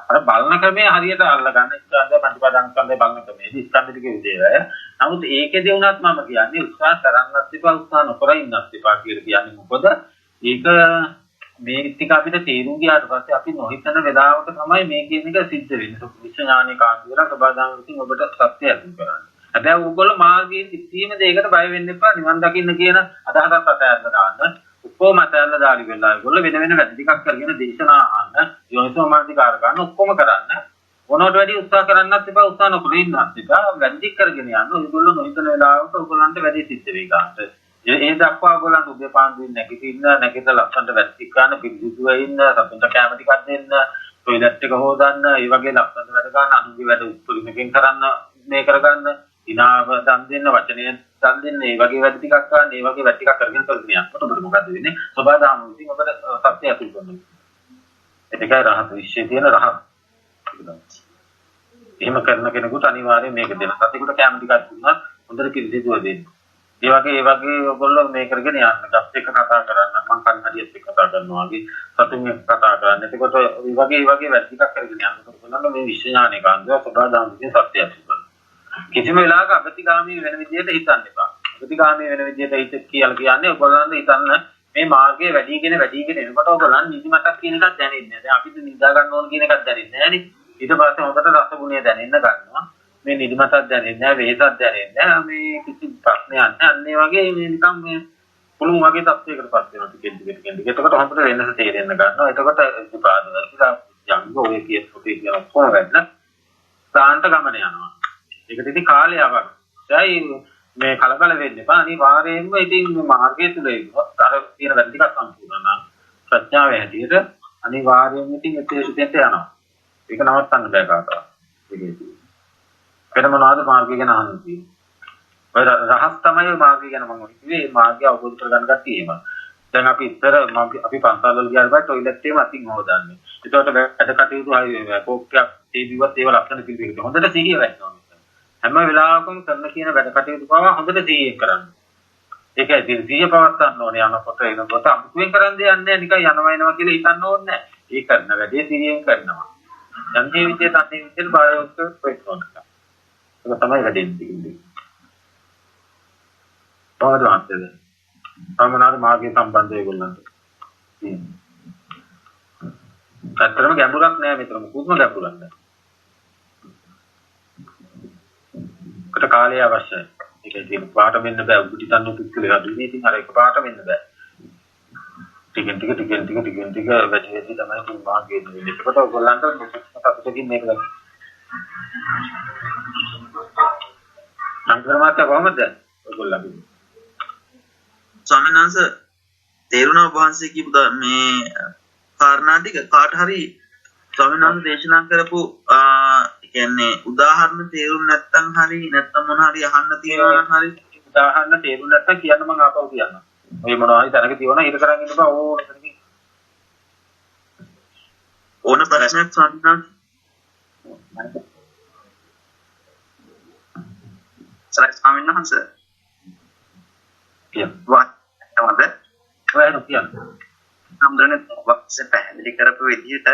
අර බලන ක්‍රමයේ හරියට අල්ල ගන්න ස්කන්ධය පටිපදාංශකන්ධය බලන ක්‍රමයේදී ස්කන්ධ ටික විදිහේ. නමුත් ඒකේදී වුණත් මම කියන්නේ උත්සාහ කරන්නත් එපා උත්සාහ නොකර ඉන්නත් එපා කියලා කියන්නේ මොකද? ඒක මේ ටික අපිට තේරුම් ගියාට පස්සේ අපි නොහිතන වෙලාවක තමයි මේ කියන එක සිද්ධ වෙන්නේ. විශ්ඥානීය කාන්ති වල සබදාන විසින් ඔබට සත්‍ය අතුල් කරන්නේ. හැබැයි ඕගොල්ලෝ මාර්ගයේ කිසිම දෙයකට බය වෙන්න එපා. නිවන් දකින්න කියන අදහසක් අතහැරලා දාන්න. ඔක්කොම අතහැරලා දාලි වෙලා ඒගොල්ලෝ වෙන වෙන වැඩ ටිකක් කරගෙන දේශනා අහන්න, යෝනිසෝ මනසිකාර ගන්න ඔක්කොම කරන්න. මොනවට වැඩි උත්සාහ කරන්නත් එපා, උත්සාහ නොකර ඉන්නත් එපා. වැඩ ටික කරගෙන යන්න. ඔයගොල්ලෝ නොහිතන වෙලාවක ඔයගොල්ලන්ට වැඩි සිද්ධ වෙයි ගන්නට. ඒ දක්වා ඔයගොල්ලන්ට උදේ පාන්දර නැගිටින්න, නැගිටලා ලස්සනට වැඩ ටික ගන්න, පිළිසිතුව ඉන්න, සතුන්ට කැම ටිකක් දෙන්න, ටොයිලට් එක හොදන්න, ඒ වගේ ලස්සන වැඩ ගන්න, අනුගේ වැඩ උත්පරිමකින් කරන්න මේ කරගන්න, ඉනාව දන් දෙන්න, වචනය දන් දෙන්න, ඒ වගේ වැඩ ටිකක් ගන්න, ඒ වගේ වැඩ ටිකක් කරගෙන යනකොට ඔබට මොකද වෙන්නේ? සබදාම විසින් ඔබට සත්‍ය අතුල් කරනවා. ඒකයි රහත් විශ්ේ තියෙන රහත්. එහෙම කරන කෙනෙකුට අනිවාර්යයෙන් මේක දෙන්න. සතෙකුට කැම ටිකක් දුන්නා හොඳට පිළිසිදුව දෙන්න. ඒ වගේ ඔයගොල්ලෝ මේ කරගෙන යන්න. ගස් එක්ක කතා කරන්න. මං කන්නඩියත් එක්ක කතා කරනවා වගේ සතුන් එක්ක කතා කරන්න. එතකොට මේ වගේ වැඩ ටිකක් කරගෙන යනකොට බලන්න මේ විශ්ඥානයේ කාන්දව සබදාම විසින් සත්‍ය අතුල් කරනවා. කිසිම වෙලාවක අගතිගාමී වෙන විදිහට හිතන්න එපා. අගතිගාමී වෙන විදිහට හිත කියලා කියන්නේ ඔයගොල්ලන්ට හිතන්න මේ මාර්ගයේ වැඩිගෙන එනකොට ඔයගොල්ලන් නිදිමතක් කියන එකක් දැනෙන්නේ නැහැ. දැන් අපිට නිදා ගන්න ඕන කියන එකක් දැනෙන්නේ නැහැ නේ. ඊට පස්සේ හොඳට රස ගුණය දැනෙන්න ගන්නවා. මේ නිදිමතක් දැනෙන්නේ නැහැ, වේසක් දැනෙන්නේ නැහැ. මේ කිසි ප්‍රශ්නයක් නැහැ. අන්න ඒ වගේ මේ නිකන් මේ පුළුවන් වගේ තත්යකටපත් වෙනවා ටිකෙන්. එතකොට හොඳට වෙනස තේරෙන්න ගන්නවා. එතකොට ප්‍රාදවර්තිලා යංග ඔය කියන පොතේ කියන කොහොමද? සාන්ත ගමන යනවා. ඒකට ඉතින් කාලය අවශ්‍යයි. දැන් මේ කලබල වෙන්න එපා. අනිවාර්යයෙන්ම ඉතින් මේ මාර්ගය තුල ඉන්නොත් අර තියෙන වැඩ ටිකක් සම්පූර්ණ නම් ප්‍රඥාවේ හැටියට අනිවාර්යයෙන්ම ඉතින් එතේසුතෙන්ට යනවා. ඒක නවත්තන්න බෑ කාටවත්. ඒකේදී. වෙන මොනවාද මාර්ගය ගැන අහන්න තියෙන්නේ? ඔය රහස් තමයි මාර්ගය ගැන මම කිව්වේ. මේ මාර්ගය අවබෝධ කරගන්න කට්ටිය එහෙම. දැන් අපි ඉස්සර අපි පන්සල් වල ගියාට පස්සේ টয়ලට් එකම අතින් හොදන්නේ. ඒකට වැඩ කටයුතු හරි කෝප්පයක් තේබිවත් ඒව ලක්ෂණ පිළිවෙලට හොඳට සිහිය වැටෙනවා. හැම වෙලාවකම කරන කියන වැඩ කටයුතු පවා හොඳට සිහියෙන් කරන්න. ඒකයි සිහිය පවත්වන්න ඕනේ යනකොට එනකොට අමුතුවෙන් කරන් දෙයක් නැහැ නිකන් යනවා එනවා කියලා හිතන්න ඕනේ නැහැ. ඒ කරන වැඩේ සිහියෙන් කරනවා. යන්නේ විදියට බාරවස්තු ප්‍රයත්න. ඒක තමයි වැඩේ තියෙන්නේ. පාදවන්තද. සමනාර මාර්ගයේ සම්බන්ධ ඒගොල්ලන්ට. ඇත්තටම ගැඹුරක් නෑ මෙතන මුකුත්ම ගැඹුරක් නෑ. කට කාලය අවශ්‍යයි. ඒක ඉතින් පාට වෙන්න බෑ. උඩ හිටන්න පිටුලේ හදුනේ ඉතින් අර එක පාට වෙන්න බෑ. ටිකෙන් ටික වැඩි වැඩි තමයි මේ මාර්ගයේ ඉන්නේ. ඒකට ඔයගොල්ලන්ට සතුටකින් මේක ගන්න. සංක්‍රමණය කොහොමද? ඔයගොල්ලන්ගේ ස්වාමීන් වහන්සේ තේරුණා වහන්සේ කියපු මේ කාරණා ටික කාට හරි ස්වාමීන් වහන්සේ දේශනා කරපු කියන්නේ උදාහරණ තේරුම් නැත්නම් හරි නැත්නම් මොන හරි අහන්න තියෙනවා නම් හරි උදාහරණ තේරුම් නැත්නම් කියන්න මම ආපහු කියන්නම්. ඔය මොනවා හරි තැනක තියවන ඉර කරන් ඉන්න බා ඕන ප්‍රශ්නයක් ස්වාමීන් වහන්සේ. සර් ස්වාමීන් වහන්සේ ඔයන කියන්න. සම්දරනේ වක්සේ පැහැදිලි කරපු විදිහට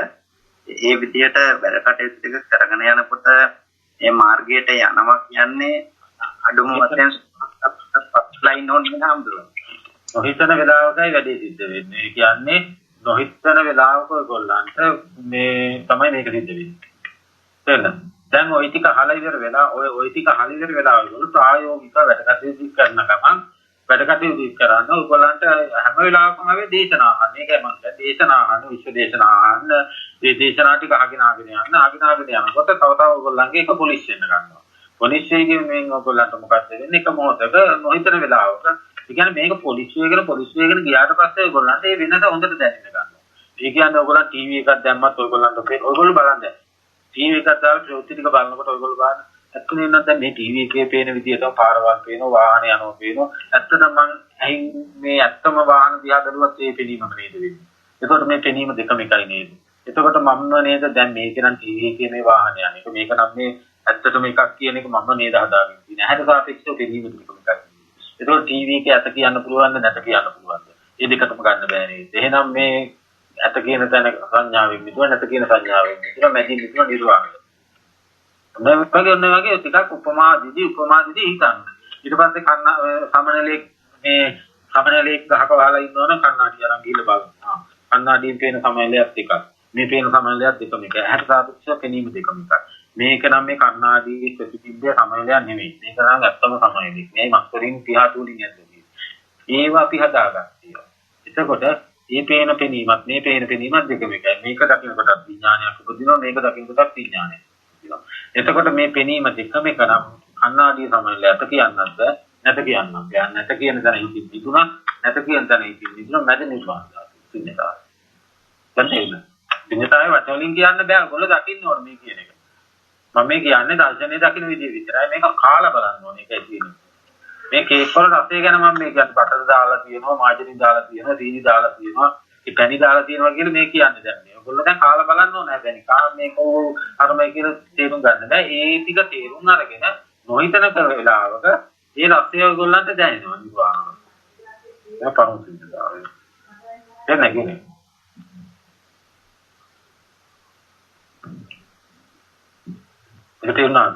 ඒ විදිහට වැඩ කටයුතු ටික කරගෙන යනකොට මේ මාර්ගයට යනවා කියන්නේ අඩුම වශයෙන් ලයින් ඕන නම්දුන. නොහිතන වෙලාවකයි වැඩේ සිද්ධ වෙන්නේ. ඒ කියන්නේ නොහිතන වෙලාවක ඔයගොල්ලන්ට මේ තමයි මේක සිද්ධ වෙන්නේ. තේරෙනවද? දැන් ওই ටික අහලා ඉවර වෙලා ওই ටික අහලා ඉවර වෙලා ඔයගොල්ලෝ ප්‍රායෝගික වැඩ කටයුතු කරන ගමන් වැඩ කටයුතු කරන ඔයගොල්ලන්ට හැම වෙලාවකම මේ දේශනා අහන්න. ඒකයි මම කියන්නේ දේශනා අහන්න, විශ්ව දේශනා අහන්න. මේ දේශනා ටික අහගෙන යනකොට තව තව ඔයගොල්ලන්ගේ එක පොලිස් වෙන්න ගන්නවා. පොලිස් වේගෙන් මේ ඔයගොල්ලන්ට මොකක්ද වෙන්නේ? එක මොහොතක නොහිතන වෙලාවක. ඒ කියන්නේ මේක පොලිස් වේගෙන ගියාට පස්සේ ඔයගොල්ලන්ට මේ වෙනස හොඳට දැනෙන්න ගන්නවා. ඒ කියන්නේ ඔයගොල්ලන් ටීවී එකක් දැම්මත් ඔයගොල්ලන්ට ඔයගොල්ලෝ බලන්න. ටීවී එකක් දාලා ප්‍රවෘත්ති ටික බලනකොට ඔයගොල්ලෝ බලන්න. ඇත්තටම නම් දැන් මේ ටීවී එකේ පේන විදිහට පාරවල් පේනවා, වාහන යනවා පේනවා. ඇත්තටම මම ඇයි මේ ඇත්තම වාහන දිහා බැලුවත් ඒ පෙනීමම නේද වෙන්නේ. එතකොට මේ පෙනීම දෙකම එකයි නේද? එතකොට මම නේද දැන් මේක නම් ටීවී එකේ මේ වාහන යන එක. මේක නම් මේ ඇත්තටම එකක් කියන එක මම නේද හදාගෙන ඉන්නේ. ඇහැට සාපේක්ෂව පෙනීම දෙකම එකයි. එතකොට ටීවී එකේ ඇත කියන්න පුළුවන්ද නැත කියන්න පුළුවන්ද? මේ දෙකටම ගන්න බෑ නේද? එහෙනම් මේ ඇත කියන තැන සංඥාවෙන් මිදුවා නැත කියන සංඥාවෙන් මිදුවා මැදින් මිදුවා නිර්වාණය. මේ වගේ ටිකක් උපමාදිදී හිතන්න. ඊට පස්සේ සමනලේ ගහක වහලා ඉන්නවනම් කන්නාඩි අරන් ගිහලා බලන්න. කන්නාඩියෙන් පේන සමනලයක් එකක්. මේ පේන සමනලයක් දෙකම එකයි. ඇහැට සාපේක්ෂව පෙනීම දෙකම එකයි. මේක නම් මේ කන්නාඩියේ ප්‍රතිබිම්බය සමනලයක් නෙමෙයි. මේක නම් ඇත්තම සමනලයක්. මේ මස්තරින් 30 තුලින් යන්නේ. ඒවා අපි හදාගන්නවා. එතකොට මේ පේන පෙනීමත් මේ පේන පෙනීමත් දෙකම එකයි. මේක දකින්නකොටත් විඥානයක් උපදිනවා. මේක දකින්නකොටත් විඥානයක්. එතකොට මේ පෙනීම දෙකම එක නම් කන්නාඩිය සමනලය ඇත කියන්නත් බෑ නැත කියන්නත් බෑ. නැත කියන තැන ඉතින් තිබුණා නැත කියන තැන ඉතින් තිබුණා මැද නිර්වාණ ධාතු. පින්නතාවය. දැන් පින්නතාවය වචන කියන්න බෑ. ඔයගොල්ලෝ දකින්න ඕනේ මේ කියන එක. මම මේ කියන්නේ දර්ශනයේ දකින්න විදිය විතරයි. මේක කාලා බලන්න ඕනේ ඒකයි කියන්නේ. මේ කේක් වල රසය ගැන මම මේ කියන්නේ බටර් දාලා තියෙනවා, මාජරින් දාලා තියෙනවා, සීනි දාලා තියෙනවා, ඒ පැණි දාලා තියෙනවා කියලා මේ කියන්නේ දැන් මේ. ඔයගොල්ලෝ දැන් කාලා බලන්න ඕනේ හැබැයි. මේක අරමයි කියලා තේරුම් ගන්න බෑ. ඒ ටික තේරුම් අරගෙන නොහිතන වෙලාවක ඒ රසය ඔයගොල්ලන්ට දැනෙනවා නිවාරණ. දැන් පරමුසින්ද දාලා. දැන් නැගිනේ. ඒක තේරුණා.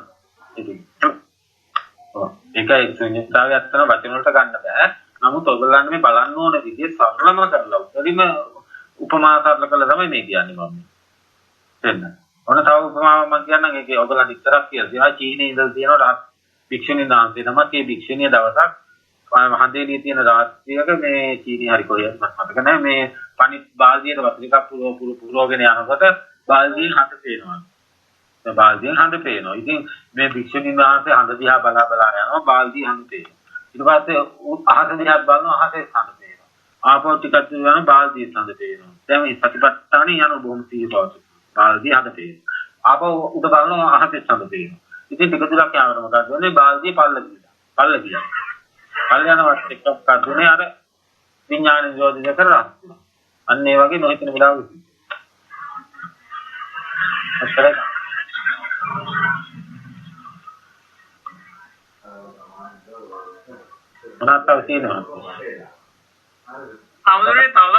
ඒකයි ශුන්‍යතාවය අත්තන වචන වලට ගන්න බෑ. නමුත් ඔයගොල්ලන් මේ බලන්න ඕන විදිය සරලම කරලා උතරිම උපමා සරල කළා තමයි මේ කියන්නේ මම. එන්න. ඔන්න තව උපමාවක් මම කියන්නම් ඒකේ ඔයගොල්ලන් ඉස්සරහ කියලා තියෙනවා චීනයේ ඉඳලා තියෙනවා භික්ෂුණී දාන්සේ තමයි මේ භික්ෂුණිය දවසක් හදේලියේ තියෙන රාත්‍රියක මේ චීනී හරි කොහෙද මතක නැහැ මේ පණි බාල්දියට වතුර එකක් පුරවගෙන යනකොට බාල්දියෙන් හඳ පේනවා. දැන් බාල්දියෙන් හඳ පේනවා. ඉතින් මේ භික්ෂුණී දාන්සේ හඳ දිහා බලා යනවා බාල්දිය හඳ පේනවා. ඊට පස්සේ අහස දිහා බලනවා අහසේ හඳ පේනවා. ආපහු ටිකක් යනවා බාල්දිය හඳ පේනවා. දැන් මේ සතිපට්ඨානේ යන බොහොම සීපාවස. බාල්දිය හඳ පේනවා. ආපහු උඩ බලනවා අහසේ හඳ පේනවා. ඉතින් ටික දුරක් යනකොට මොකද වෙන්නේ බාල්දිය පල්ල ගියා. පල්ල යනවත් එක්ක කඩුනේ අර විඥාන නිරෝධය කරලා. අන්න ඒ වගේ නොහිතන වෙලාවක. අස්තරයි. මොනක්ද තියෙනවා? හමුදුරේ තව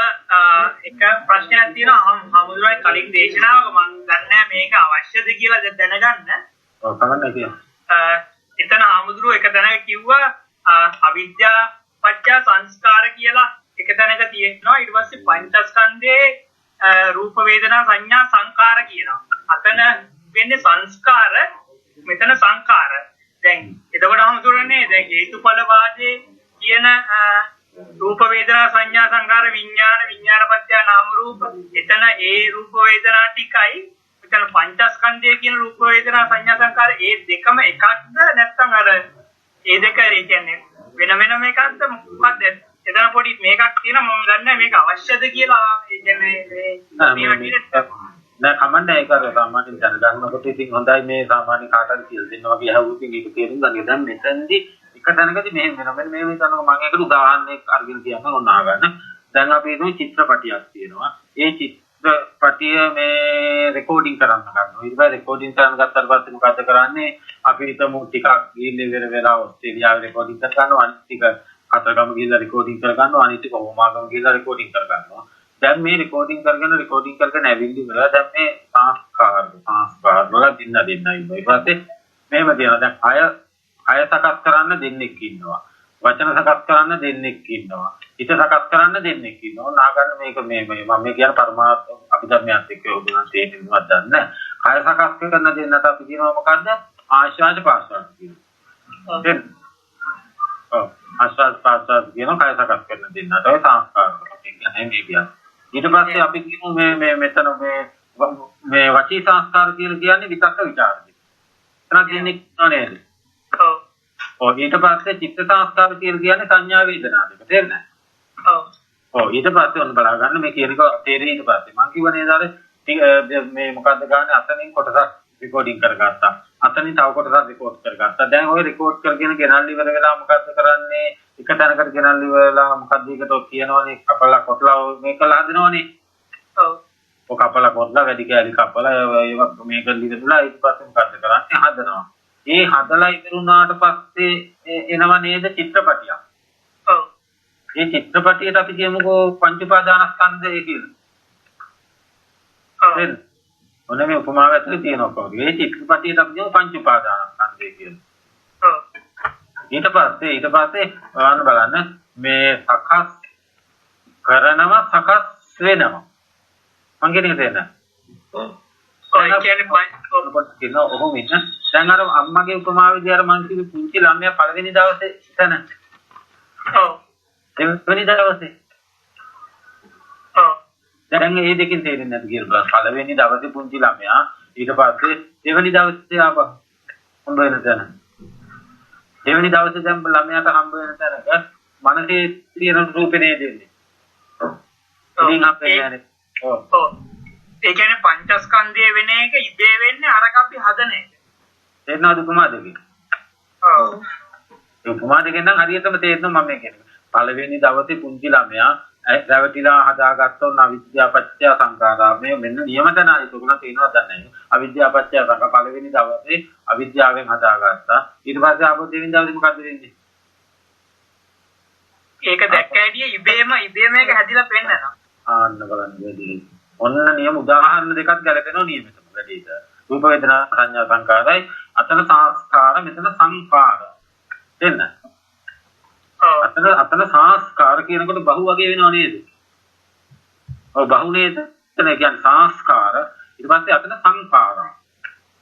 එක ප්‍රශ්නයක් තියෙනවා. හමුදුරේ කලින් දේශනාවක මම දන්නේ මේක අවශ්‍යද කියලා දැනගන්න. ඔව් කවන්නේ කියලා. එතන හමුදුරෝ එක තැනක කිව්වා අවිද්‍යා පත්‍ය සංස්කාර කියලා එක තැනක තියෙනවා. ඊට පස්සේ පංචස්කන්ධයේ රූප වේදනා සංඥා සංකාර කියනවා. අතන වෙන්නේ සංස්කාර මෙතන සංකාර. දැන් එතකොට හමුදුරනේ දැන් හේතුඵල වාදයේ කියන රූප වේදනා සංඥා සංකාර විඥානපත්‍ය නාම රූප එතන ඒ රූප වේදනා ටිකයි මෙතන පංචස්කන්ධය කියන රූප වේදනා සංඥා සංකාර ඒ දෙකම එකක්ද නැත්නම් අර ඒ දෙක කියන්නේ වෙන එකක්ද මොකක්ද එතන පොඩි මේකක් තියෙනවා මම දන්නේ මේක අවශ්‍යද කියලා ඒ කියන්නේ නෑ කමන්නේ ඒක අර සාමාන්‍යයෙන් දැනගන්නකොට ඉතින් හොඳයි මේ සාමාන්‍ය කාටද කියලා දෙනවා වගේ අහුවුත් ඒක තේරුම් ගන්න. දැන් මෙතනදී එක තැනකදී මේ වෙන මේ විදිහට මම ඒකට උදාහරණයක් අරගෙන කියන්න ඕන ආගන්න. දැන් අපි හිතමු චිත්‍රපටියක් තියෙනවා. ඒ චිත්‍රපටිය මේ රෙකෝඩින් කරන්න ගන්නවා. ඊට පස්සේ රෙකෝඩින් කරන ගත්තාට පස්සේ මොකද කරන්නේ? අපි හිතමු ටිකක් ගිහින් වෙලා ඕස්ට්‍රේලියාවේ රෙකෝඩින් කර ගන්නවා. අනිත් ටික කතරගම ගිහිල්ලා රෙකෝඩින් කර ගන්නවා. අනිත් ටික හෝමාගම ගිහිල්ලා රෙකෝඩින් කර ගන්නවා. දැන් මේ රෙකෝඩින් කරගෙන ඇවිල්ලි වල දැන් මේ සංස්කාර වල දින්න ඉන්නවා. ඊට පස්සේ මේව කියනවා දැන් අය සකස් කරන්න දෙන්නෙක් ඉන්නවා. වචන සකස් කරන්න දෙන්නෙක් ඉන්නවා. හිත සකස් කරන්න දෙන්නෙක් ඉන්නවා. නාගන්න මේක මේ මම මේ කියන පරමාර්ථ අභිධර්මයත් එක්ක ඔබලන් තේරෙන්නවත් දන්නේ නැහැ. කය සකස් කරන දෙන්නට අපි කියනවා මොකද්ද? ආශ්වාස ප්‍රාශ්වාස කියනවා. ඔව් ආශ්වාස ප්‍රාශ්වාස කියනවා කය සකස් කරන දෙන්නට ඔය සංස්කාර කියන්නේ මේ කියන්නේ. ඊට පස්සේ අපි කියමු මේ මෙතන මේ වචී සංස්කාර කියලා කියන්නේ විතක්ක ਵਿਚාර. එතන දෙන්නෙක් නේද? ඔව් ඊට පස්සේ චිත්ත සංස්කාර කියලා කියන්නේ සංඥා වේදනා දෙක තේරෙනවද? ඔව් ඊට පස්සේ ඔන්න බලා ගන්න මේ කියන එක තේරෙයි ඊට පස්සේ මම කිව්වනේ ඊදාර මේ මොකද්ද ගන්න අතනින් කොටසක් රෙකෝඩින් කරගත්තා අතනින් තව කොටසක් රෙකෝඩ් කරගත්තා දැන් ඔය රෙකෝඩ් කරගෙන ගෙනල්ලි ඉවර වෙලා මොකද්ද කරන්නේ එක තැනකට ගෙනල්ලි ඉවරලා මොකද්ද ඒකට කියනවනේ කපලා කොටලා මේක හදනවනේ ඔව් ඔය කපලා කොටලා වැඩි කැලි කපලා ඒක මේක ලියලා ඊට පස්සේ මොකද්ද කරන්නේ හදනවා ඒ හදලා ඉවරුණාට පස්සේ එනවා නේද චිත්‍රපටියක්. ඔව්. මේ චිත්‍රපටියට අපි කියමුකෝ පංච උපාදානස්කන්ධය කියලා. ඔව්. ඔන්න මේ උපමාව ඇතුලේ තියෙනවා කොහොමද? මේ චිත්‍රපටියට අපි කියමු පංච උපාදානස්කන්ධය කියලා. ඔව්. ඊට පස්සේ බලන්න මේ සකස් කරනවා සකස් වෙනවා. මං කියන්නේ තේරෙනවද? ඔව්. ඔය කියන්නේ පොත් කියනවා ඔහොම ඉන්න. දැන් අර අම්මගේ උපමාවේදී අර මං කිව්ව පුංචි ළමයා පළවෙනි දවසේ ඉතන. ඔව්. දෙවෙනි දවසේ. ඔව්. දැන් මේ දෙකෙන් තේරෙන්නේ නැති කියලා පළවෙනි දවසේ පුංචි ළමයා ඊට පස්සේ දෙවෙනි දවසේ ආපහු හම්බ වෙන තැන. දෙවෙනි දවසේ දැන් ළමයාට හම්බ වෙන තැනක මනසේ තියෙන රූපේ නේද දෙන්නේ. ඔව්. ඉතින් අපේ යන්නේ. ඔව්. ඔව්. ඒ කියන්නේ පංචස්කන්ධය වෙන එක ඉබේ වෙන්නේ අරක අපි හදන එක. තේරෙනවද උපමා දෙකේ? ඔව්. ඒ උපමා දෙකෙන් නම් හරියටම තේරෙනවා මම කියන්නේ. පළවෙනි දවසේ පුංචි ළමයා රැවටිලා හදාගත්තොත් අවිද්‍යාව පත්‍ය සංඛාරා මේ මෙන්න නියම තැන ඒක උගලන් තේරෙනවද නැහැ. අවිද්‍යාව පත්‍ය සංඛාර පළවෙනි දවසේ අවිද්‍යාවෙන් හදාගත්තා. ඊට පස්සේ ආපහු දෙවෙනි දවසේ මොකද වෙන්නේ? ඒක දැක්ක හැටි ඉබේම මේක හැදිලා පෙන්නනවා. ආන්න බලන්න වෙදී. ඔන්න නියම උදාහරණ දෙකක් ගැලපෙනවා නියමිතම වැඩිද. රූප වේදනා සංඥා සංකාරයි අතන සංස්කාර මෙතන සංකාර. එන්න. අතන සංස්කාර කියනකොට බහු වගේ වෙනව නේද? ඔව් බහු නේද? එතන කියන්නේ සංස්කාර ඊට පස්සේ අතන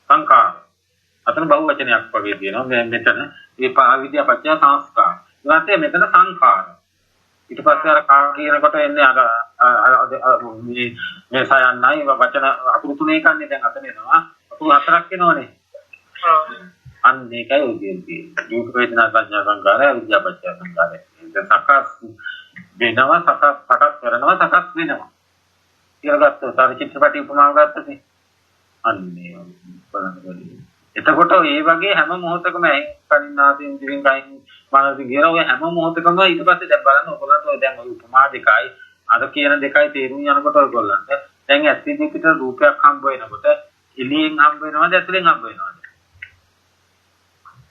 සංකාර. අතන බහු වචනයක් වගේ තියෙනවා. මෙතන මේ අවිද්‍යාව පත්‍ය සංස්කාර. ඊට පස්සේ මෙතන සංකාර. ඊට පස්සේ අර කාම කියනකොට එන්නේ අර මේ සයන්නයි වචන අකුරු තුනේ කන්නේ දැන් අතන එනවා. අකුරු හතරක් එනවනේ. අන්න ඒකයි ඔය කියන්නේ. රූප වේදනා සංඥා සංකාරය විද්‍යාපත්‍ය සංකාරය. ඒක සකස් වෙනවා සකස් වෙනවා. කියලා ගත්තොත් අර චිත්‍රපටි උපමාව ගත්තොත් අන්නේ බලන්න. එතකොට මේ වගේ හැම මොහොතකම කනින්නාදීන් දිවින් කයින් මානසික ගියර ඔය හැම මොහොතකම ඊට පස්සේ දැන් බලන්න ඔයගොල්ලන්ට ඔය දැන් ඔය උපමා දෙකයි අර කියන දෙකයි තේරුම් යනකොට ඔයගොල්ලන්ට දැන් ඇත්තටම පිට රූපයක් හම්බ වෙනකොට එළියෙන් හම්බ වෙනවද ඇතුලෙන් හම්බ වෙනවද?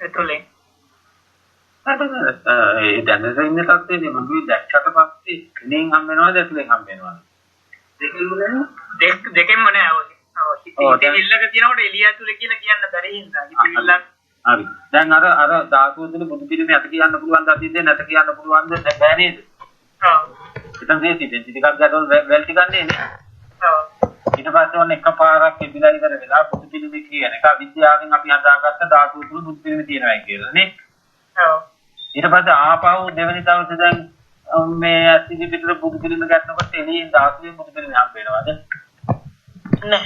ඇතුලෙන්. ඒ දැනට ඉන්න තත්ත්වයේදී මම දැක්කට පස්සේ එළියෙන් හම්බ වෙනවද ඇතුලෙන් හම්බ වෙනවද? දෙකෙන්ම නෑ ඔය. හිතේ ඉල්ලක තියනකොට එළිය ඇතුලේ කියලා කියන්න බැරි හින්දා හිතවිල්ලක්. හරි. දැන් අර ධාතු වල බුදු පිළිමේ අත කියන්න පුළුවන් ද අතීතේ නැත කියන්න පුළුවන්ද බෑ නේද? ඔව්. ඉතින් මේ ටිකක් ගැටවල වැල් ටිකක් නේනේ. ඔව්. ඊට පස්සේ ඔන්න එකපාරක් ඉදිලා ඉවර වෙලා බුදු පිළිමේ කියන එක විද්‍යාවෙන් අපි හදාගත්ත ධාතු තුල බුදු පිළිමේ තියෙනවා කියලා නේ. ඔව්. ඊට පස්සේ ආපහු දෙවෙනි දවසේ දැන් මේ අතිදි පිටර බුදු පිළිමේ ගන්නකොට එළියෙන් ධාතුවේ බුදු පිළිමේ හම්බ වෙනවද? නෑ.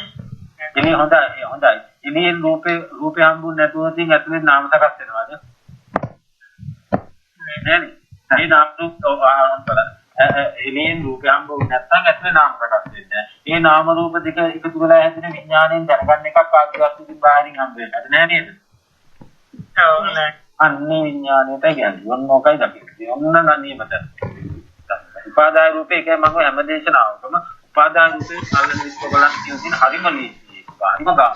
එළිය හොඳයි. එළියෙන් රූපේ හම්බුනේ නැතුව තින් ඇතුලේ නාම සකස් වෙනවද? නෑනේ. මේ නාම රූප ආරම්භ එළියෙන් රූපේ හම්බුනේ නැත්නම් ඇතුලේ නාම සකස් වෙන්නේ නෑ. මේ නාම රූප දෙක එකතු වෙලා හැදෙන විඥාණයෙන් දැනගන්න එකක් ආත්මවස්තුකින් බාහිරින් හම්බ වෙන්නේ නෑ නේද? ඔව් නෑ. අන්නේ විඥාණයට කියන්නේ ඔන්න ඔකයි දකින්නේ. ඔන්න නන්නීමත. උපාදාය රූපේ එකයි මම හැම දේශනාවකම උපාදාය රූපේ අල්ලන විස්තර බලන් කියන හරිම නීති. හරිම ගා.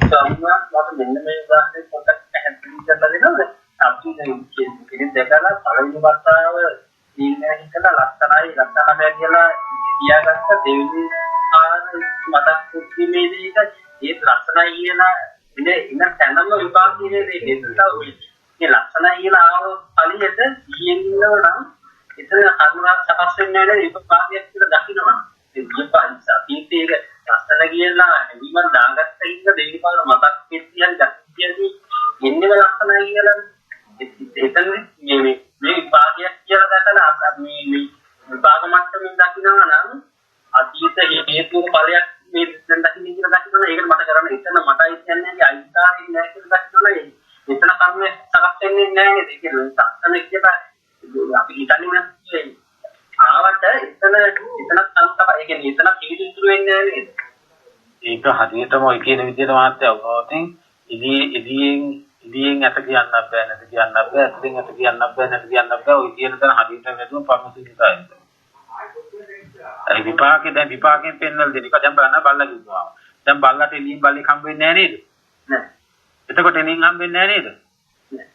සම්මාත් මෙන්න මේ උදාහරණයක් පොඩ්ඩක් පැහැදිලි කරලා දෙනවද? අපි කෙනෙක් දැකලා පළවෙනි වතාව ඉන්නේ හිතලා ලස්සනයි ලස්සනමයි කියලා කියාගත්ත දෙවියන් මතක් කුක්ීමේදී ඒ ලස්සනයි කියලා ඉන්න තැනම විපාක කියන්නේ ඒ ලස්සනයි කියලා ආව කලියට ඉන්නවනම් එතන කරුණා සකස් වෙන්නේ නැහැ විපාකයක් කියලා දකින්නවා. ඒ විපාක සාපීතේක ලස්සන කියලා හැදිමන් දාගත්ත ඉන්න දෙවිපාක මතක් කියන්නේ ඉන්නේ ලස්සනයි කියලා එතන මේ විපාකයක් කියලා දැකලා මේ විපාක මට්ටමින් දකින්නවා නම් අතීත හේතු ඵලයක් මේ දැන් දකින්න කියලා දකින්නවා. ඒකට මට කරන්න එතන මටයි කියන්නේ අයිතාවේ නැහැ කියලා දකින්නවා. එතන කර්ම සකස් වෙන්නේ නැහැ නේද? ඒක ලස්සන කියලා අපි හිතන්නේ නැහැ. ආවට එතන සංස්කාර ඒ කියන්නේ එතන පිළිතුරු වෙන්නේ නැහැ නේද? ඒක හරියටම ඔය කියන විදිහට මාත්‍ය වුණොතින් ඉදියෙන් ඇත කියන්නත් බෑ නැත කියන්නත් බෑ ඇතුලෙන් ඇත කියන්නත් බෑ නැත කියන්නත් බෑ ඔය කියන තැන හරියට වැදුණු පරමසිද්ධායයි. ඒ විපාකයෙන් පෙන්නල් දෙන එක දැන් බලන්න බල්ලා කිව්වා. දැන් බල්ලාට එළියෙන් බල්ලෙක් හම්බ වෙන්නේ නැහැ නේද? නෑ. එතකොට එළියෙන් හම්බ වෙන්නේ නැහැ නේද? නෑ.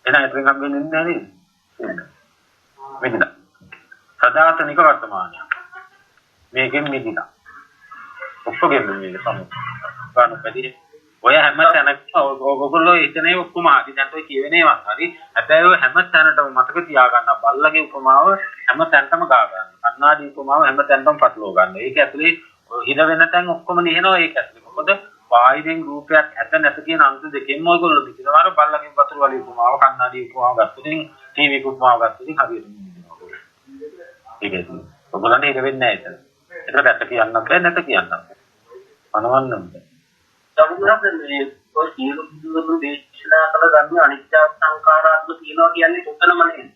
එහෙනම් එතෙන් හම්බ වෙන්නේ නැහැ නේද? මෙන්න. සදාතනික වර්තමානය. මේකෙන් මිදිනා. ඔක්කොගෙම මේක සමු. ගන්න බැදී ඔය හැම තැනකම ඔයගොල්ලෝ එතනේ ඔක්කොම ආදි දැන් ඔය කියවෙනේවත් හරි හැබැයි හැම තැනටම මතක තියාගන්න බල්ලගේ උපමාව හැම තැනටම ගා ගන්න. කන්නාඩි උපමාව හැම තැනටම පටලව ගන්න. ඒක ඇතුලේ හිර වෙන තැන් ඔක්කොම ලියනවා ඒක ඇතුලේ. මොකද බාහිරින් රූපයක් ඇත නැත කියන අංශ දෙකෙන්ම ඔයගොල්ලෝ පිටිනවාර බල්ලගේ වතුර වලින් උපමාව කන්නාඩි උපමාව ගත්තොතින් ටීවී උපමාව ගත්තොතින් හරියට නිදිනවා. ඒකයි. ඔයගොල්ලන්ට ඒක වෙන්නේ නැහැ එතන. ඒකට ඇත්ත කියන්නත් බෑ නැත කියන්නත් බෑ. අනවන්නම් බෑ. සමුද්‍රයේ ඔය සියලු බුදුන් දේශනා කළ ගන්න අනිත්‍ය සංඛාරාත්ම කියනවා කියන්නේ උතනම නේද?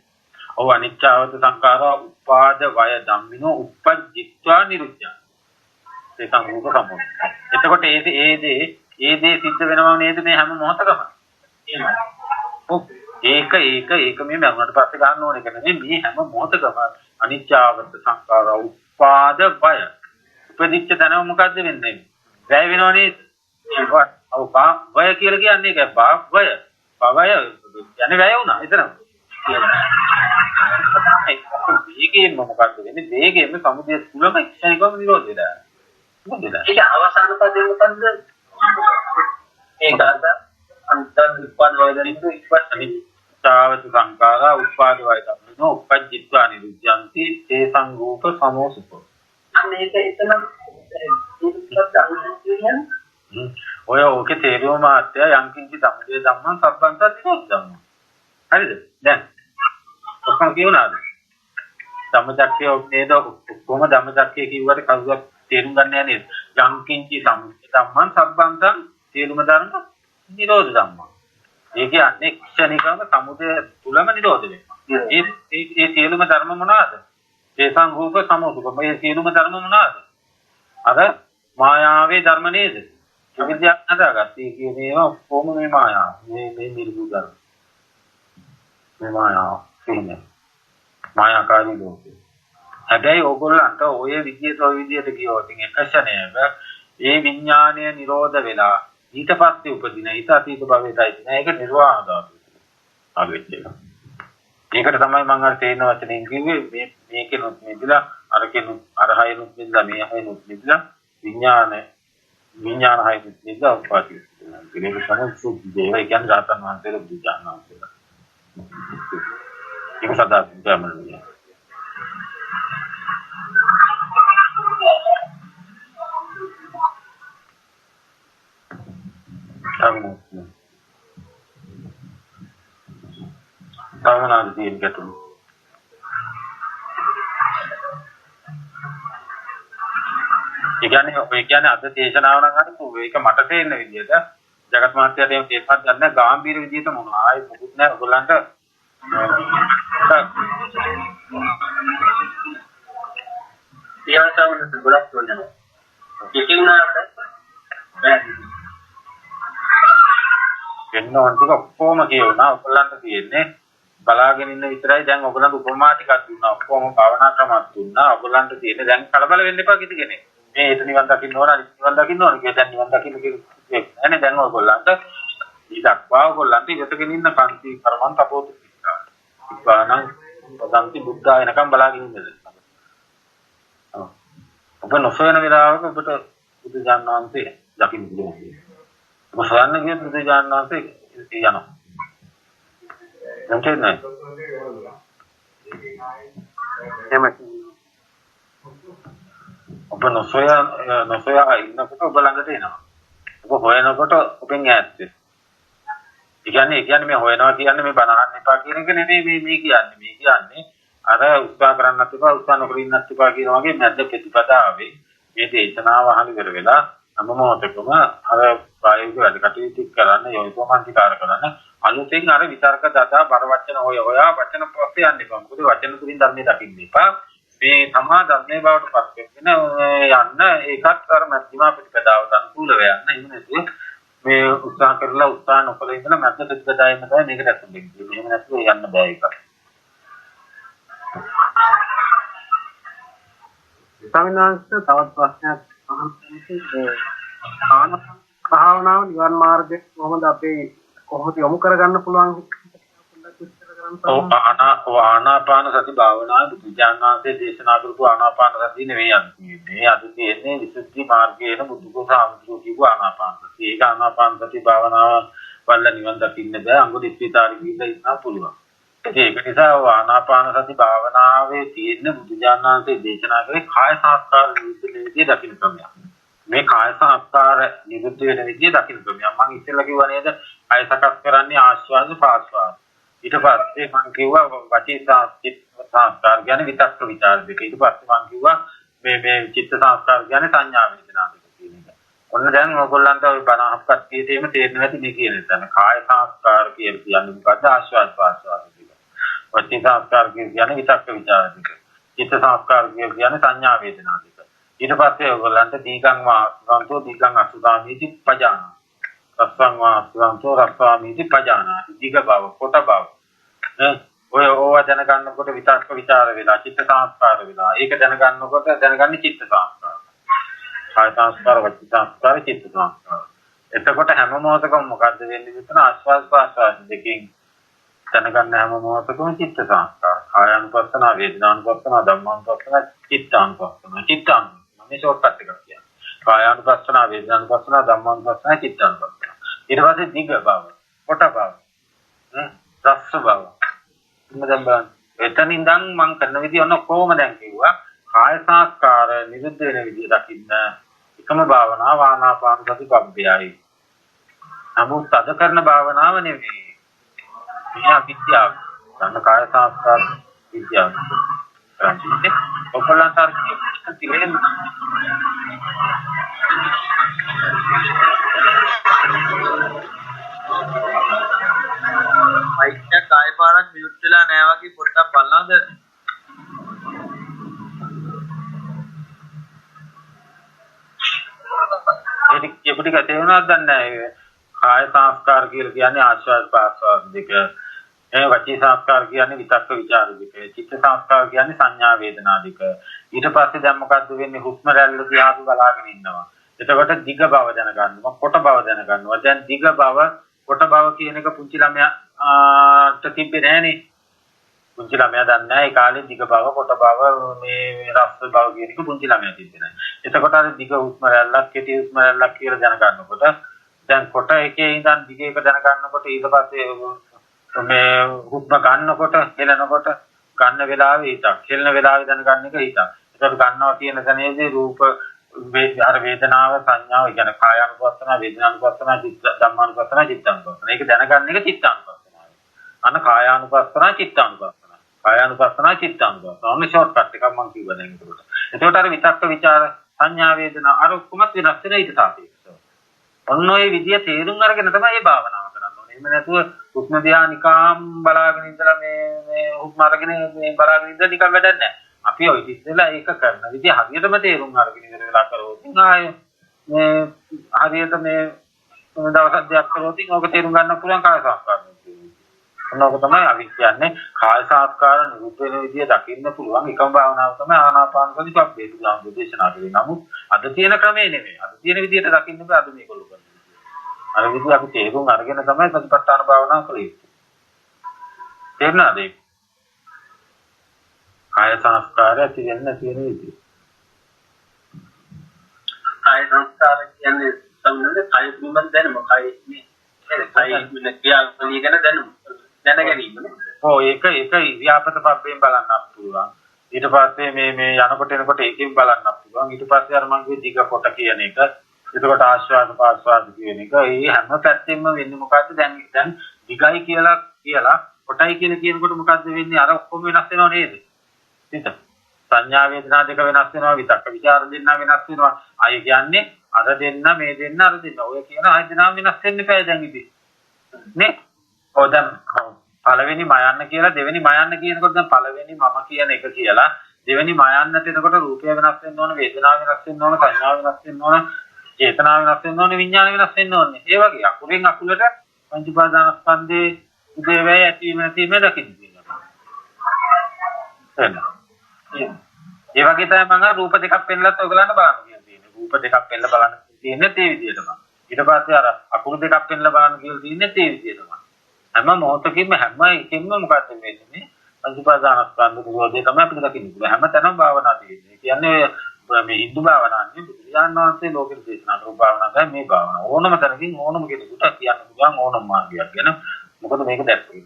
ඔව් අනිච්චවත සංඛාරා උපාද වය ධම්මිනෝ uppajjitva niruddha. ඒ සංරූප සමෝධ. එතකොට ඒ දේ සිද්ධ වෙනව නේද මේ හැම මොහොතකම? ඒක මේ මරුණට පස්සේ ගන්න ඕන එක නෙමෙයි මේ හැම මොහොතකම අනිත්‍යවත සංඛාර උපාද බය. උපදිච්ච තැන මොකද්ද වෙන්නේ? වැය වෙනවනේ. බය කියලා කියන්නේ ඒක බය. බය යන්නේ වැය වුණා. එතන. ඒකේ මොකක්ද වෙන්නේ? වේගයෙන්ම සමුදය තුලම ක්ෂණිකවම නිරෝධ වෙලා. මොකද ඒක අවසාන පදේ මොකද්ද? ඒක අන්තන් උපාද වයදනින්ද ඉස්පස්සනේ. තාවත සංඛාරා උපාද වයදනින්ද උපජ්ජිත්වා නිරුද්ධಂತಿ තේ සංරූප සමෝසුප. අනේ ඒක එතන ඔය ඕකේ තේරුම මාත්‍ය යම්කින්චි සමුදය ධම්මං සබ්බන්ත නිරෝධ ධම්මං. හරිද? දැන් ඔක්කොම කියුණාද? ධම්මචක්කය නේද? කොහොම ධම්මචක්කය කිව්වට කවුරුත් තේරුම් ගන්න නැහැ නේද? යම්කින්චි සමුදය ධම්මං සබ්බන්තං තේරුම ධර්ම නිරෝධ ධම්මං. ඒ කියන්නේ ක්ෂණිකව සමුදය තුලම නිරෝධ වෙනවා. ඒ තේරුම ධර්ම මොනවාද? ඒ සංරූප සමෝසුක. මේ තේරුම ධර්ම මොනවාද? අර මායාවේ ධර්ම නේද? අවිද්‍යාව හදාගත්තේ කියන්නේ ඒවා කොහොම මේ මායාව. මේ නිර්ගුණ ධර්ම. මේ මායාව කියන්නේ මායාකාරී ලෝකේ. හැබැයි ඕගොල්ලන්ට ඔය විදියට කියවොත් එක ක්ෂණයක ඒ විඥානය නිරෝධ වෙලා ඊට පස්සේ උපදින ඊට අතීත භවයටයි තියෙන ඒක නිර්වාණ ධාතුව. ආවෙච්ච එක. ඒකට තමයි මම අර තේන වචනෙන් කිව්වේ මේකෙනුත් මිදලා අරකෙනුත් අරහයනුත් මිදලා මේ හයනුත් මිදලා විඥාන හයනුත් මිදලා උපාදී. ඒක තමයි සුද්ධ දේවයි කියන්නේ රාතන් වහන්සේලා බුදුජානක වහන්සේලා. ඒක සදා ගමන්නේ. සාමනාද තියෙන ගැටලු. ඒ කියන්නේ අද දේශනාව නම් හරි ඒක මට තේරෙන විදිහට ජගත් මහත්තයාට එහෙම තේරුම්පත් ගන්න ගාම්භීර විදිහට මොනවා ආයේ මොකුත් නැහැ ඔයගොල්ලන්ට ඊවසවුන ගොඩක් තෝරනවා. කිසිුණාට වෙනවන් ටික ඔක්කොම කියවනවා ඔයගොල්ලන්ට තියෙන්නේ බලාගෙන ඉන්න විතරයි. දැන් ඔයගොල්ලන්ට උපමා ටිකක් දුන්නා ඔක්කොම භාවනා ක්‍රමයක් දුන්නා. ඔයගොල්ලන්ට තියෙන්නේ දැන් කලබල වෙන්න එපා කිසි කෙනෙක්. මේ ඊට නිවන් දකින්න ඕන නිවන් දකින්න ඕන කියලා දැන් නිවන් දකින්න කියන්නේ නැහැ. දැන් ඔයගොල්ලන්ට ඊටක්වා ඔයගොල්ලන්ට ඉවතගෙන ඉන්න පන්ති කර්මන් තපෝතු කිව්වා. ඉබ්බානම් පදන්ති බුද්ධා එනකම් බලාගෙන ඉන්නද? ඔබ නොසොයන වෙලාවක ඔබට බුදු ඥානවන්තේ දකින්න පුළුවන්. ඔබ සොයන්න ගියොත් බුදු ඥානවන්තේ යනවා. දැන් නෑ. ඔබ නොසොයා ඉන්නකොට ඔබ ළඟට එනවා. ඔබ හොයනකොට ඔබෙන් ඈත් වෙනවා. ඒ කියන්නේ මේ හොයනවා කියන්නේ මේ බණ අහන්න එපා කියන එක නෙමෙයි මේ කියන්නේ අර උත්සාහ කරන්නත් එපා උත්සාහ නොකර ඉන්නත් එපා කියන වගේ මැද ප්‍රතිපදාවේ මේ දේශනාව අහන ඉවර වෙලා හැම මොහොතකම අර ප්‍රායෝගික වැඩ කටයුතු කරන්න යෝනිසෝමනසිකාර කරන්න අලුතෙන් අර විතර්ක දතා බර වචන හොයා වචන පස්සේ යන්න එපා. මොකද වචන තුලින් ධර්මයේ දකින්න එපා. මේ තමා ධර්මයේ බවට පත් වෙන යන්න ඒකත් අර මධ්‍යම ප්‍රතිපදාවට අනුකූලව යන්න. එහෙම නැතුව මේ උත්සාහ කරලා උත්සාහ නොකර ඉඳලා මැද ප්‍රතිපදාවෙම තමයි මේකට ඇතුළු වෙන්නේ. එහෙම නැතුව යන්න බෑ ඒක. ස්වාමීනාංශ තවත් ප්‍රශ්නයක් අහන්න භාවනාව නිවන් මාර්ගයේ කොහොමද යොමු කරගන්න පුළුවන් ආනාපාන සති භාවනාව බුදුජානනාථේ දේශනා කරපු ආනාපාන සතිය නෙවෙයි අන්නේ. මේ අද තියෙන්නේ විසුද්ධි මාර්ගයේන බුදුගෝසාමතුරු කියපු ආනාපාන සතිය. ඒක ආනාපාන සති භාවනාව වල නිවන් දකින්න බෑ. අඟුලි ඉස්පිතාලෙ ගිහිල්ලා ඉන්න පුළුවන්. ඒක නිසා ආනාපාන සති භාවනාවේ තියෙන බුදුජානනාථේ දේශනා කරේ කාය සංස්කාර නිරුද්ධ දකින්න ක්‍රමය. මේ කාය සංස්කාර නිරුද්ධ වෙන විදිය දකින්න ක්‍රමය. මම ඉස්සෙල්ලා කිව්වා නේද? කාය සකස් කරන්නේ ආශ්වාස ප්‍රාශ්වාස. ඊට පස්සේ මම කිව්වා වචී සංස්කාර කියන්නේ විතක්ක විචාර දෙක. ඊට පස්සේ මම කිව්වා මේ චිත්ත සංස්කාර කියන්නේ සංඥා වේදනා දෙක කියන එක. ඔන්න දැන් ඔයගොල්ලන්ට ওই බණ අහපත් කීතේම තේරෙන්නේ නැති මේ කියන එක. කාය සංස්කාර කියන්නේ මොකද්ද? ආශ්වාස ප්‍රාශ්වාස දෙක. වචී සංස්කාර කියන්නේ විතක්ක විචාර දෙක. චිත්ත සංස්කාර කියන්නේ සංඥා වේදනා දෙක. ඊට පස්සේ ඔයගොල්ලන්ට දීගං වාස්වන්තෝ දීගං අසුදාමීති පජාන. රස්සං වාස්වන්තෝ රස්සාමීති පජානාති. දීග බව කොට බව. ඔය ඕවා දැනගන්නකොට විතක්ක ਵਿਚාර වෙලා චිත්ත සංස්කාර වෙලා. ඒක දැනගන්නකොට දැනගන්නේ චිත්ත සංස්කාර. කාය සංස්කාර වචී සංස්කාර චිත්ත සංස්කාර. එතකොට හැම මොහොතකම මොකද්ද වෙන්නේ විතර ආස්වාද ප්‍රාස්වාද දෙකෙන් දැනගන්න හැම මොහොතකම චිත්ත සංස්කාර. කායානුපස්සන, වේදනානුපස්සන, ධම්මානුපස්සන, චිත්තානුපස්සන. මේ ෂෝට් කට් එකක් කියන්නේ. කායානුපස්සන, වේදනානුපස්සන, ධම්මානුපස්සන, චිත්තානුපස්සන. ඊට පස්සේ දිග බව, කොට බව, රස්ස බව. දැන් බලන්න. එතනින් ඉඳන් මම කරන විදිය ඔන්න කොහොම දැන් කිව්වා. කාය සංස්කාර නිරුද්ධ වෙන විදිය දකින්න එකම භාවනාව ආනාපාන සති පබ්බයයි. නමුත් අද කරන භාවනාව නෙවෙයි. මේ විද්‍යාව. ගන්න කාය සංස්කාර විද්‍යාව. රාජිතේ ඔපලන් තරකේ තිලෙන් මයික් එක කාය පාරක් මියුට් වෙලා නැහැ වගේ පොඩ්ඩක් බලනවද? ඒක ටික තේරුණාද නැහැ. කාය සංස්කාර කියලා කියන්නේ ආශ්වාස ප්‍රාශ්වාස දෙක. වචී සංස්කාර කියන්නේ විතක්ක ਵਿਚාර දෙක. චිත්ත සංස්කාර කියන්නේ සංඥා වේදනා දෙක. ඊට පස්සේ දැන් මොකද්ද වෙන්නේ? හුස්ම රැල්ල දිහා බලාගෙන ඉන්නවා. එතකොට දිග බව දැනගන්නවා, කොට බව දැනගන්නවා. දැන් දිග බව, කොට බව කියන එක පුංචි ළමයාට තිබ්බේ නැහනේ. පුංචි ළමයා දන්නේ නැහැ ඒ කාලේ දිග බව, කොට බව, මේ රස්ස බව කියන එක පුංචි ළමයා තිබ්බේ නැහැ. එතකොට අර දිග හුස්ම රැල්ලක්, කෙටි හුස්ම රැල්ලක් කියලා දැනගන්නකොට දැන් කොට එකේ ඉඳන් දිග එක දැනගන්නකොට ඊට පස්සේ මේ හුස්ම ගන්නකොට, හෙලනකොට ගන්න වෙලාවේ හිතක්, හෙලන වෙලාවේ දැනගන්න එක හිතක්. ඒකට ගන්නවා කියන තැනේදී රූප අර වේදනාව සංඥාව කියන්නේ කායානුපස්සන, වේදනානුපස්සන, ධම්මානුපස්සන, චිත්තානුපස්සන. ඒක දැනගන්න එක චිත්තානුපස්සනාවයි. අන්න කායානුපස්සන, චිත්තානුපස්සන. කායානුපස්සන, චිත්තානුපස්සන. ඔන්න ෂෝට් කට් එකක් මම කිව්වා දැන් ඒකට. එතකොට අර විතක්ක ਵਿਚාර සංඥා වේදනා අර ඔක්කොමත් වෙනස් වෙන ඊට සාපේක්ෂව. ඔන්න ඔය විදිය තේරුම් අරගෙන තමයි මේ භාවනාව කරන්න ඕනේ. එහෙම නැතුව හුස්ම දිහා නිකාම් බලාගෙන ඉඳලා මේ හුස්ම අරගෙන මේ බලාගෙන ඉඳලා නිකන් වැඩක් නැහැ. අපි ඔය ඉතිස්සලා ඒක කරන විදිය හරියටම තේරුම් අරගෙන ඉඳලා වෙලා කරවොත් ආයේ මේ හරියට මේ දවස් දෙකක් කරවොත් ඕක තේරුම් ගන්න පුළුවන් කාය සංස්කාර. ඔන්නෝක තමයි අපි කියන්නේ කාය සංස්කාර නිරුද්ධ වෙන විදිය දකින්න පුළුවන් එකම භාවනාව තමයි ආනාපාන සති පබ්බේ බුදුහාමුදුරේ දේශනා කළේ. නමුත් අද තියෙන ක්‍රමේ නෙමෙයි. අද තියෙන විදියට දකින්න බෑ අද මේගොල්ලෝ කරන්නේ. අර විදිහ අපි තේරුම් අරගෙන තමයි සතිපට්ඨාන භාවනාව කළේ. තේරුණාද? කාය සංස්කාරය ඇති වෙන්න තියෙන විදිය. කාය සංස්කාර කියන්නේ සම්බන්ධ කාය පිළිබඳ දැනුම. කාය වෙන ක්‍රියාවලිය ගැන දැනුම. දැන ගැනීම. ඔව් ඒක ව්‍යාපත පබ්බෙන් බලන්නත් පුළුවන්. ඊට පස්සේ මේ යනකොට එනකොට ඒකෙන් බලන්නත් පුළුවන්. ඊට පස්සේ අර මම කිව්වේ දිග කොට කියන එක. එතකොට ආශ්වාස ප්‍රාශ්වාස කියන එක. ඒ හැම පැත්තෙම වෙන්නේ මොකද්ද? දැන් දිගයි කියලා කොටයි කියනකොට මොකද්ද වෙන්නේ? අර ඔක්කොම වෙනස් වෙනව නේද? හිත. සංඥා වේදනා දෙක වෙනස් වෙනවා, විතක්ක ਵਿਚාර දෙන්න වෙනස් වෙනවා. අය කියන්නේ අර දෙන්න මේ දෙන්න අර දෙන්න. ඔය කියන අය දෙනාම වෙනස් වෙන්න එපා දැන් ඉතින්. නේ? ඔතන පළවෙනි මයන්න කියලා දෙවෙනි මයන්න කියනකොට දැන් පළවෙනි මම කියන එක කියලා දෙවෙනි මයන්නට එනකොට රූපය වෙනස් වෙන්න ඕන, වේදනාව වෙනස් වෙන්න ඕන, සංඥාව වෙනස් වෙන්න ඕන, චේතනාව වෙනස් වෙන්න ඕන, විඥාන වෙනස් වෙන්න ඕනේ. ඒ වගේ අකුරෙන් අකුරට පංච උපාදානස්කන්ධේ උදේවැය ඇතිවීම නැතිවීම දකින්න තියෙනවා. ඒ වගේ තමයි මම රූප දෙකක් පෙන්නලත් ඔයගලන්ට බලන්න කියන්නේ. රූප දෙකක් පෙන්නලා බලන්න තියෙන්නේ ඒ විදිහටම. ඊට පස්සේ අර අකුරු දෙකක් පෙන්නලා බලන්න කියලා තියෙන්නේ ඒ විදිහටම. හැම මොහොතකින්ම හැම එකකින්ම මොකක්ද වෙන්නේ? පංච උපාදානස්කන්ධ නිරෝධය තමයි අපිට දකින්න පුළුවන්. හැම තැනම භාවනා තියෙන්නේ. කියන්නේ මේ හින්දු භාවනාන්නේ බුදුරජාණන් වහන්සේ ලෝකෙට දේශනා කරපු භාවනාව තමයි මේ භාවනාව. ඕනම තැනකින් ඕනම කෙනෙකුට කියන්න පුළුවන් ඕනම මාර්ගයක් ගැන. මොකද මේක දැක්කේ.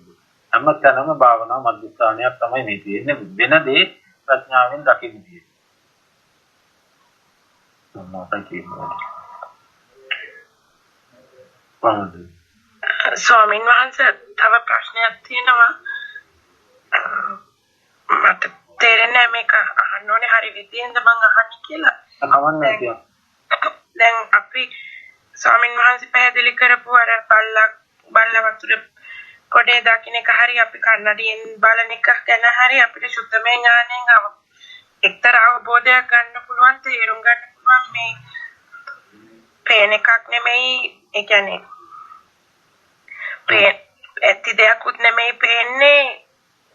හැම තැනම භාවනා මධ්‍යස්ථානයක් තමයි මේ තියෙන්නේ. වෙන දේ ප්‍රඥාවෙන් දකින්න තියෙන්නේ. මොනවද කියන්නේ? ස්වාමීන් වහන්සේ තව ප්‍රශ්නයක් තියෙනවා. මට තේරෙන්නේ මේක අහන්න ඕනේ හරි විදියෙන්ද මං අහන්නේ කියලා. කවන්නේ කියලා. දැන් අපි ස්වාමීන් වහන්සේ පැහැදිලි කරපු අර බල්ලා වතුර කොටේ දකින්න එක හරි අපි කන්නඩියෙන් බලන එක ගැන හරි අපිට සුත්තමේ ඥාණයෙන් එක්තරා අවබෝධයක් ගන්න පුළුවන් තේරුම් ගන්න පුළුවන් මේ පේන එකක් නෙමෙයි ඒ කියන්නේ ඇති දෙයක්වත් නෙමෙයි පේන්නේ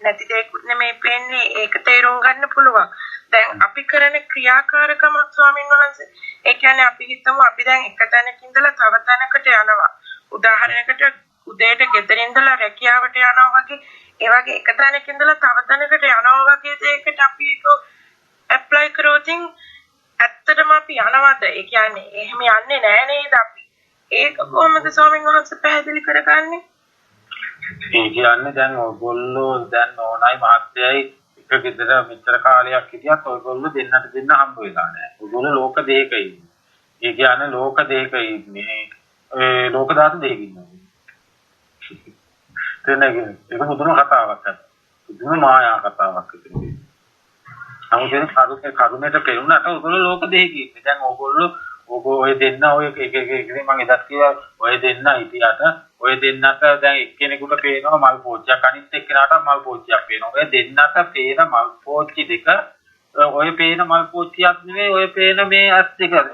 නැති දෙයක්වත් නෙමෙයි පේන්නේ ඒක තේරුම් ගන්න පුළුවන්. දැන් අපි කරන ක්‍රියාකාරකමක් ස්වාමීන් වහන්සේ ඒ කියන්නේ අපි හිතමු අපි දැන් එක තැනක ඉඳලා තව තැනකට යනවා. උදාහරණයකට උදේට ගෙදර ඉඳලා රැකියාවට යනවා වගේ ඒ වගේ එක තැනක ඉඳලා තව තැනකට යනවා වගේ දෙයකට අපි ඒක ඇප්ලයි කරොත් ඇත්තටම අපි යනවද? ඒ කියන්නේ එහෙම යන්නේ නැහැ නේද අපි? ඒක කොහොමද ස්වාමීන් වහන්සේ පැහැදිලි කරගන්නේ? ඒ කියන්නේ දැන් ඔයගොල්ලෝ දැන් ඕනයි මහත්යයි එක ගෙදර මෙච්චර කාලයක් හිටියත් ඔයගොල්ලෝ දෙන්නට දෙන්න හම්බ වෙලා නැහැ. ඔයගොල්ලෝ ලෝක දෙයක ඉන්නේ. ඒ කියන්නේ ලෝක දෙයක ඉන්නේ. ඒ ලෝක ධාතු දෙකක ඉන්නවා. තේරෙනවද? ඒක මුදුන කතාවක් අත. මුදුන මායා කතාවක් විතරයි. අමුතෙන් කරුණේට පෙරුණාට ඔයගොල්ලෝ ලෝක දෙකක ඉන්නේ. දැන් ඔයගොල්ලෝ ඔය දෙන්න ඔය එක මම එදත් කිව්වා ඔය දෙන්න හිටියට ඔය දෙන්නට දැන් එක්කෙනෙකුට පේනවා මල් පෝච්චියක් අනිත් එක්කෙනාට මල් පෝච්චියක් පේනවා. ඔය දෙන්නට පේන මල් පෝච්චි දෙක ඔය පේන මල් පෝච්චියක් නෙවෙයි ඔය පේන මේ ඇස් දෙක. ඒ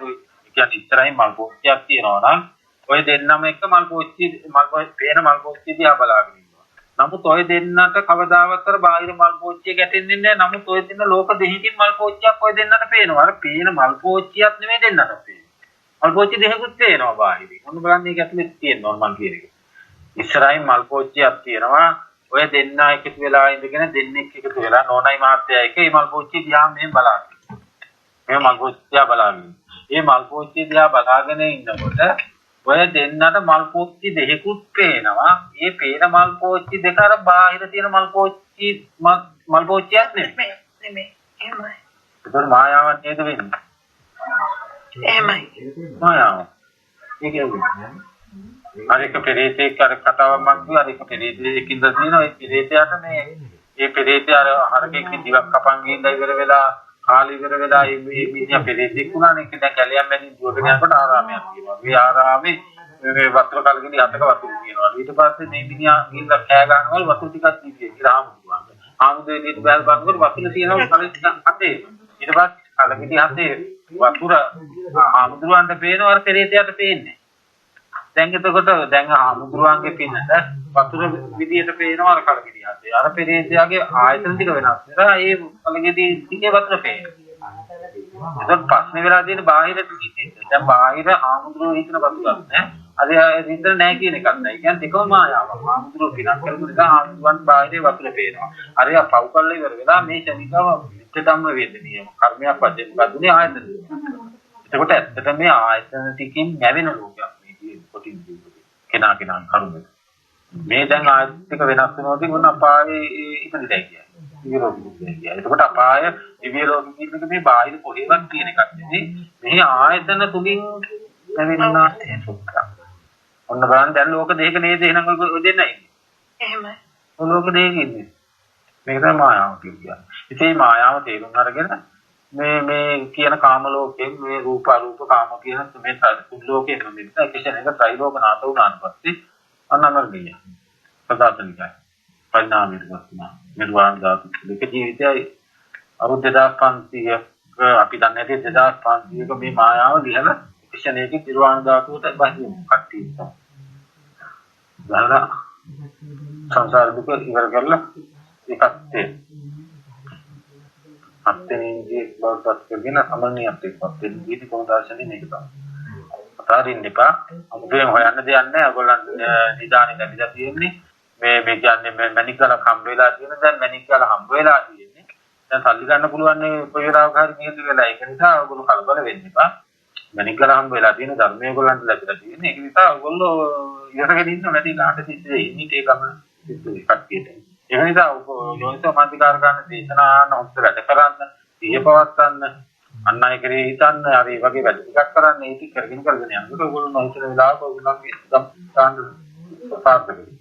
කියන්නේ ඉස්සරහින් මල් පෝච්චියක් තියෙනවා නම් ඔය දෙන්නම එක මල් පෝච්චි පේන මල් පෝච්චි දිහා බලාගෙන ඉන්නවා. නමුත් ඔය දෙන්නට කවදාවත් අර බාහිර මල් පෝච්චිය ගැටෙන්නේ නැහැ. නමුත් ඔය දෙන්න ලෝක දෙකකින් මල් පෝච්චියක් ඔය දෙන්නට පේනවා. අර පේන මල් පෝච්චියක් නෙවෙයි දෙන්නට පේන්නේ. මල් පෝච්චි දෙකකුත් පේනවා බාහිරින්. මොන බලන්න මේක ඇතුලේ තියෙනවා මම කියන එක. ඉස්සරහින් මල් පෝච්චියක් තියෙනවා. ඔය දෙන්න එකතු වෙලා ඉඳගෙන දෙන්නෙක් එකතු වෙලා නෝනයි මහත්තයා එක මේ මල් පෝච්චිය දිහා මෙහෙම බලාගෙන. මේ මල් පෝච්චිය බලාගෙන. මේ මල් පෝච්චිය දිහා බලාගෙන ඉන්නකොට ඔය දෙන්නට මල් පෝච්චි දෙකකුත් පේනවා. මේ පේන මල් පෝච්චි දෙක අර බාහිර තියෙන මල් පෝච්චියක් නෙමෙයි. එහෙමයි. ඒක මායාවක් නේද වෙන්නේ? එහෙමයි. මායාව. ඒක අරක පෙරේතෙක් අර කතාවක් මම කිව්වා අරක පෙරේතෙක් ඉඳලා තියෙනවා ඒ පෙරේතයාට මේ පෙරේතයා අර හරකෙක් දිවක් කපන් ගිහින් ඉවර වෙලා කාලේ ඉවර වෙලා මේ මිනිහා පෙරේතෙක් වුණා නේ. ඒක දැන් කැලියම් මැදින් දුවගෙන යනකොට ආරාමයක් තියෙනවා. මේ ආරාමේ මේ වතුර කලකින් හතක වතුර තියෙනවා. ඊට පස්සේ මේ මිනිහා ගිහින් කෑ ගන්නවල වතුර ටිකක් දීලා කියලා ආමුදුවා. ආමුදේ ඊට බැල බංගුර වතුර තියෙනවා කලින් අතේ. ඊට පස්සේ කලකින් හතේ වතුර ආමුදුරන්ට පේනවා අර පෙරේතයාට පේන්නේ. දැන් එතකොට දැන් ආමුදුරන්ගේ පින්නට වතුර විදියට පේනවා අර කලකිරිය හතේ. අර පෙරේතයාගේ ආයතන ටික වෙනස් වෙනවා. ඒ කලකිරිය ටිකේ වතුර පේනවා. එතකොට ප්‍රශ්නේ වෙලා තියෙන්නේ බාහිර ටිකේ. දැන් බාහිර ආමුදුරෝ හිතන වතුරක් නෑ. අර හිතන නෑ කියන එකක් නෑ. කියන්නේ දෙකම මායාවක්. ආමුදුරෝ පිනක් කරපු නිසා ආමුදුරන් බාහිරේ වතුර පේනවා. අර යා පව් කල්ල ඉවර වෙලා මේ ශනිකව ධම්ම වේදනීය කර්මයක් වශයෙන් මොකද්ද ආයතන. එතකොට ඇත්තට මේ ආයතන ටිකෙන් නැවෙන ලෝකයක් මේ කියන්නේ කොටින් කෙනා කරුණේ. මේ දැන් ආයතික වෙනස් වෙනවාදී මොන අපායේ ඉපදිලා කියන්නේ. විරෝධී කියන්නේ. එතකොට අපාය දිව්‍ය ලෝකෙ කියන මේ බාහිර කොහෙවත් තියෙන එකක් නෙවෙයි. මේ ආයතන තුලින් නැවෙනා හේතුක. ඔන්න බලන්න දැන් ලෝක දෙක නේද එහෙනම් ඔය දෙන්නයි. එහෙමයි. ඔය ලෝක දෙක ඉන්නේ. මේක තමයි මායාව කියන්නේ. ඉතින් මායාව තේරුම් අරගෙන මේ කියන කාම ලෝකයෙන් මේ රූප අරූප කාම කියන මේ තුන් ලෝකයෙන් මෙන්න කිසිම එක ත්‍රිලෝක නාත උනාන් පස්සේ අනමරණීය පදාතනිකයි පරිණාමයට වස්තුනා නිර්වාණ ධාතු දෙක ජීවිතයයි අවුරුදු 2500ක අපි දන්නේ නැති 2500ක මේ මායාව ලියලා කිසිම එකක නිර්වාණ ධාතුවට බහිමු කට්ටිය ගහලා සංසාර දුක ඉවර කරලා එකක් තියෙනවා අත්දැකීම් බවපත් කරගෙන අමරණීයත්වයට පත් වෙන විදි කොහොමදාශනේ මේක තමයි. අතාරින්න එපා. අමුතුවෙන් හොයන්න දෙයක් නැහැ. ඔයගොල්ලන් නිදානේ ලැබිලා තියෙන්නේ. මේ කියන්නේ මැනිකල හම්බ වෙලා තියෙන දැන් මැනිකල හම්බ වෙලා තියෙන්නේ. දැන් සල්ලි ගන්න පුළුවන් නේ කොයි වෙලාවක හරි මේක වෙලා. ඒක නිසා ඔයගොල්ලෝ කලබල වෙන්න එපා. මැනිකල හම්බ වෙලා තියෙන ධර්මයේ ඔයගොල්ලන්ට ලැබිලා තියෙන්නේ. ඒක නිසා ඔයගොල්ලෝ ඉවරගෙන ඉන්න නැති කාට සිද්ධ ඉන්නේ ඒ ගමන සිද්ධ කට්ටියට. ඒ නිසා යෝනිසෝ මන්තිකාර ගන්න දේශනා නොහොත් වැඩ කරන්න, සිහිය පවත්වන්න, අන් අය කෙරෙහි හිතන්න, හරි වගේ වැඩ ටිකක් කරන්න, ඒක කරගෙන යනකොට ඔයගොල්ලෝ නොහිතන වෙලාවක ඔයගොල්ලන්ගේ ගම් ගන්න සාර්ථක වෙයි.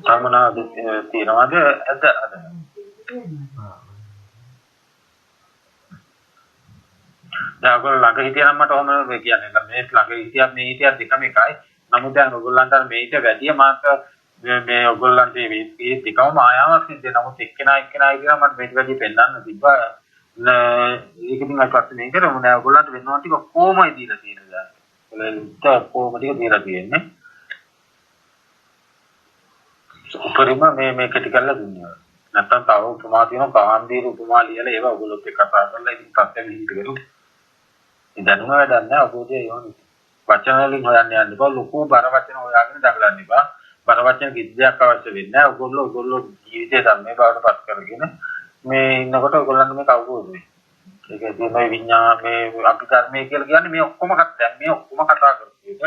තමනා තියනවාද අද දැන් ඔයගොල්ලෝ ළඟ හිටියනම් මට ඔහොම මේ කියන්නේ මේ ළඟ හිටියත් මේ හිටියත් දෙකම එකයි. නමුත් දැන් ඔයගොල්ලන්ට අර මේිට වැඩිය මාත් මේ ඔයගොල්ලන්ට මේ දෙකම මායාවක් සිද්ධ. නමුත් එක්කෙනා කියලා මට මේට වැඩිය පෙන්නන්න තිබ්බා. ඒකකින් අපි ප්‍රශ්නේ කරමු නෑ ඔයගොල්ලන්ට වෙනවා ටික කොහොමයි දීලා තියෙන්නේ දැන්. ඔයගොල්ලන්ට කොහොමද දීලා තියෙන්නේ? උපරිම මේක ටිකල්ලා දුන්නා. නැත්තම් තව උපමා තියෙනවා කාන්දීර උපමා ලියලා ඒවා ඔයගොල්ලොත් එක්ක කතා කරලා ඉතින් පස්සේ විහිිට කරු. ඉතින් දැනුම වැඩක් නෑ ඔබෝදේ යෝනි. වචන වලින් හොයන්න යන්න එපා. ලොකු බර වචන හොයාගෙන දඟලන්න එපා. බර වචන කිසියක් අවශ්‍ය වෙන්නේ නෑ. ඔයගොල්ලෝ ජීවිතේ ධර්මයේ බවට පත් කරගෙන මේ ඉන්නකොට ඔයගොල්ලන්ට මේ කවුරුද මේ? ඒකදී මේ විඤ්ඤාණ මේ අපි ධර්මයේ කියලා කියන්නේ මේ ඔක්කොම කතා කරපු එක.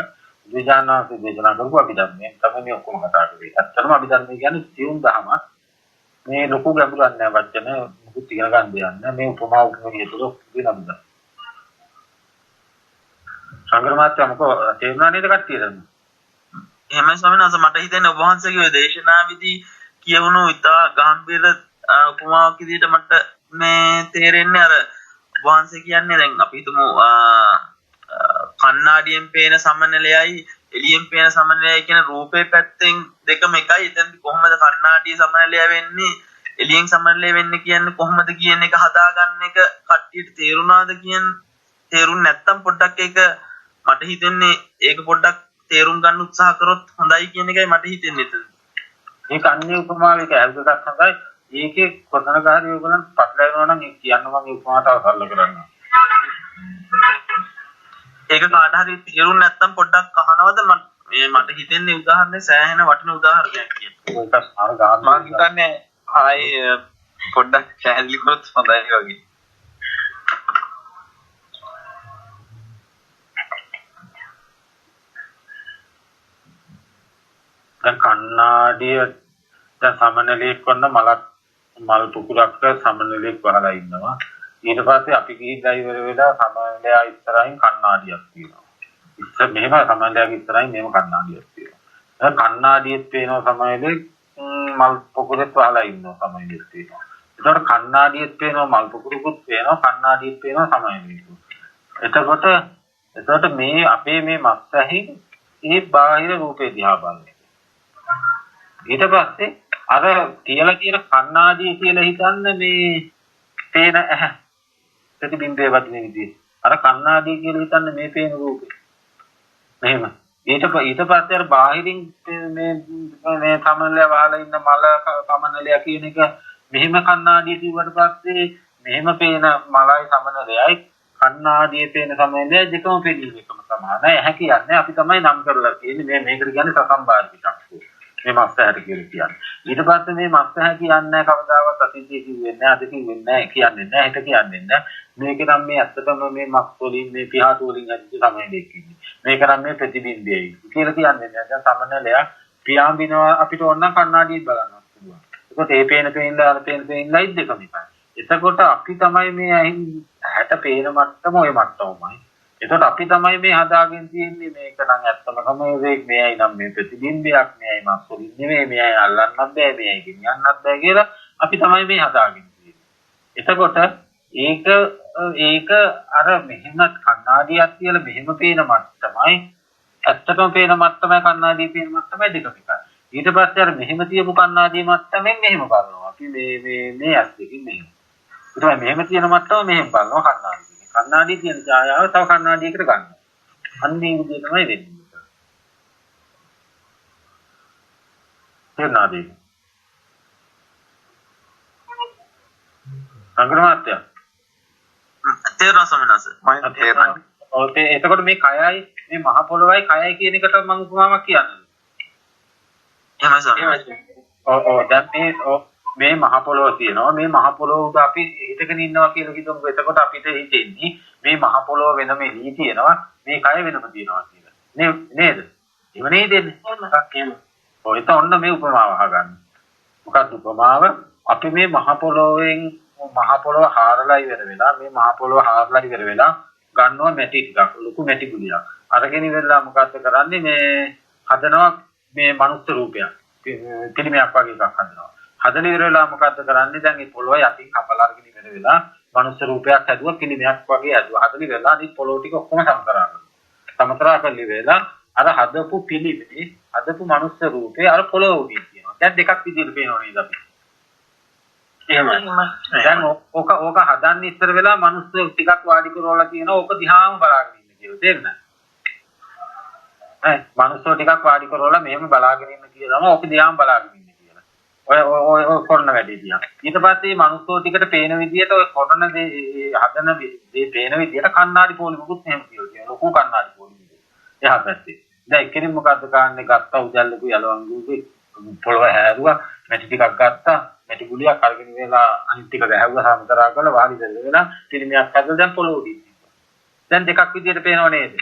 විඥානාසේ දේශනා කරපු අපි ධර්මයේ තමයි මේ ඔක්කොම කතා කරේ. ඇත්තටම අපි ධර්මයේ කියන්නේ සියුම් දහමක්. මේ ලොකු ගැඹුරක් නෑ වචන මුකුත් ඉගෙන ගන්න දෙයක් නෑ. මේ උපමා උපමේය තුල වෙනවද? සංග්‍රහමාත්‍යමක තේරුණා නේද කට්ටියට? එහෙමයි ස්වාමීන් වහන්සේ මට හිතෙන්නේ ඔබ වහන්සේගේ ඔය දේශනාවේදී කියවුණු ඉතා ගැඹීර උපමාවක් විදිහට මට මේ තේරෙන්නේ අර ඔබ වහන්සේ කියන්නේ දැන් අපි හිතමු කණ්ණාඩියෙන් පේන සමනලයයි එළියෙන් පේන සමනලයයි කියන රූපේ පැත්තෙන් දෙකම එකයි. එතෙන්දි කොහොමද කණ්ණාඩියේ සමනලය වෙන්නේ එළියෙන් සමනලය වෙන්නේ කියන්නේ කොහොමද කියන එක හදාගන්න එක කට්ටියට තේරුණාද තේරුම් නැත්තම් පොඩ්ඩක් ඒක මට හිතෙන්නේ ඒක පොඩ්ඩක් තේරුම් ගන්න උත්සාහ කරොත් හොඳයි කියන එකයි මට හිතෙන්නේ එතන. මේක අන්නේ උපමාවක ඇල්දක් හොඳයි. ඒකේ කොතනක හරි ඔයගොල්ලන් පටලැවෙනවා නම් ඒක කියන්න මම උපමාවට සරල කරන්නම්. ඒක කාට හරි තේරුම් නැත්තම් පොඩ්ඩක් අහනවද මට හිතෙන්නේ උදාහරණේ සෑහෙන වටින උදාහරණයක් කියන්න. ඒක අර ගහන්න මම හිතන්නේ ආයි පොඩ්ඩක් පැහැදිලි කරොත් හොඳයි වගේ. දැන් කණ්ණාඩිය දැන් සමනලයක් වන්න මල් පුකුරක් සමනලයක් වහලා ඉන්නවා. ඊට පස්සේ අපි ගිහින් ඉවර වෙලා සමනලයා ඉස්සරහින් කණ්ණාඩියක් තියෙනවා. මෙහෙම සමනලයාගේ ඉස්සරහින් මෙහෙම කණ්ණාඩියක් තියෙනවා. දැන් කණ්ණාඩියෙත් පේනවා සමනලේ මල් පුකුරෙත් වහලා ඉන්නවා සමනලෙත් තියෙනවා. ඒතකොට කණ්ණාඩියෙත් පේනවා මල් පුකුරකුත් පේනවා කණ්ණාඩියෙත් පේනවා සමනලෙත්. එතකොට මේ අපේ මේ මස්සෙහි ඒ බාහිර රූපේ දිහා බලන්නේ. ඊට පස්සේ අර කියලා කියන කණ්ණාඩිය කියලා හිතන්න මේ පේන ප්‍රතිබිම්බයේ වදින විදිහ. අර කණ්ණාඩිය කියලා හිතන්න මේ පේන රූපේ. මෙහෙම. ඊට පස්සේ අර බාහිරින් මේ සමනලය වහලා ඉන්න මල සමනලය කියන එක මෙහෙම කණ්ණාඩිය කිව්වට පස්සේ මෙහෙම පේන මලයි සමනලයයි කණ්ණාඩියේ පේන සමනලය දෙකම පෙනීම එකම සමානයි. ඇහැ කියන්නේ අපි තමයි නම් කරලා තියෙන්නේ මේකට කියන්නේ සසම්බාධිතක්. මේ මස්සහැට කියලා කියන්නේ. ඊට පස්සේ මේ මස්සහැ කියන්නේ කවදාවත් අතීතයේ කිව්වෙන්නේ නැහැ, අද කිව්වෙන්නේ නැහැ, කියන්නේ නැහැ, හිත කියන්නේ නැහැ. මේක නම් මේ ඇත්තටම මේ මස් වලින් මේ පිහාටු වලින් ඇති සමනලයක් ඉන්නේ. මේක නම් මේ ප්‍රතිබිම්බයයි කියලා කියන්නේ නැහැ. දැන් සමනලය පියාඹිනවා අපිට ඕන නම් කණ්ණාඩියෙන් බලන්න පුළුවන්. ඒකත් ඒ පේන පේනලා අර පේන පේනලා දෙකම එකයි. එතකොට අපි තමයි මේ ඇහැට පේන මට්ටම ඔය මට්ටමයි. එතකොට අපි තමයි මේ හදාගෙන තියෙන්නේ මේක නම් ඇත්තම තමයි මේයි නම් මේ ප්‍රතිබිම්බයක් මේයි මස් වලින් නෙමෙයි මේයි අල්ලන්නත් බෑ මේයි ගෙනියන්නත් බෑ කියලා අපි තමයි මේ හදාගෙන තියෙන්නේ. එතකොට ඒක අර මෙහෙම කණ්ණාඩියක් කියලා මෙහෙම පේන මට්ටමයි ඇත්තටම පේන මට්ටමයි කණ්ණාඩිය පේන මට්ටමයි දෙකම එකයි. ඊට පස්සේ අර මෙහෙම තියපු කණ්ණාඩිය මට්ටමෙන් මෙහෙම බලනවා. අපි මේ ඇස් දෙකකින් මෙහෙම. ඊට පස්සේ මෙහෙම තියෙන මට්ටම මෙහෙම බලනවා කණ්ණාඩිය. කණ්ණාඩිය තියෙන ඡායාව තව කණ්ණාඩියකට ගන්නවා. අන්නේ විදිහ තමයි වෙන්නේ. තේරුණාද? සංග්‍රහාත්‍ය. තේරුණා සමනස. මම තේරුණා. එතකොට මේ කයයි මේ මහ පොළොවයි කයයි කියන එකට මම උපමාවක් කියන්නේ. එහෙමයි සමනස. දැන් මේ මහ පොළොව තියෙනවා. මේ මහ පොළොව උඩ අපි හිටගෙන ඉන්නවා කියලා කිව්වොත් එතකොට අපිට හිතෙන්නේ මේ මහ පොළොව වෙනම එළිය තියෙනවා. මේ කය වෙනම තියෙනවා කියලා. නේද? එහෙම නේද? එහෙම. ඔය තොන්න මේ උපමාව අහගන්න. මොකක්ද උපමාව? අපි මේ මහ පොළොවෙන් මහ පොළොව හාරලා ඉවර වෙලා මේ මහ පොළොව හාරලා ඉවර වෙලා ගන්නවා මැටි ටිකක් ලොකු මැටි ගුලියක්. අරගෙන ඉවරලා මොකද්ද කරන්නේ මේ හදනවා මේ මනුස්ස රූපයක්. පිළිමයක් වගේ එකක් හදනවා. හදන ඉවර වෙලා මොකද්ද කරන්නේ දැන් මේ පොළොව යටින් කපලා අරගෙන ඉවර වෙලා මනුස්ස රූපයක් හැදුවා පිළිමයක් වගේ හැදුවා. හදලි වෙලා අනිත් පොළොව ටික ඔක්කොම සමතරා කරනවා. සමතරා කරලි වෙලා අර හදපු පිළිමේ හදපු මනුස්ස රූපේ අර පොළොව උඩින් තියෙනවා. දැන් දෙකක් විදිහට පේනවා නේද අපි? එහෙමයි. දැන් ඕක හදන්න ඉස්සර වෙලා මනුස්ස ටිකක් වාඩි කරවලා තියෙනවා. ඕක දිහාම බලාගෙන ඉන්න කියලා. තේරෙනවද? මනුස්සෝ ටිකක් වාඩි කරවලා මෙහෙම බලාගෙන ඉන්න කියලාම ඕක දිහාම බලාගෙන ඉන්න කියලා. ඔය කරන වැඩේ දිහා. ඊට පස්සේ මනුස්සෝ ටිකට පේන විදිහට ඔය කරන දේ හදන දේ පේන විදිහට කණ්ණාඩි පොලිමකුත් එහෙම කියනවා. ලොකු කණ්ණාඩි පොලිමක්. එහා පැත්තේ. දැන් එක්කෙනෙක් මොකද්ද කාන්නේ ගත්තා උදැල්ලකු යලවංගුගේ පොළව හැරුවා මැටි ටිකක් ගත්තා මැටි ගුලියක් අරගෙන වෙලා අනිත් ටික ගැහුවා සමතරා කරලා වාඩි වෙලා පිළිමයක් හදලා දැන් පොළොව උඩින් තිබ්බා. දැන් දෙකක් විදිහට පේනව නේද?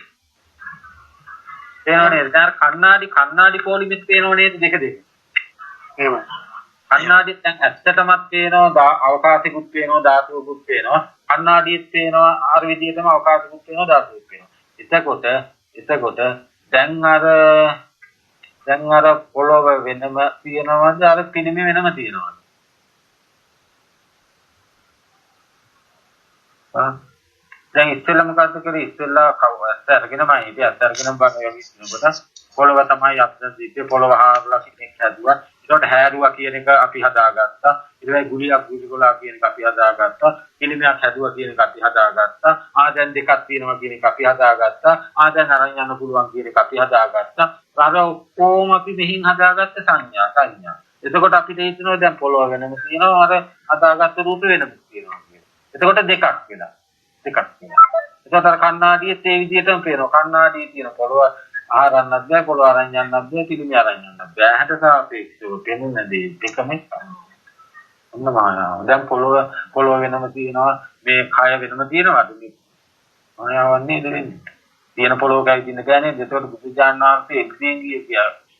පේනව නේද? දැන් කණ්ණාඩි පොලිමෙත් පේනව නේද දෙක දෙක? එහෙමයි. කණ්ණාඩි දැන් ඇත්තටමත් පේනවා අවකාශිකුත් පේනවා ධාතුකුත් පේනවා. කණ්ණාඩියෙත් පේනවා ආර විදිහටම අවකාශිකුත් පේනවා ධාතුකුත් පේනවා. එතකොට දැන් අර පොළොව වෙනම තියෙනවද අර පිළිමේ වෙනම තියෙනවද? දැන් ඉස්සෙල්ලා මොකද්ද කරේ? ඉස්සෙල්ලා ඇත්ත අරගෙනම හිටිය ඇත්ත අරගෙනම බලන යනකොට පොළොව තමයි අත්දැකීම් පොළොව හාරලා කෙනෙක් හැදුවා. ඒකට හැරුවා කියන එක අපි හදාගත්තා. ඊට පස්සේ ගුලියක් ගුලිකොලා කියන එක අපි හදාගත්තා. පිළිමයක් හැදුවා කියන එක අපි හදාගත්තා. දැන් දෙකක් තියෙනවා කියන එක අපි හදාගත්තා. දැන් අරන් යන්න පුළුවන් කියන එක අපි හදාගත්තා. අර ඔක්කොම අපි මෙහින් හදාගත්ත සංඥා. එතකොට අපිට හිතෙනවා දැන් පොළොව වෙනම තියෙනවා අර හදාගත්ත රූප වෙනම තියෙනවා කියලා. එතකොට දෙකක් වෙලා. එතකොට අර කණ්ණාඩියේ ඒ විදිහටම පේනවා. කණ්ණාඩියේ තියෙන පොළොව ආරන්නත් බෑ පොළොව අරන් යන්නත් බෑ පිළිමය අරන් යන්නත් බෑ. හැට සාපේක්ෂව පෙනෙන දේ දෙකම ඔන්න මායාව. දැන් පොළොව වෙනම තියෙනවා මේ කය වෙනම තියෙනවාද මේ මායාවක් නේද වෙන්නේ? තියෙන පොළොවක ඇවිදින්න බෑනේ. ඒකට බුදුජාණන් වහන්සේ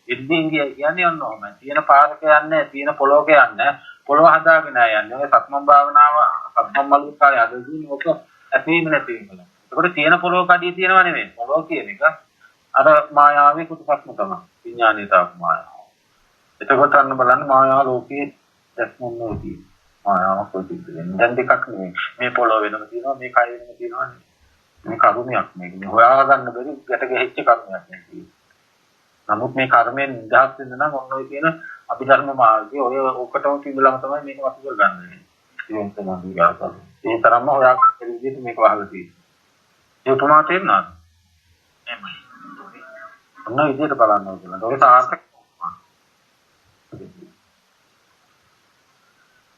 එක්දීන් කියන්නේ ඔන්න ඔහොමයි. තියෙන පාරක යන්නේ තියෙන පොළොවක යන්නේ පොළොව හදාගෙන යන්නේ. ඔය සක්මන් භාවනාව සක්මන් මල්ලිකාවේ අදදී ඔක ඇතිවීම නැතිවීම. ඒකට තියෙන පොළොවක අඩිය තියෙනව නෙමෙයි. පොළොව කියන එක අර මායාවේ කුතුහලම තමයි. විඥානීය තාක් මායාව. එතකොට අන්න බලන්න මායාව ලෝකයේ දැක්මොත් නෝදී. මායාව කොටිද වෙන්නේ. දැන් දෙකක් නෙමෙයි. මේ පොළොව වෙනම තියෙනවා මේ කය වෙනම තියෙනවා නේ. මේ කර්මයක් මේක. හොයාගන්න බැරි ගැට ගැහිච්ච කර්මයක් නේ. නමුත් මේ කර්මයෙන් නිදහස් වෙන්න නම් ඔන්න ඔය කියන අභිධර්ම මාර්ගයේ ඔය ඔකටම පිළිලම තමයි මේක වතු කරගන්නේ. ඒක තමයි ගාතන. ඒ තරම්ම හොයාගන්න විදිහට මේක වහලා තියෙනවා. ඒ උපමා තේරුණාද? එහෙමයි. ඔන්න විදිහට බලන්න ඕන. ඒක සාර්ථක.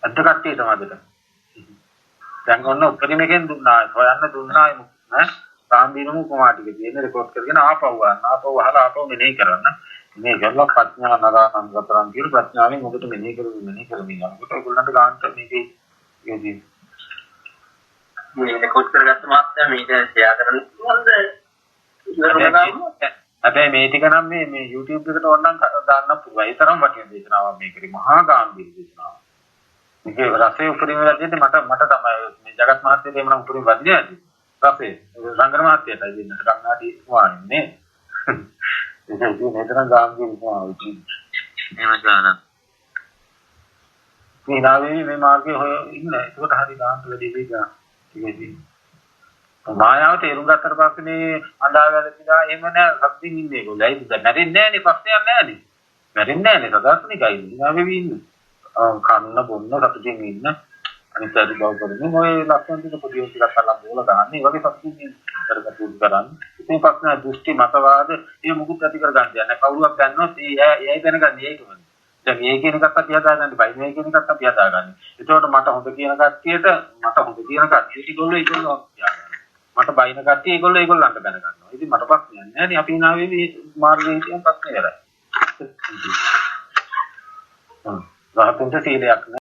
අද කට්ටිය තමයිද? දැන් ඔන්න උපරිමයෙන් දුන්නා. හොයන්න දුන්නා නේ. සාම්බීනමු කොමාටික තියෙන රෙකෝඩ් කරගෙන ආපහු ගන්න. ආපහු අහලා ආපහු මෙනෙහි කරන්න. මේ ගල්ල ප්‍රඥා නරාංගතරන් කියන ප්‍රඥාවෙන් ඔබට මෙනෙහි කරමින් යනකොට ඒගොල්ලන්ට ගන්නට මේකේ යෝජි මේ රෙකෝඩ් කරගත්ත මාත්‍යා මේක ෂෙයා කරන්න පුළුවන්ද? හැබැයි මේ ටික නම් මේ YouTube එකට ඕනනම් දාන්න පුළුවන්. ඒ තරම් වටින දේශනාවක් මේකේ මහා ගාම්භීර දේශනාවක්. මේකේ රසයේ උපරිම වැඩිද මට තමයි මේ ජගත් මහත්තයා දෙමන උපරිම වැඩිද ඇති. රසයේ රංගන මහත්තයාට දෙන්න කන්නාඩි වන්නේ. ඒක නේතරම් ගාම්භීර දේශනාවක්. එහෙම ගාන. මේ නාවේ මේ මාර්ගයේ හොය ඉන්න. ඒකට හරි ගාම්භීර වැඩි දෙයක්. ඉතින් මායාව තේරුම් ගත්තට පස්සේ මේ අඳාවැල තියලා එහෙම නෑ සත්‍යින් ඉන්නේ ඒගොල්ලෝ. ඇයි මැරෙන්නේ නෑනේ ප්‍රශ්නයක් නෑනේ. මැරෙන්නේ නෑනේ සදාස්නිකයි. නාවෙවි ඉන්න. කන්න බොන්න සතුටින් ඉන්න. අනිත් අය බව කරන්නේ ඔය ලක්ෂණ ටික පොඩි ටිකක් අල්ලන් බෝල ගන්න. ඒ වගේ සතුටින් කරගන්න කරන්නේ. ඉතින් ප්‍රශ්න දෘෂ්ටි මතවාද මේ මුකුත් ඇති කර ගන්න යන්නේ. කවුරුවක් ගන්නොත් ඒයි දැනගන්නේ ඒකමනේ. දැන් මේ කියන එකත් අපි හදාගන්න බයි මේ කියන එකත් අපි හදාගන්න. ඒතකොට මට හොඳ කියන කට්ටියට ඒගොල්ලෝ මට බයින කට්ටිය ඒගොල්ලන්ට දැනගන්නවා. ඉතින් මට ප්‍රශ්නයක් නෑ නේ අපි නාවේ මේ මාර්ගයේ තියෙන ප්‍රශ්නේ කරා. රහතන්ට සීලයක් නෑ.